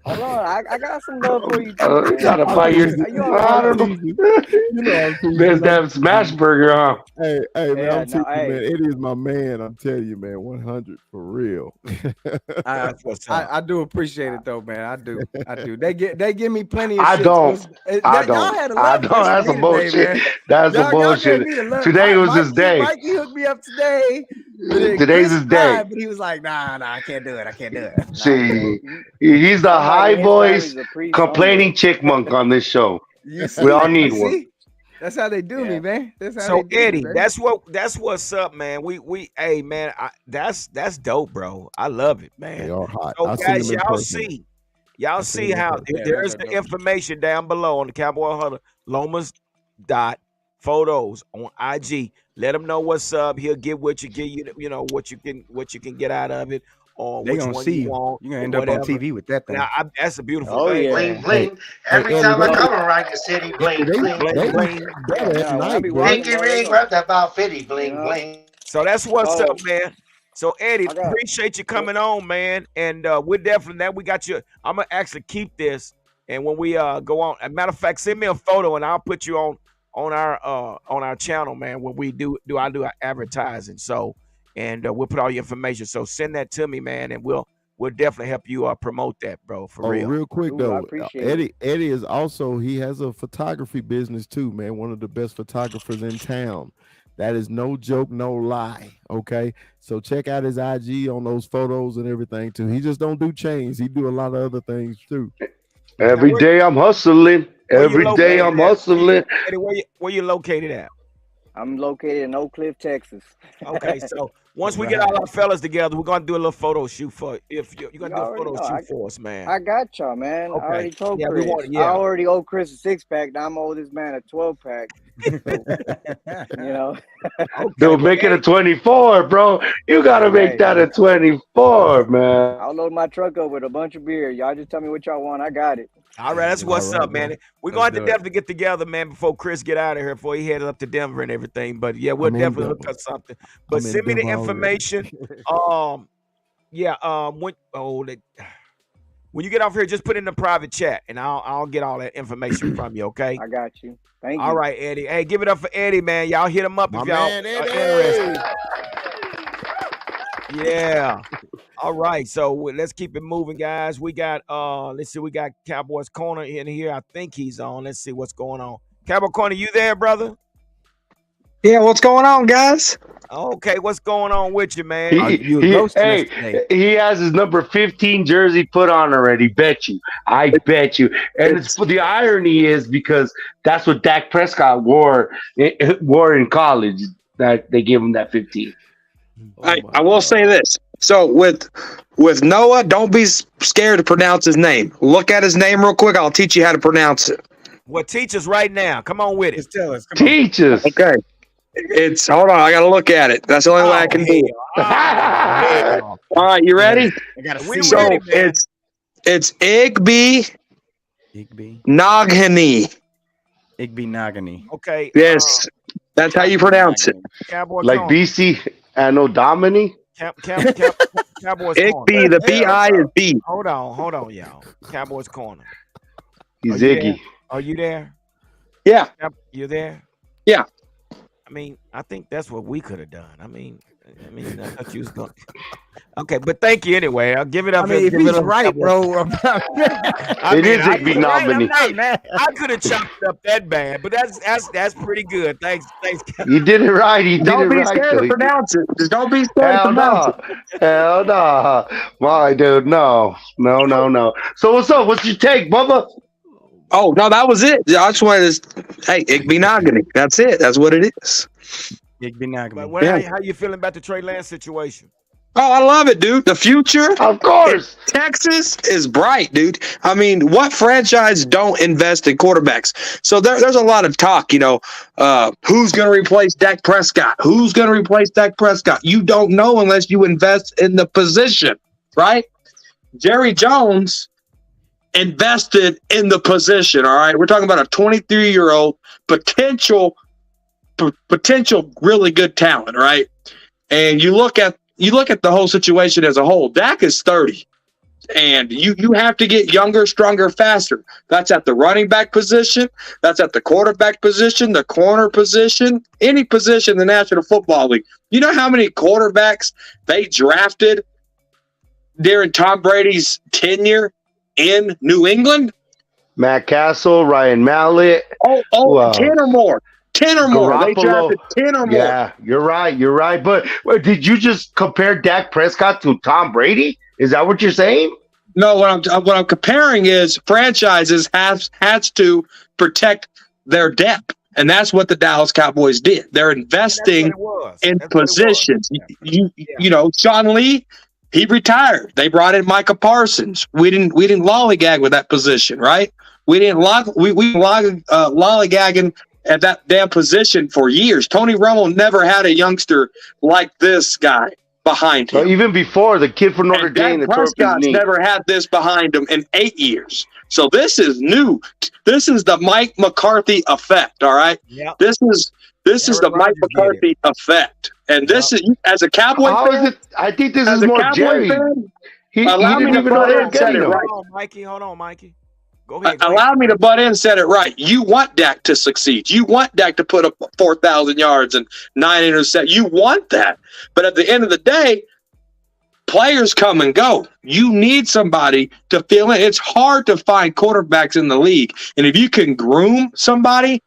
Speaker 6: Hold on, I got some love for you too,
Speaker 3: You
Speaker 6: man.
Speaker 3: gotta
Speaker 4: I'm
Speaker 3: buy your.
Speaker 4: teasing.
Speaker 6: You already
Speaker 3: I
Speaker 4: I'm
Speaker 6: know.
Speaker 3: don't
Speaker 4: teasing.
Speaker 3: know.
Speaker 4: You know I'm teasing.
Speaker 3: Best
Speaker 4: I'm
Speaker 3: damn smash
Speaker 4: teasing.
Speaker 3: burger, huh?
Speaker 4: Hey, man,
Speaker 6: Yeah,
Speaker 4: I'm
Speaker 6: no,
Speaker 4: teasing, man.
Speaker 6: hey,
Speaker 4: Eddie is my man. I'm telling you, man, 100 for real.
Speaker 2: I,
Speaker 1: that's what's
Speaker 2: I
Speaker 1: up.
Speaker 2: I do appreciate it though, man. I do. I do. They give me plenty of
Speaker 3: I
Speaker 2: shit. So
Speaker 3: don't. I
Speaker 2: y'all
Speaker 3: don't.
Speaker 2: had a
Speaker 3: I
Speaker 2: love
Speaker 3: don't.
Speaker 2: fest for
Speaker 3: That's
Speaker 2: me
Speaker 3: some
Speaker 2: today,
Speaker 3: bullshit.
Speaker 2: man.
Speaker 3: That's some
Speaker 2: Y'all gave
Speaker 3: bullshit.
Speaker 2: me the love.
Speaker 3: Today was his
Speaker 2: Mikey
Speaker 3: day.
Speaker 2: Mikey hooked me up today, but then
Speaker 3: Today's
Speaker 2: Chris
Speaker 3: his day.
Speaker 2: tried, but he was like, nah, I can't do it. I can't do it.
Speaker 6: nah, man.
Speaker 3: See, he's the
Speaker 6: Somebody
Speaker 3: high
Speaker 6: in his family
Speaker 3: voice
Speaker 6: is a priest
Speaker 3: complaining
Speaker 6: somewhere.
Speaker 3: chickmunk on this show.
Speaker 2: You
Speaker 3: We all
Speaker 2: see? You
Speaker 3: need one.
Speaker 2: see? That's how they do me,
Speaker 6: Yeah.
Speaker 2: man. That's how they
Speaker 1: So
Speaker 2: do me,
Speaker 1: Eddie,
Speaker 2: man.
Speaker 1: that's what's up, man. We hey man, that's dope, bro. I love it,
Speaker 4: They
Speaker 1: man.
Speaker 4: are hot.
Speaker 1: So
Speaker 4: I seen
Speaker 1: guys,
Speaker 4: them in person.
Speaker 1: y'all
Speaker 4: I seen
Speaker 1: see
Speaker 4: them in
Speaker 1: how
Speaker 4: person.
Speaker 2: Yeah,
Speaker 1: there's
Speaker 2: those are
Speaker 1: the
Speaker 2: dope.
Speaker 1: information down below on the Cowboy Hunter Lomas dot photos on IG. Let him know what's up. He'll give you what you can get out of it or
Speaker 2: They
Speaker 1: which
Speaker 2: gonna
Speaker 1: one you
Speaker 2: see you.
Speaker 1: want
Speaker 2: You're gonna
Speaker 1: or
Speaker 2: end up on
Speaker 1: whatever.
Speaker 2: TV with that
Speaker 1: Now
Speaker 2: thing.
Speaker 1: that's a beautiful
Speaker 6: Oh
Speaker 1: thing,
Speaker 3: Bling
Speaker 6: yeah.
Speaker 1: man.
Speaker 4: Hey,
Speaker 3: bling.
Speaker 4: hey,
Speaker 3: Every
Speaker 4: Eddie,
Speaker 3: time I
Speaker 6: Oh
Speaker 3: come
Speaker 6: yeah.
Speaker 3: around your city,
Speaker 4: Eddie,
Speaker 3: bling bling.
Speaker 4: they
Speaker 1: Bling
Speaker 4: eat
Speaker 1: bling.
Speaker 4: that
Speaker 6: Yeah,
Speaker 4: at
Speaker 6: no, when I
Speaker 4: night,
Speaker 6: be
Speaker 4: bro.
Speaker 6: walking,
Speaker 3: Pinky
Speaker 6: bro, they
Speaker 3: ring,
Speaker 6: gonna,
Speaker 3: rub that about 50,
Speaker 6: you
Speaker 3: bling
Speaker 6: know.
Speaker 3: bling.
Speaker 1: So that's what's up,
Speaker 6: So
Speaker 1: man. So Eddie,
Speaker 6: I got
Speaker 1: appreciate you
Speaker 6: what
Speaker 1: coming on, man. And we're definitely that we got you. I'm gonna actually keep this, and when we go on, as a matter of fact, send me a photo, and I'll put you on our channel, man. When we do our advertising. So and we'll put all your information. So send that to me, man, and we'll definitely help you promote that, bro, for
Speaker 4: Oh,
Speaker 1: real.
Speaker 4: real quick
Speaker 6: Ooh, I
Speaker 4: though,
Speaker 6: appreciate it.
Speaker 4: Eddie is also he has a photography business too, man. One of the best photographers in town. That is no joke, no lie. Okay, so check out his IG on those photos and everything too. He just don't do chains. He do a lot of other things too.
Speaker 1: Now
Speaker 3: Every day I'm hustling.
Speaker 1: where you
Speaker 3: Every day
Speaker 6: Hey,
Speaker 1: located
Speaker 3: I'm
Speaker 1: at?
Speaker 3: hustling.
Speaker 1: Eddie, where you located at?
Speaker 6: I'm located in Oak Cliff, Texas.
Speaker 1: Okay, so
Speaker 2: All
Speaker 1: once we get all
Speaker 2: right.
Speaker 1: our fellas together, we're gonna do a little photo shoot for if you're
Speaker 6: You
Speaker 1: gonna do a
Speaker 6: already
Speaker 1: photo
Speaker 6: know.
Speaker 1: shoot for us, man.
Speaker 6: I got y'all, man. I
Speaker 1: Okay.
Speaker 6: already told
Speaker 1: Yeah, we
Speaker 6: Chris.
Speaker 1: want it.
Speaker 6: I
Speaker 1: Yeah.
Speaker 6: already owe Chris a 6 pack. Now I'm owe this man a 12 pack. So you know,
Speaker 1: Okay.
Speaker 3: Dude,
Speaker 1: Well,
Speaker 3: make it a
Speaker 1: Eddie,
Speaker 3: 24, bro. You gotta make
Speaker 6: hey,
Speaker 3: that a 24, man.
Speaker 6: I'll load my truck up with a bunch of beer. Y'all just tell me what y'all want. I got it.
Speaker 1: all right,
Speaker 2: Let's
Speaker 1: that's
Speaker 2: do it.
Speaker 4: All
Speaker 1: what's
Speaker 4: right,
Speaker 1: up,
Speaker 4: bro.
Speaker 1: man. We're
Speaker 2: Let's
Speaker 1: going to
Speaker 2: do it.
Speaker 1: definitely get together, man, before Chris get out of here, before he headed up to Denver and everything. But yeah, we'll
Speaker 4: I'm in
Speaker 1: definitely hook
Speaker 4: Denver.
Speaker 1: up something. But
Speaker 4: I'm in
Speaker 1: send me the
Speaker 4: Denver already.
Speaker 1: information. Um, yeah. When you get off here, just put it in the private chat, and I'll get all that information from you. Okay.
Speaker 6: I got you. Thank
Speaker 1: All
Speaker 6: you.
Speaker 1: right, Eddie. Hey, give it up for Eddie, man. Y'all hit him up
Speaker 4: My
Speaker 1: if y'all
Speaker 4: man
Speaker 1: are interested.
Speaker 4: Eddie.
Speaker 1: Yeah. All right. So let's keep it moving, guys. We got let's see, we got Cowboys Corner in here. I think he's on. Let's see what's going on. Cowboy Corner, you there, brother?
Speaker 7: Yeah, what's going on, guys?
Speaker 1: Okay, what's going on with you, man?
Speaker 5: You ghosting us today.
Speaker 3: He has his number 15 jersey put on already. Bet you. I bet you. And it's the irony is because that's what Dak Prescott wore in college. That they gave him that 15.
Speaker 7: I will say this. So with Noah, don't be scared to pronounce his name. Look at his name real quick. I'll teach you how to pronounce it.
Speaker 1: Well, teach us right now. Come on with it.
Speaker 2: Just tell us. Come on.
Speaker 3: Teach us.
Speaker 7: Okay. Hold on. I got to look at it. That's the only way I can do it.
Speaker 1: Hell.
Speaker 7: All right, you ready?
Speaker 2: I gotta
Speaker 1: We
Speaker 2: see.
Speaker 7: So
Speaker 1: ready, man.
Speaker 7: it's Igby Naghani.
Speaker 5: Igby Nagani.
Speaker 1: Okay.
Speaker 7: Yes, that's how you pronounce it.
Speaker 1: Cowboy
Speaker 3: Like
Speaker 1: corner.
Speaker 3: BC Anno Domini.
Speaker 1: Cowboys corner.
Speaker 7: Igby, the B-I is B.
Speaker 1: Hold on, y'all. Cowboys corner.
Speaker 3: He's
Speaker 1: Are you
Speaker 3: Iggy.
Speaker 1: Are you there?
Speaker 7: Yeah.
Speaker 1: You there?
Speaker 7: Yeah.
Speaker 1: I mean, I think that's what we could have done. I mean, I thought you was going. Okay, but thank you anyway. I'll give it up.
Speaker 5: I mean, if
Speaker 1: give it
Speaker 5: he's
Speaker 1: up.
Speaker 5: right, bro.
Speaker 3: It is Igby Nomini.
Speaker 1: I could have chopped it up that bad, but that's pretty good. Thanks.
Speaker 3: He did it right. He did
Speaker 7: Don't
Speaker 3: it
Speaker 7: be
Speaker 3: right.
Speaker 7: scared
Speaker 3: though.
Speaker 7: to
Speaker 3: He-
Speaker 7: pronounce it. Just don't be scared to
Speaker 3: Hell
Speaker 7: pronounce
Speaker 3: no. Hell no. My dude, no. So what's up? What's your take, Bubba?
Speaker 7: Oh, no, that was it. I just wanted to, hey, Igby Nagani. That's it. That's what it is.
Speaker 5: Igby
Speaker 1: But
Speaker 5: Nagani.
Speaker 1: how you feeling about the Trey Lance situation?
Speaker 7: Oh, I love it, dude. The future
Speaker 3: Of course.
Speaker 7: in Texas is bright, dude. I mean, what franchise don't invest in quarterbacks? So there's a lot of talk, who's going to replace Dak Prescott? Who's going to replace Dak Prescott? You don't know unless you invest in the position, right? Jerry Jones invested in the position, all right? We're talking about a 23-year-old potential really good talent, right? And you look at the whole situation as a whole. Dak is 30, and you have to get younger, stronger, faster. That's at the running back position. That's at the quarterback position, the corner position, any position in the National Football League. You know how many quarterbacks they drafted during Tom Brady's tenure in New England?
Speaker 3: Matt Castle, Ryan Mallett. Wow.
Speaker 7: 10 or more. 10 or more. They
Speaker 3: Garoppolo.
Speaker 7: drafted 10 or more.
Speaker 3: Yeah, you're right. But did you just compare Dak Prescott to Tom Brady? Is that what you're saying?
Speaker 7: No, what I'm comparing is franchises has to protect their depth, and that's what the Dallas Cowboys did. They're investing in positions. You know, Sean Lee, he retired. They brought in Micah Parsons. We didn't lollygag with that position, right? We didn't lollygagging at that damn position for years. Tony Romo never had a youngster like this guy behind him.
Speaker 3: So even before the kid from Notre Dame,
Speaker 7: Dak Prescott's never had this behind him in 8 years. So this is new. This is the Mike McCarthy effect. All right.
Speaker 1: Yeah.
Speaker 7: This is the Mike McCarthy effect. And this is, as a Cowboy fan,
Speaker 3: I think this is more Jerry. He didn't even know they were getting him.
Speaker 1: Hold on, Mikey. Go ahead.
Speaker 7: Allow me to butt in and said it right. You want Dak to succeed. You want Dak to put up 4,000 yards and 9 interceptions. You want that. But at the end of the day, players come and go. You need somebody to fill in. It's hard to find quarterbacks in the league. And if you can groom somebody,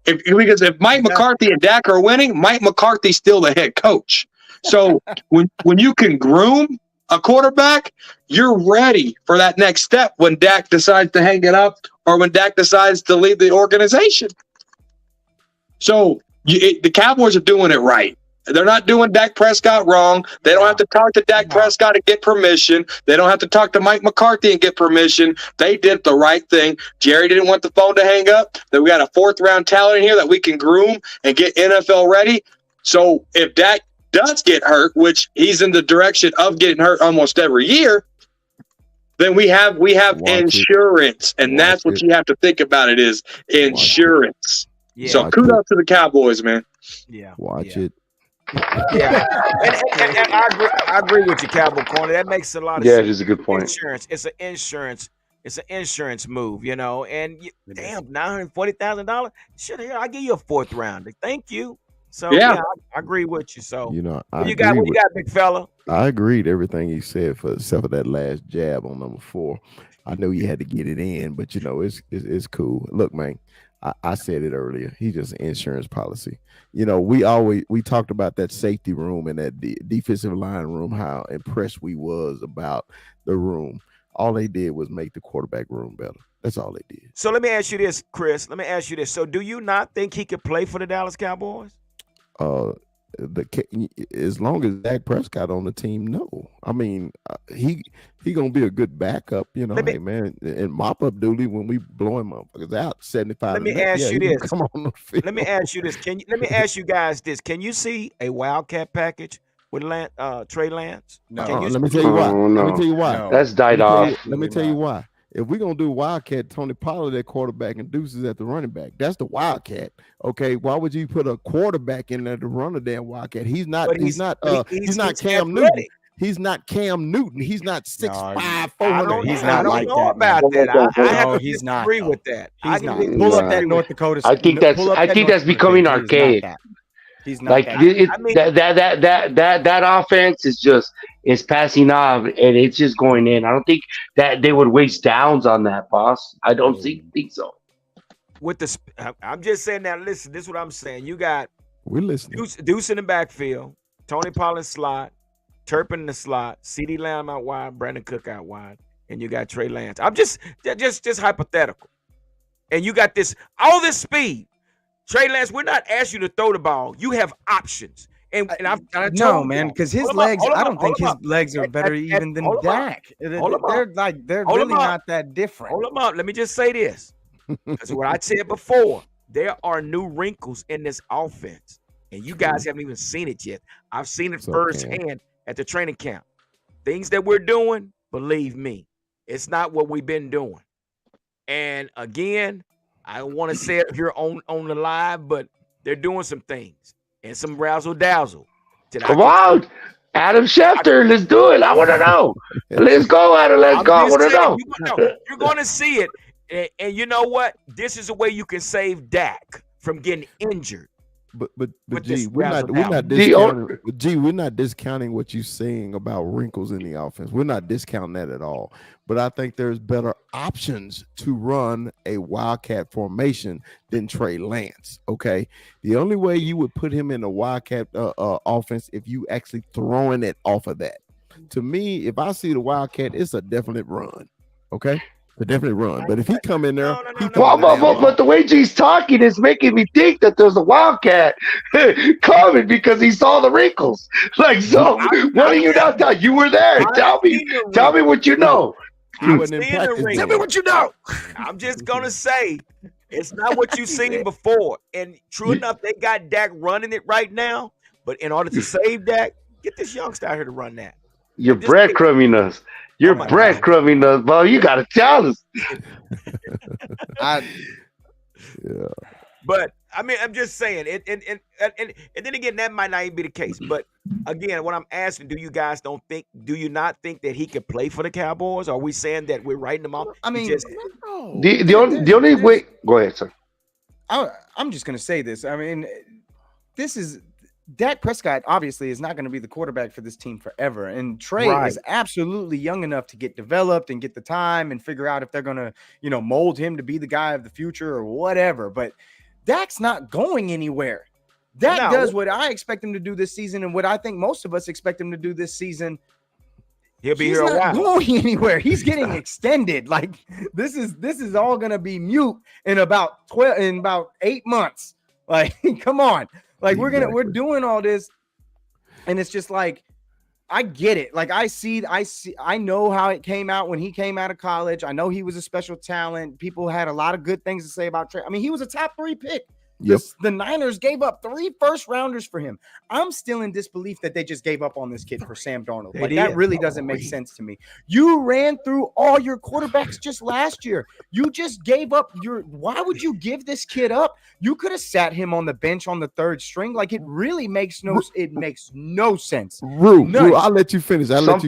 Speaker 7: because if Mike McCarthy and Dak are winning, Mike McCarthy's still the head coach. So when you can groom a quarterback, you're ready for that next step when Dak decides to hang it up or when Dak decides to leave the organization. So the Cowboys are doing it right. They're not doing Dak Prescott wrong. They don't have to talk to Dak Prescott and get permission. They don't have to talk to Mike McCarthy and get permission. They did the right thing. Jerry didn't want the phone to hang up. That we got a 4th-round talent in here that we can groom and get NFL ready. So if Dak does get hurt, which he's in the direction of getting hurt almost every year, then we have insurance, and that's what you have to think about. It is insurance.
Speaker 1: Yeah.
Speaker 7: So kudos to the Cowboys, man.
Speaker 1: Yeah,
Speaker 4: watch it.
Speaker 1: Yeah, and I agree with you, Cowboy Corner. That makes a lot of
Speaker 3: sense.
Speaker 1: sense.
Speaker 3: It is a good point.
Speaker 1: Insurance. It's an insurance move, you know. And damn, $940,000. Shit, here I give you a 4th round. Thank you. So yeah, I agree with you. So what you got, big fella?
Speaker 4: I agreed everything he said, except for that last jab on number 4. I know you had to get it in, but it's cool. Look, man, I said it earlier. He's just an insurance policy. We talked about that safety room and that defensive line room, how impressed we was about the room. All they did was make the quarterback room better. That's all they did.
Speaker 1: So let me ask you this, Chris. Let me ask you this. So do you not think he could play for the Dallas Cowboys?
Speaker 4: As long as Dak Prescott on the team, no. I mean, he gonna be a good backup, hey man, and mop up duty when we blowing motherfuckers out 75.
Speaker 1: Let me ask you this.
Speaker 4: Come on the field.
Speaker 1: Let me ask you this. Let me ask you guys this. Can you see a Wildcat package with Trey Lance?
Speaker 4: No. Let me tell you why.
Speaker 3: Oh, no.
Speaker 4: Let me tell you why.
Speaker 3: No. That's died off.
Speaker 4: Let me tell you why. If we're gonna do Wildcat, Tony Pollard at quarterback and Deuces at the running back, that's the Wildcat. Okay, why would you put a quarterback in there to run a damn Wildcat? He's not Cam Newton. He's not Cam Newton. He's not 6'5", 400.
Speaker 5: He's not like that.
Speaker 1: About that. I have to
Speaker 5: he's not.
Speaker 1: disagree with that.
Speaker 5: He's not. Pull up that North Dakota.
Speaker 3: I think that's becoming archaic.
Speaker 5: He's not
Speaker 3: like that offense is passing off and it's just going in. I don't think that they would waste downs on that, boss. I don't think so.
Speaker 1: I'm just saying that. Listen, this is what I'm saying. You got
Speaker 4: we're listening.
Speaker 1: Deuce in the backfield, Tony Pollard slot, Turpin in the slot, CeeDee Lamb out wide, Brandon Cook out wide, and you got Trey Lance. I'm just hypothetical. And you got all this speed. Trey Lance, we're not asking you to throw the ball. You have options. And
Speaker 5: no, man, because his legs, I don't think his legs are better even than Dak. They're really not that different.
Speaker 1: Hold them up. Let me just say this. Because what I said before, there are new wrinkles in this offense. And you guys haven't even seen it yet. I've seen it firsthand at the training camp. Things that we're doing, believe me, it's not what we've been doing. And again, I don't want to say it here on the live, but they're doing some things and some razzle dazzle.
Speaker 3: Come on, Adam Schefter, let's do it. I want to know. Let's go, Adam. Let's go. I want to know.
Speaker 1: You're going to see it, and you know what? This is a way you can save Dak from getting injured.
Speaker 4: But G, we're not discounting. G, we're not discounting what you're saying about wrinkles in the offense. We're not discounting that at all. But I think there's better options to run a Wildcat formation than Trey Lance. Okay, the only way you would put him in a Wildcat offense if you actually throwing it off of that. To me, if I see the Wildcat, it's a definite run. Okay. A definite run, but if he come in there,
Speaker 3: but the way G's talking is making me think that there's a Wildcat coming because he saw the wrinkles. Like, so what are you now telling? You were there. Tell me what you know.
Speaker 1: Tell me what you know. I'm just gonna say it's not what you've seen before. And true enough, they got Dak running it right now. But in order to save Dak, get this youngster out here to run that.
Speaker 3: You're breadcrumbing us. You're breadcrumbing us, bro. You gotta tell us.
Speaker 1: But I mean, I'm just saying it, and then again, that might not even be the case. But again, what I'm asking, do you not think that he could play for the Cowboys? Are we saying that we're writing him off?
Speaker 5: I mean,
Speaker 3: the only way. Go ahead, sir.
Speaker 5: I'm just gonna say this. I mean, this is. Dak Prescott obviously is not going to be the quarterback for this team forever. And Trey is absolutely young enough to get developed and get the time and figure out if they're going to, mold him to be the guy of the future or whatever. But Dak's not going anywhere. Dak does what I expect him to do this season and what I think most of us expect him to do this season.
Speaker 1: He'll be here a while.
Speaker 5: He's not going anywhere. He's getting extended. Like this is all going to be mute in about 8 months. Like, come on. Like we're doing all this, and it's just like I get it. Like I know how it came out when he came out of college. I know he was a special talent. People had a lot of good things to say about Trey. I mean, he was a top 3 pick.
Speaker 4: Yep.
Speaker 5: The Niners gave up 3 first-rounders for him. I'm still in disbelief that they just gave up on this kid for Sam Darnold. That really doesn't make sense to me. You ran through all your quarterbacks just last year. You just gave up why would you give this kid up? You could have sat him on the bench on the 3rd string. Like it really makes no sense.
Speaker 4: Rue, I'll let you finish. I'll let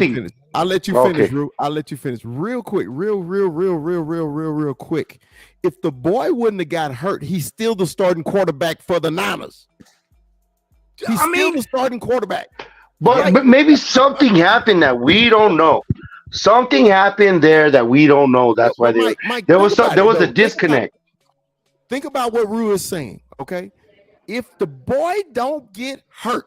Speaker 4: you finish, Rue. I'll let you finish real quick. Real quick. If the boy wouldn't have got hurt, he's still the starting quarterback for the Niners. He's still the starting quarterback.
Speaker 3: But maybe something happened that we don't know. Something happened there that we don't know. That's why there was a disconnect.
Speaker 4: think about what Rue is saying. Okay, if the boy don't get hurt,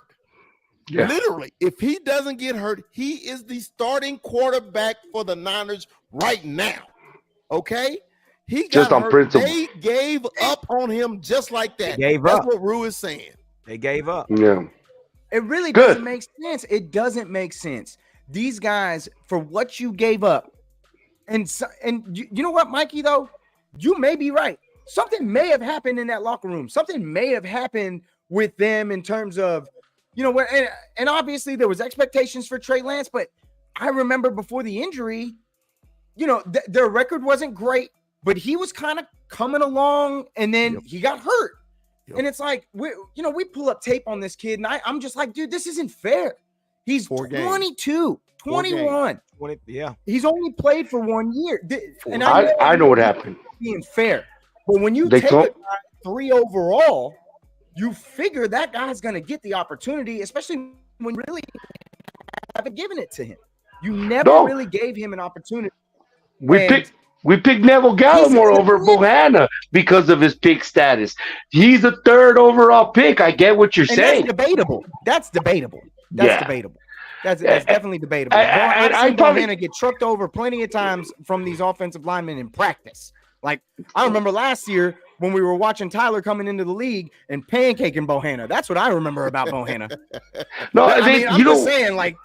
Speaker 4: literally, if he doesn't get hurt, he is the starting quarterback for the Niners right now. Okay, he got
Speaker 3: just on
Speaker 4: hurt.
Speaker 3: principle.
Speaker 4: They gave up on him just like that.
Speaker 1: They gave
Speaker 4: That's
Speaker 1: up.
Speaker 4: what Rue is saying.
Speaker 1: They gave up.
Speaker 3: Yeah.
Speaker 5: It really
Speaker 3: Good.
Speaker 5: doesn't make sense. It doesn't make sense. These guys, for what you gave up, and you know what, Mikey, though? You may be right. Something may have happened in that locker room. Something may have happened with them in terms of, you know, where and obviously there was expectations for Trey Lance, but I remember before the injury, you know, their record wasn't great, but he was kind of coming along, and then he got hurt. And it's like, we pull up tape on this kid, and I'm just like, dude, this isn't fair. He's 22, 21.
Speaker 1: 20, yeah.
Speaker 5: He's only played for 1 year. And
Speaker 3: I know what happened.
Speaker 5: Being fair. But when you take a guy 3 overall, you figure that guy's going to get the opportunity, especially when you really haven't given it to him. You never really gave him an opportunity.
Speaker 3: We picked Neville Gallimore over Bohanna because of his pick status. He's a 3rd overall pick. I get what you're saying.
Speaker 5: That's debatable. That's debatable. That's definitely debatable. I've seen Bohanna get trucked over plenty of times from these offensive linemen in practice. Like, I remember last year when we were watching Tyler coming into the league and pancaking Bohanna. That's what I remember about Bohanna. I'm just saying, like,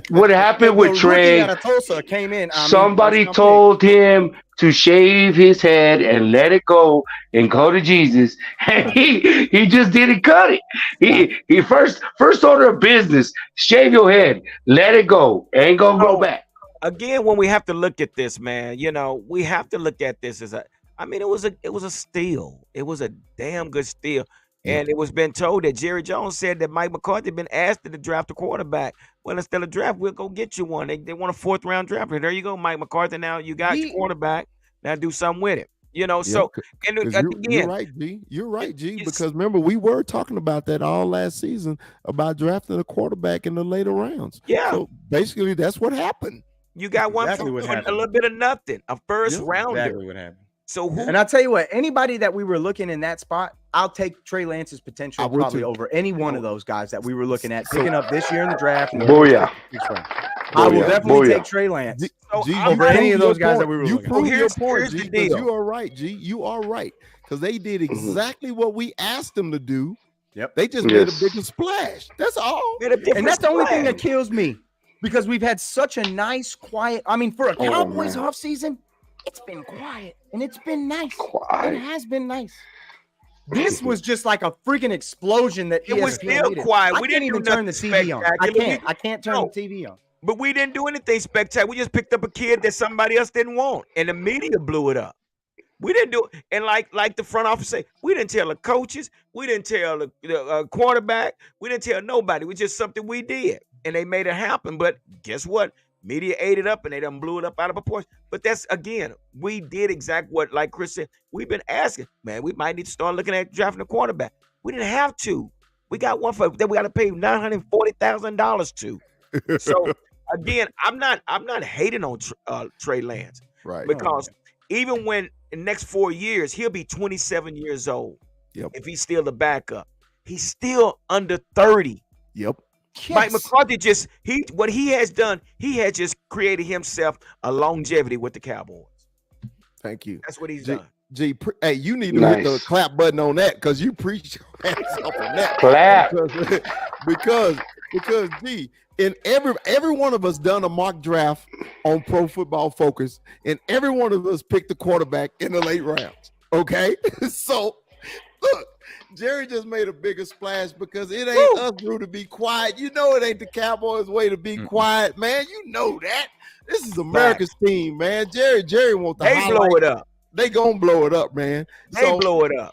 Speaker 3: what happened with Trey?
Speaker 5: Out of Tulsa came in.
Speaker 3: Somebody told him to shave his head and let it go and go to Jesus, and he just didn't cut it. He first order of business: shave your head, let it go, ain't gonna go back.
Speaker 1: Again, when we have to look at this, man, you know, we have to look at this as it was a steal. It was a damn good steal. And it was been told that Jerry Jones said that Mike McCarthy had been asked to draft a quarterback. Well, instead of draft, we'll go get you one. They want a 4th round draft. There you go, Mike McCarthy. Now you got your quarterback. Now do something with it. You know, so and again,
Speaker 4: you're right, G. You're right, G. Because remember, we were talking about that all last season about drafting a quarterback in the later rounds.
Speaker 1: Yeah.
Speaker 4: So basically, that's what happened.
Speaker 1: You got one for a little bit of nothing, a first rounder.
Speaker 2: Exactly what happened.
Speaker 1: So
Speaker 5: and I'll tell you what, anybody that we were looking in that spot, I'll take Trey Lance's potential probably over any one of those guys that we were looking at picking up this year in the draft.
Speaker 3: Booyah.
Speaker 5: I will definitely take Trey Lance over any of those guys that we were looking at.
Speaker 4: You prove your point, G, because you are right, G. You are right. Because they did exactly what we asked them to do.
Speaker 5: Yep.
Speaker 4: They just made a bigger splash. That's all.
Speaker 5: And that's the only thing that kills me. Because we've had such a nice, quiet. I mean, for a Cowboys offseason, it's been quiet and it's been nice. It has been nice. This was just like a freaking explosion that
Speaker 1: it was still quiet.
Speaker 5: We didn't even turn the TV on. I can't turn the TV on.
Speaker 1: But we didn't do anything spectacular. We just picked up a kid that somebody else didn't want, and the media blew it up. We didn't do it. And like the front office say, we didn't tell the coaches, we didn't tell the quarterback, we didn't tell nobody. It was just something we did. And they made it happen. But guess what? Media ate it up and they done blew it up out of proportion. But that's, again, we did exactly what, like Chris said, we've been asking, man, we might need to start looking at drafting a quarterback. We didn't have to. We got one that we got to pay $940,000 to. So, again, I'm not hating on Trey Lance.
Speaker 4: Right.
Speaker 1: Because even when in the next 4 years, he'll be 27 years old.
Speaker 4: Yep.
Speaker 1: If he's still the backup. He's still under 30.
Speaker 4: Yep.
Speaker 1: Yes. Mike McCarthy what he has done, he has just created himself a longevity with the Cowboys.
Speaker 4: Thank you.
Speaker 1: That's what he's done.
Speaker 4: G, hey, you need to hit the clap button on that because you preach your ass off on that.
Speaker 3: Clap.
Speaker 4: Because G, in every one of us done a mock draft on Pro Football Focus, and every one of us picked the quarterback in the late rounds. Okay, so look. Jerry just made a bigger splash because it ain't us, Drew, to be quiet. You know it ain't the Cowboys' way to be quiet, man. You know that. This is America's team, man. Jerry wants to
Speaker 1: blow it up.
Speaker 4: They gonna blow it up, man.
Speaker 1: They blow it up.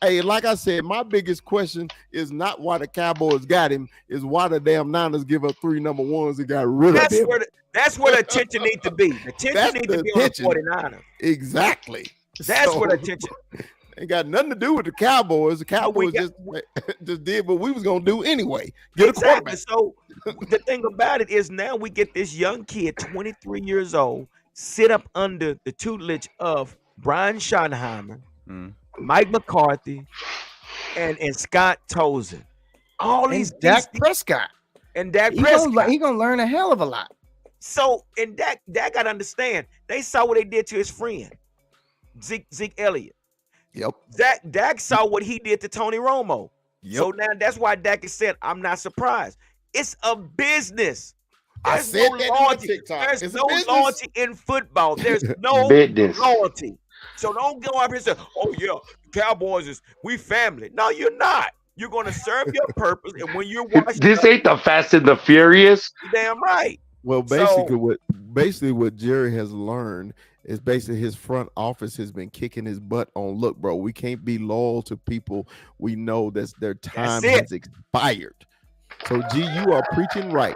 Speaker 4: Hey, like I said, my biggest question is not why the Cowboys got him, is why the damn Niners give up 3 number ones and got rid of him.
Speaker 1: That's where the attention needs to be. The attention needs to be on the 49ers.
Speaker 4: Exactly.
Speaker 1: That's where the attention.
Speaker 4: Ain't got nothing to do with the Cowboys. The Cowboys just did what we was gonna do anyway. Get a quarterback.
Speaker 1: So the thing about it is now we get this young kid, 23 years old, sit up under the tutelage of Brian Schottenheimer, Mike McCarthy, and Scott Tolzien. All
Speaker 5: And
Speaker 1: these
Speaker 5: Dak Prescott.
Speaker 1: and Dak
Speaker 5: He
Speaker 1: Prescott.
Speaker 5: gonna learn a hell of a lot.
Speaker 1: So, and Dak got to understand, they saw what they did to his friend, Zeke Elliott.
Speaker 4: Yep.
Speaker 1: Dak saw what he did to Tony Romo.
Speaker 4: Yep.
Speaker 1: So now that's why Dak has said, I'm not surprised. It's a business.
Speaker 4: I
Speaker 1: There's
Speaker 4: said
Speaker 1: no
Speaker 4: that on
Speaker 1: loyalty.
Speaker 4: TikTok.
Speaker 1: There's
Speaker 4: It's a
Speaker 1: no
Speaker 4: business.
Speaker 1: loyalty in football. There's no
Speaker 3: Business.
Speaker 1: loyalty. So don't go up here and say, oh, yeah, Cowboys we family. No, you're not. You're going to serve your purpose. And when you're washed
Speaker 3: This
Speaker 1: up,
Speaker 3: ain't the Fast and the Furious.
Speaker 1: you're damn right.
Speaker 4: Well,
Speaker 1: So-
Speaker 4: basically what Jerry has learned is basically his front office has been kicking his butt on. Look, bro, we can't be loyal to people we know that their time
Speaker 1: it.
Speaker 4: has expired. So, G, you are preaching right.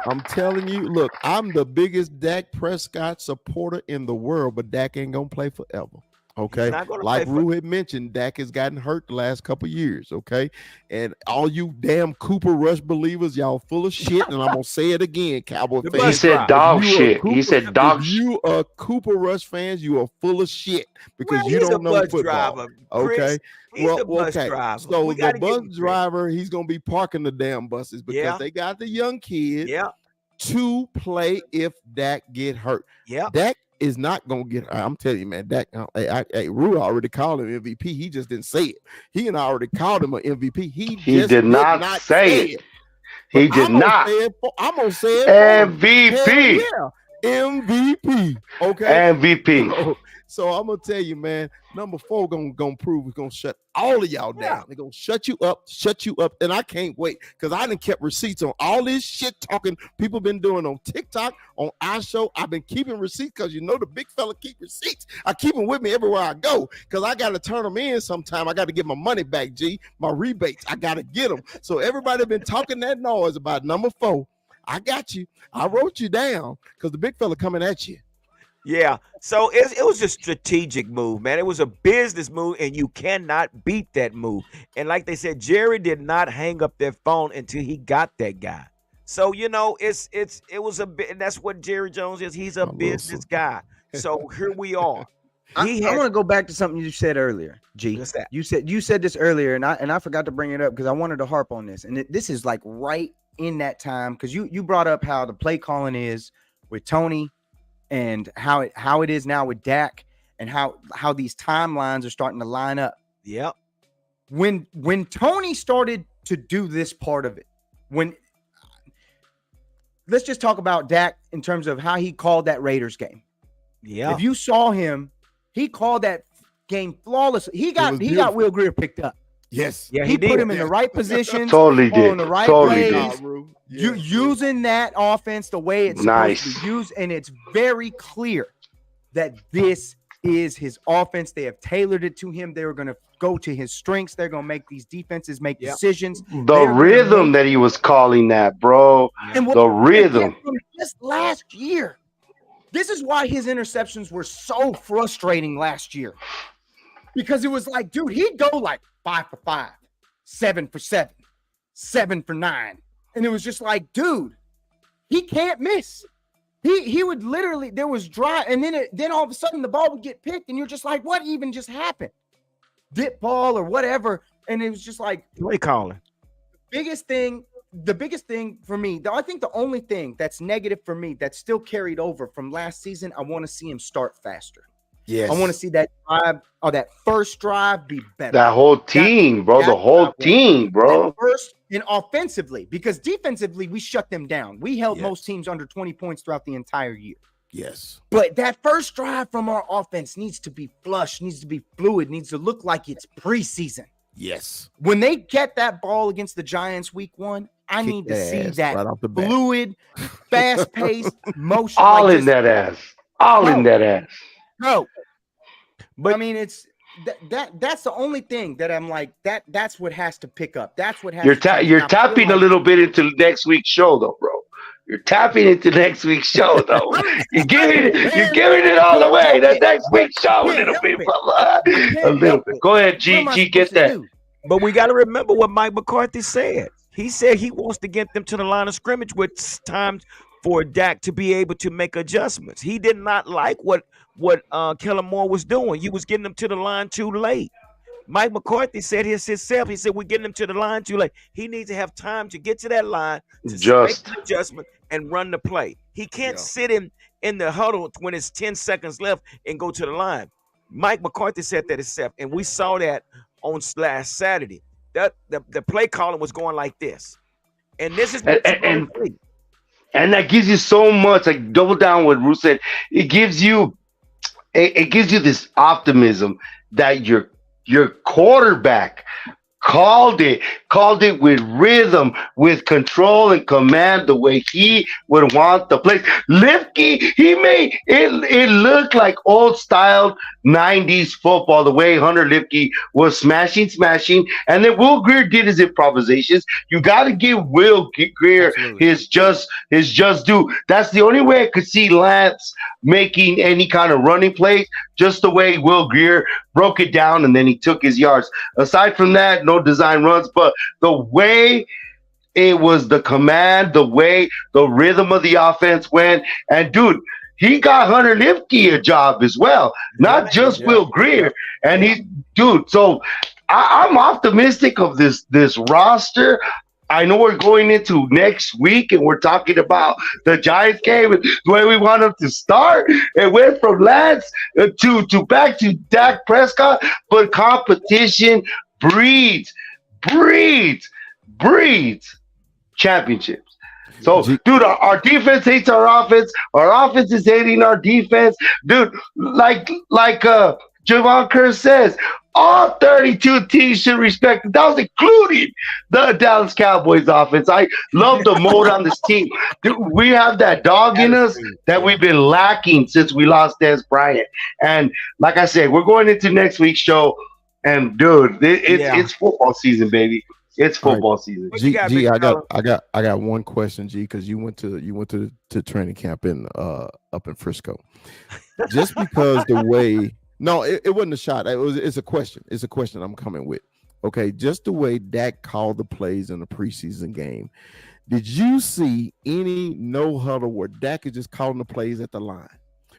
Speaker 4: I'm telling you, look, I'm the biggest Dak Prescott supporter in the world, but Dak ain't gonna play forever. Okay,
Speaker 1: not gonna
Speaker 4: like
Speaker 1: play
Speaker 4: Rue had mentioned, Dak has gotten hurt the last couple years. Okay, and all you damn Cooper Rush believers, y'all full of shit. And I'm gonna say it again, Cowboy
Speaker 1: The
Speaker 4: fans.
Speaker 3: He
Speaker 1: bus
Speaker 3: said
Speaker 1: drive.
Speaker 3: dog
Speaker 4: If you are
Speaker 3: shit. He said dog
Speaker 4: If
Speaker 3: shit.
Speaker 4: you are Cooper Rush fans, you are full of shit because
Speaker 1: Well,
Speaker 4: you
Speaker 1: he's
Speaker 4: don't
Speaker 1: a
Speaker 4: know
Speaker 1: bus
Speaker 4: football.
Speaker 1: driver,
Speaker 4: Okay.
Speaker 1: Chris. He's a bus driver.
Speaker 4: So
Speaker 1: We
Speaker 4: the
Speaker 1: gotta give
Speaker 4: bus
Speaker 1: him credit.
Speaker 4: driver, he's gonna be parking the damn buses because
Speaker 1: Yeah.
Speaker 4: they got the young kid
Speaker 1: Yeah,
Speaker 4: to play if Dak get hurt.
Speaker 1: yeah.
Speaker 4: Dak is not gonna get. I'm telling you, man. Dak. Rue already called him MVP. He just didn't say it. He and I already called him an MVP. He just
Speaker 3: did not say it. He
Speaker 4: But
Speaker 3: did not.
Speaker 4: I'm gonna say it. For him.
Speaker 3: MVP.
Speaker 4: Hell yeah, MVP. Okay.
Speaker 3: MVP.
Speaker 4: So I'm gonna tell you, man. Number 4 gonna prove it's gonna shut all of y'all down.
Speaker 1: Yeah.
Speaker 4: They're gonna shut you up, and I can't wait because I done kept receipts on all this shit talking people been doing on TikTok, on our show. I've been keeping receipts because you know the big fella keep receipts. I keep them with me everywhere I go because I gotta turn them in sometime. I gotta get my money back, G. My rebates, I gotta get them. So everybody been talking that noise about number 4. I got you. I wrote you down because the big fella coming at you.
Speaker 1: Yeah, so it was a strategic move, man. It was a business move, and you cannot beat that move. And like they said, Jerry did not hang up their phone until he got that guy. So it was a bit, and that's what Jerry Jones is. He's a business guy. So here we are.
Speaker 5: I want to go back to something you said earlier, G.
Speaker 1: What's that?
Speaker 5: You said this earlier, and I forgot to bring it up because I wanted to harp on this. And this is like right in that time because you brought up how the play calling is with Tony. And how it is now with Dak and how these timelines are starting to line up.
Speaker 1: Yep.
Speaker 5: When Tony started to do this part of it, let's just talk about Dak in terms of how he called that Raiders game.
Speaker 1: Yeah.
Speaker 5: If you saw him, he called that game flawlessly. He got Will Greer picked up.
Speaker 4: Yes.
Speaker 1: Yeah,
Speaker 5: he put him in the right position.
Speaker 3: Totally
Speaker 5: on
Speaker 3: did.
Speaker 5: the right
Speaker 3: Totally
Speaker 5: plays.
Speaker 3: did.
Speaker 5: You using that offense the way it's supposed to be used, and it's very clear that this is his offense. They have tailored it to him. They were going to go to his strengths. They're going to make these defenses make decisions.
Speaker 3: The rhythm that he was calling that, bro.
Speaker 5: And
Speaker 3: the rhythm.
Speaker 5: Just last year. This is why his interceptions were so frustrating last year. Because it was like, dude, he'd go like 5 for 5, 7 for 7, 7 for 9. And it was just like, dude, he can't miss. He would literally, there was drive, and then all of a sudden the ball would get picked, and you're just like, what even just happened? Dip ball or whatever. And it was just like,
Speaker 1: what are you calling?
Speaker 5: The biggest thing for me, I think the only thing that's negative for me that's still carried over from last season, I want to see him start faster.
Speaker 4: Yes.
Speaker 5: I want to see that drive or that first drive be better.
Speaker 3: That whole team, bro. The whole team, bro.
Speaker 5: First and offensively, because defensively, we shut them down. We held most teams under 20 points throughout the entire year.
Speaker 4: Yes.
Speaker 5: But that first drive from our offense needs to be flush, needs to be fluid, needs to look like it's preseason.
Speaker 4: Yes.
Speaker 5: When they get that ball against the Giants week 1, I need to see that
Speaker 4: right off the bat.
Speaker 5: fluid, fast-paced motion.
Speaker 3: All in that ass. All in that ass.
Speaker 5: No.
Speaker 1: But
Speaker 5: I mean, it's that's the only thing that I'm like, that's what has to pick up. That's what has
Speaker 3: You're tapping a little bit into next week's show, though, bro. You're tapping into next week's show, though. You're giving it all away. That next week's show, a little bit. A little bit. Go ahead, G, get that.
Speaker 1: But we got to remember what Mike McCarthy said. He said he wants to get them to the line of scrimmage with times for Dak to be able to make adjustments. He did not like what Kellen Moore was doing. He was getting them to the line too late. Mike McCarthy said himself. He said we're getting him to the line too late. He needs to have time to get to that line to make
Speaker 3: Just
Speaker 1: an adjustment and run the play. He can't
Speaker 2: Yeah.
Speaker 1: sit in the huddle when it's 10 seconds left and go to the line. Mike McCarthy said that himself, and we saw that on last Saturday. That the play calling was going like this, and this is
Speaker 3: and,
Speaker 1: what you're going
Speaker 3: and
Speaker 1: to see.
Speaker 3: and that gives you so much. Like double down what Ruth said. It gives you it gives you this optimism that your quarterback called it with rhythm, with control and command, the way he would want the play. Lipke, he made it look like old style 90s football, the way Hunter Lipke was smashing, and then Will Greer did his improvisations. You got to give Will Greer
Speaker 2: Absolutely.
Speaker 3: his just due. That's the only way I could see Lance making any kind of running plays, just the way Will Greer broke it down and then he took his yards. Aside from that, no design runs, but the way it was, the command, the way the rhythm of the offense went, and dude, he got Hunter Lipke a job as well, not just Will Greer. And he, dude, so I'm optimistic of this roster. I know we're going into next week and we're talking about the Giants game and the way we want them to start. It went from Lance to back to Dak Prescott, but competition breeds championships. So, dude, our defense hates our offense. Our offense is hating our defense. Dude, like Javon Kerr says, all 32 teams should respect it. That was including the Dallas Cowboys offense. I love the mode on this team. Dude, we have that dog in us that we've been lacking since we lost Des Bryant. And like I said, we're going into next week's show. And dude, it's football season, baby. It's football season.
Speaker 4: G, I got one question, G, because you went to training camp in up in Frisco. Just because the way, no, it wasn't a shot. It's a question. It's a question I'm coming with. Okay, just the way Dak called the plays in the preseason game. Did you see any no huddle where Dak is just calling the plays at the line?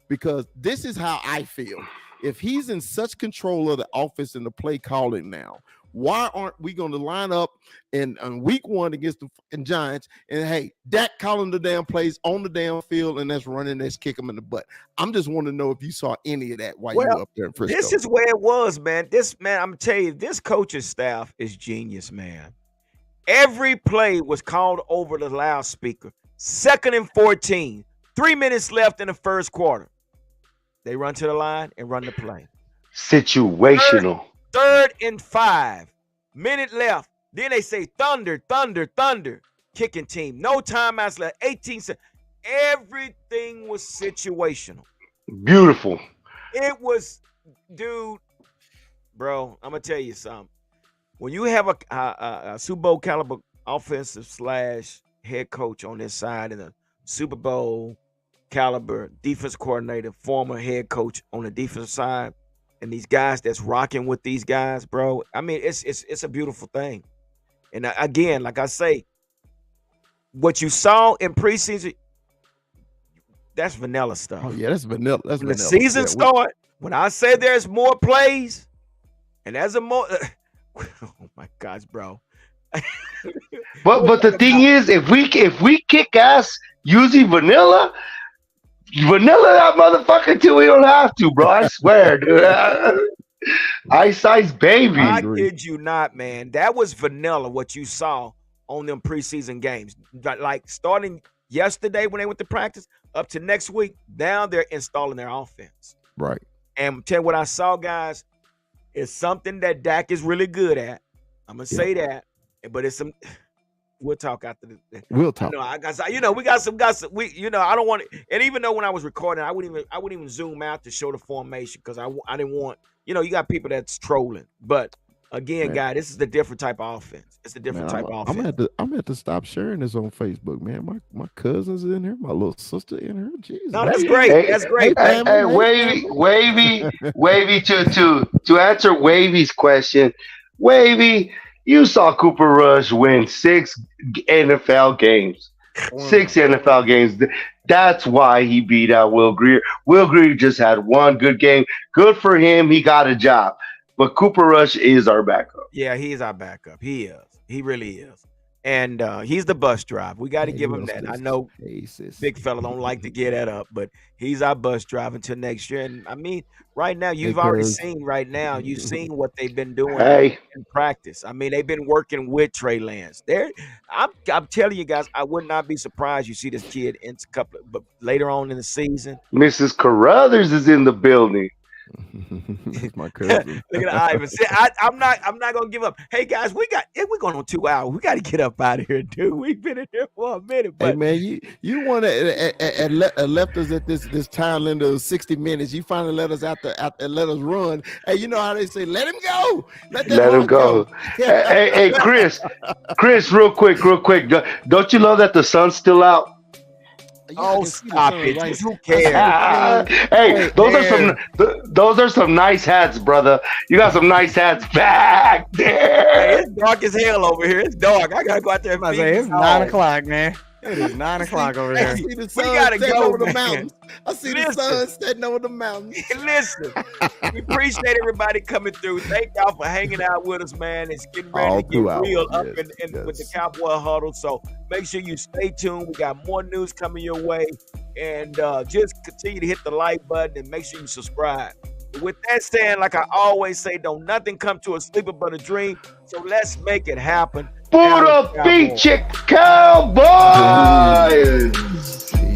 Speaker 4: Because this is how I feel. If he's in such control of the offense and the play calling now, why aren't we going to line up in week one against the fucking Giants and, hey, Dak calling the damn plays on the damn field and that's running, that's kick them in the butt? I'm just wanting to know if you saw any of that while you were up there in Frisco.
Speaker 1: This is where it was, man. I'm going to tell you, this coaching staff is genius, man. Every play was called over the loudspeaker. 2nd and 14. 3 minutes left in the first quarter. They run to the line and run the play.
Speaker 3: Situational.
Speaker 1: 3rd and 5. Minute left. Then they say thunder. Kicking team. No timeouts left. 18 seconds. Everything was situational.
Speaker 3: Beautiful.
Speaker 1: It was, dude, bro, I'm going to tell you something. When you have a Super Bowl caliber offensive / head coach on this side and a Super Bowl caliber defense coordinator, former head coach on the defensive side, and these guys that's rocking with these guys, bro. I mean, it's a beautiful thing. And again, like I say, what you saw in preseason, that's vanilla stuff.
Speaker 4: Oh yeah, that's vanilla. That's
Speaker 1: when
Speaker 4: vanilla.
Speaker 1: The season start. When I say there's more plays, and there's a more. Oh my gosh, bro.
Speaker 3: But the thing is, if we kick ass using vanilla that motherfucker till we don't have to, bro. I swear, dude. Ice baby.
Speaker 1: I kid you not, man. That was vanilla what you saw on them preseason games. Like starting yesterday when they went to practice up to next week, now they're installing their offense.
Speaker 4: Right.
Speaker 1: And tell you what I saw, guys, is something that Dak is really good at. I'm gonna say that, but it's some. We'll talk after this.
Speaker 4: We'll talk.
Speaker 1: I got, we got some. I don't want it. And even though when I was recording, I wouldn't even zoom out to show the formation because I didn't want. You got people that's trolling. But again, guys, this is the different type of offense. It's the different type of offense.
Speaker 4: I'm gonna have to stop sharing this on Facebook, man. My cousins in here, my little sister in here. Jesus.
Speaker 1: No, that's great. That's great.
Speaker 3: Hey, Wavy, to answer Wavy's question, Wavy, you saw Cooper Rush win 6 NFL games. 6 NFL games. That's why he beat out Will Greer. Will Greer just had one good game. Good for him. He got a job. But Cooper Rush is our backup.
Speaker 1: Yeah, he is our backup. He is. He really is. And he's the bus driver. We got to give him that. I know big fella don't like to get that up, but he's our bus driver until next year. And I mean, right now, you've already seen you've seen what they've been doing in practice. I mean, they've been working with Trey Lance. I'm telling you guys, I would not be surprised you see this kid in but later on in the season.
Speaker 3: Mrs. Carruthers is in the building.
Speaker 4: That's my cousin.
Speaker 1: Look at Ivan. See, I'm not gonna give up. Hey guys, we're going on 2 hours. We got to get up out of here, dude. We've been in here for a minute. But
Speaker 4: hey man, you want to left us at this time limit of 60 minutes. You finally let us out and let us run. Hey, you know how they say, let him go. Let
Speaker 3: him go. hey, Chris, real quick. Don't you love that the sun's still out?
Speaker 1: Oh, stop it! Right? Who cares?
Speaker 3: Hey, those are some nice hats, brother. You got some nice hats back there.
Speaker 1: Hey, it's dark as hell over here. It's dark. I gotta go out there. And
Speaker 5: it's 9 o'clock, man. It is 9 o'clock over here.
Speaker 4: I see the sun setting over the mountains. I see the sun setting over the mountains.
Speaker 1: Listen, we appreciate everybody coming through. Thank y'all for hanging out with us, man. It's getting ready to get real up with the Cowboy Huddle. So make sure you stay tuned. We got more news coming your way. And just continue to hit the like button and make sure you subscribe. With that said, like I always say, don't nothing come to a sleeper but a dream. So let's make it happen.
Speaker 3: Puro pinche Cowboys!